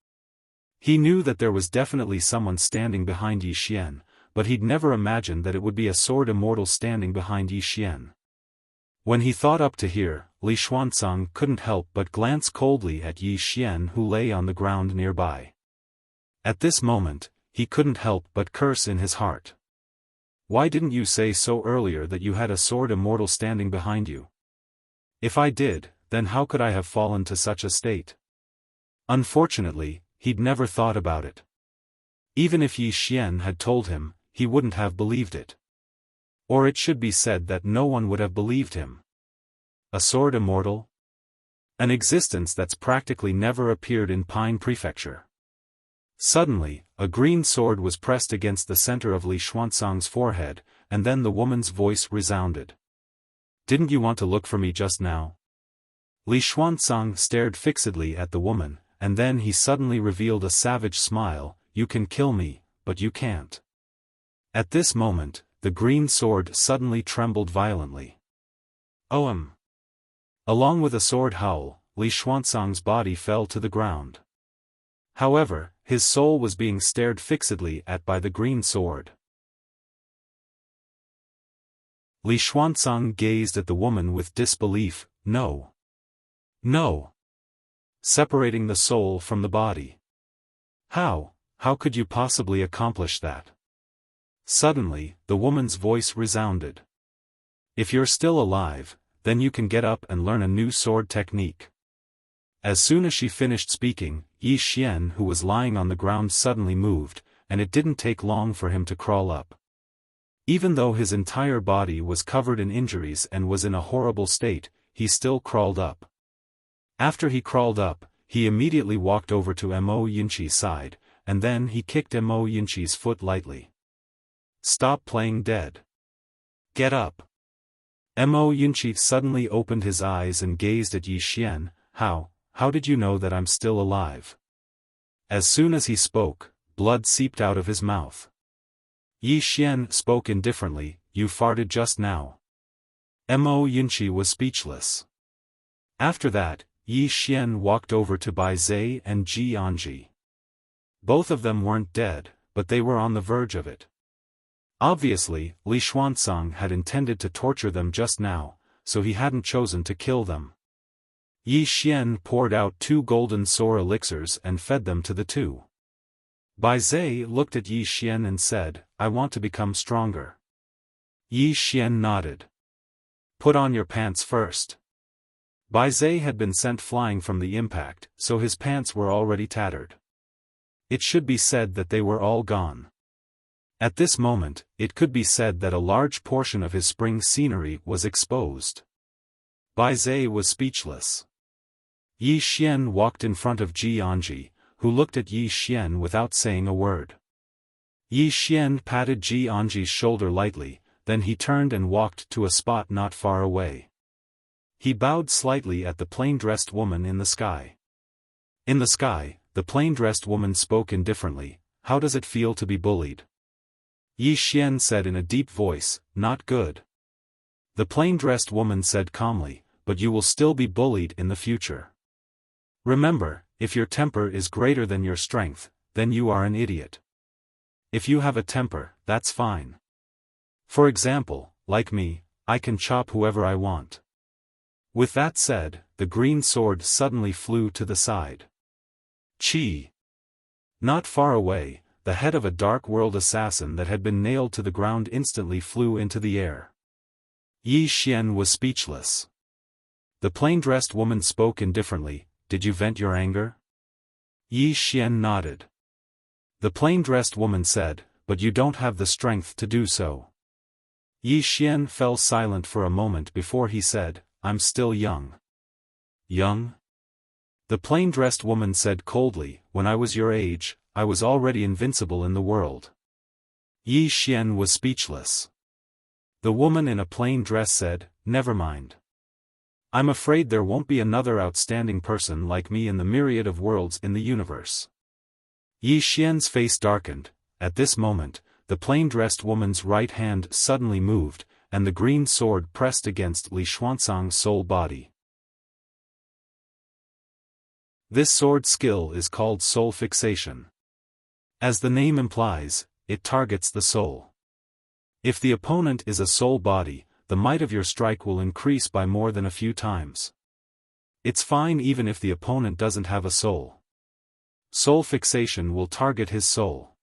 He knew that there was definitely someone standing behind Yi Xian, but he'd never imagined that it would be a sword immortal standing behind Yi Xian. When he thought up to here, Li Xuanzang couldn't help but glance coldly at Yi Xian who lay on the ground nearby. At this moment, he couldn't help but curse in his heart. Why didn't you say so earlier that you had a sword immortal standing behind you? If I did, then how could I have fallen to such a state? Unfortunately, he'd never thought about it. Even if Yi Xian had told him, he wouldn't have believed it. Or it should be said that no one would have believed him. A sword immortal? An existence that's practically never appeared in Pine Prefecture. Suddenly, a green sword was pressed against the center of Li Xuanzang's forehead, and then the woman's voice resounded. Didn't you want to look for me just now? Li Xuanzang stared fixedly at the woman, and then he suddenly revealed a savage smile. You can kill me, but you can't. At this moment, the green sword suddenly trembled violently. Ohm! Along with a sword howl, Li Xuanzang's body fell to the ground. However, his soul was being stared fixedly at by the green sword. Li Xuanzang gazed at the woman with disbelief. No. No. Separating the soul from the body. How could you possibly accomplish that? Suddenly, the woman's voice resounded. If you're still alive, then you can get up and learn a new sword technique. As soon as she finished speaking, Yi Xian who was lying on the ground suddenly moved, and it didn't take long for him to crawl up. Even though his entire body was covered in injuries and was in a horrible state, he still crawled up. After he crawled up, he immediately walked over to Mo Yunqi's side, and then he kicked Mo Yunqi's foot lightly. "Stop playing dead. Get up." Mo Yunqi suddenly opened his eyes and gazed at Yi Xian. How did you know that I'm still alive?" As soon as he spoke, blood seeped out of his mouth. Yi Xian spoke indifferently, "You farted just now." Mo Yunqi was speechless. After that, Yi Xian walked over to Bai Zai and Ji Anji. Both of them weren't dead, but they were on the verge of it. Obviously, Li Xuanzang had intended to torture them just now, so he hadn't chosen to kill them. Yi Xian poured out 2 golden sour elixirs and fed them to the two. Bai Zai looked at Yi Xian and said, "I want to become stronger." Yi Xian nodded. "Put on your pants first." Bai Zai had been sent flying from the impact, so his pants were already tattered. It should be said that they were all gone. At this moment, it could be said that a large portion of his spring scenery was exposed. Bai Zai was speechless. Yi Xian walked in front of Ji Anji, who looked at Yi Xian without saying a word. Yi Xian patted Ji Anji's shoulder lightly, then he turned and walked to a spot not far away. He bowed slightly at the plain-dressed woman in the sky. In the sky, the plain-dressed woman spoke indifferently, "How does it feel to be bullied?" Yi Xian said in a deep voice, "Not good." The plain-dressed woman said calmly, "But you will still be bullied in the future. Remember, if your temper is greater than your strength, then you are an idiot. If you have a temper, that's fine. For example, like me, I can chop whoever I want." With that said, the green sword suddenly flew to the side. Chi! Not far away, the head of a dark world assassin that had been nailed to the ground instantly flew into the air. Yi Xian was speechless. The plain-dressed woman spoke indifferently, "Did you vent your anger?" Yi Xian nodded. The plain-dressed woman said, "But you don't have the strength to do so." Yi Xian fell silent for a moment before he said, "I'm still young." "Young?" The plain-dressed woman said coldly, "When I was your age, I was already invincible in the world." Yi Xian was speechless. The woman in a plain dress said, "Never mind. I'm afraid there won't be another outstanding person like me in the myriad of worlds in the universe." Yi Xian's face darkened. At this moment, the plain-dressed woman's right hand suddenly moved, and the green sword pressed against Li Xuanzang's soul body. This sword skill is called soul fixation. As the name implies, it targets the soul. If the opponent is a soul body, the might of your strike will increase by more than a few times. It's fine even if the opponent doesn't have a soul. Soul fixation will target his soul.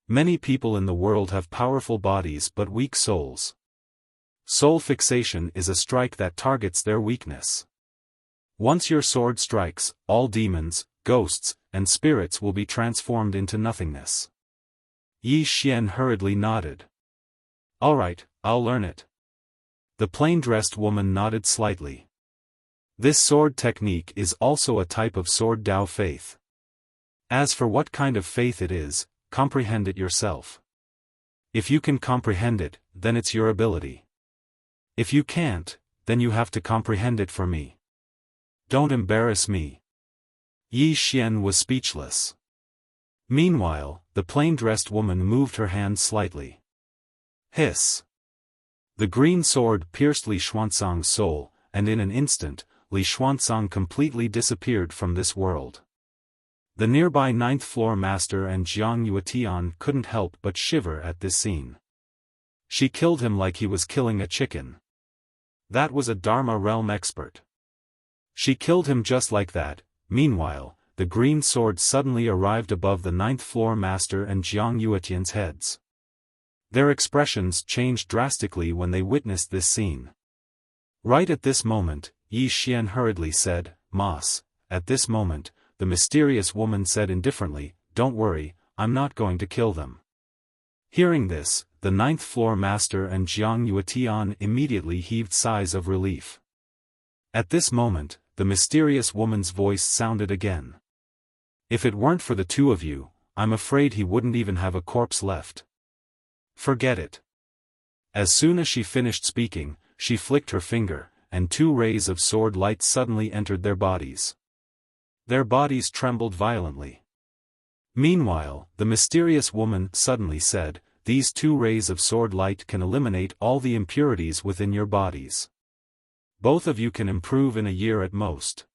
Many people in the world have powerful bodies but weak souls. Soul fixation is a strike that targets their weakness. Once your sword strikes, all demons, ghosts, and spirits will be transformed into nothingness. Yi Xian hurriedly nodded. "All right, I'll learn it." The plain-dressed woman nodded slightly. This sword technique is also a type of sword Dao faith. As for what kind of faith it is, comprehend it yourself. If you can comprehend it, then it's your ability. If you can't, then you have to comprehend it for me. Don't embarrass me. Yi Xian was speechless. Meanwhile, the plain-dressed woman moved her hand slightly. Hiss! The green sword pierced Li Xuanzang's soul, and in an instant, Li Xuanzang completely disappeared from this world. The nearby 9th floor master and Jiang Yuetian couldn't help but shiver at this scene. She killed him like he was killing a chicken. That was a Dharma realm expert. She killed him just like that. Meanwhile, the green sword suddenly arrived above the 9th floor master and Jiang Yuetian's heads. Their expressions changed drastically when they witnessed this scene. Right at this moment, Yi Xian hurriedly said, "Mas." At this moment, the mysterious woman said indifferently, "Don't worry, I'm not going to kill them." Hearing this, the ninth floor master and Jiang Yuetian immediately heaved sighs of relief. At this moment, the mysterious woman's voice sounded again. If it weren't for the two of you, I'm afraid he wouldn't even have a corpse left. Forget it. As soon as she finished speaking, she flicked her finger, and 2 rays of sword light suddenly entered their bodies. Their bodies trembled violently. Meanwhile, the mysterious woman suddenly said, "These 2 rays of sword light can eliminate all the impurities within your bodies. Both of you can improve in a year at most."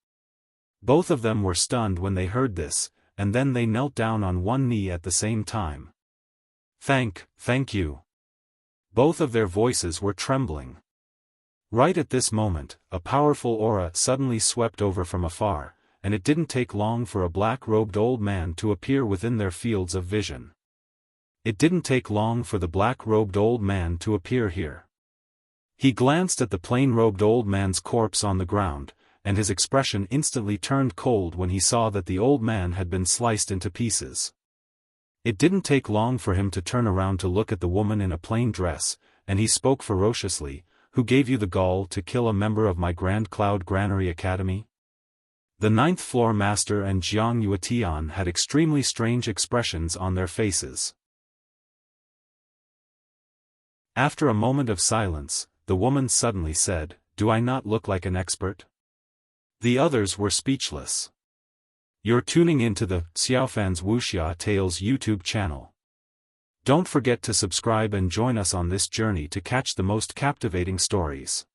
Both of them were stunned when they heard this, and then they knelt down on one knee at the same time. Thank you." Both of their voices were trembling. Right at this moment, a powerful aura suddenly swept over from afar, and it didn't take long for a black-robed old man to appear within their fields of vision. It didn't take long for the black-robed old man to appear here. He glanced at the plain-robed old man's corpse on the ground, and his expression instantly turned cold when he saw that the old man had been sliced into pieces. It didn't take long for him to turn around to look at the woman in a plain dress, and he spoke ferociously, "Who gave you the gall to kill a member of my Grand Cloud Granary Academy?" The ninth floor master and Jiang Yuetian had extremely strange expressions on their faces. After a moment of silence, the woman suddenly said, "Do I not look like an expert?" The others were speechless. You're tuning into the Xiaofan's Wuxia Tales YouTube channel. Don't forget to subscribe and join us on this journey to catch the most captivating stories.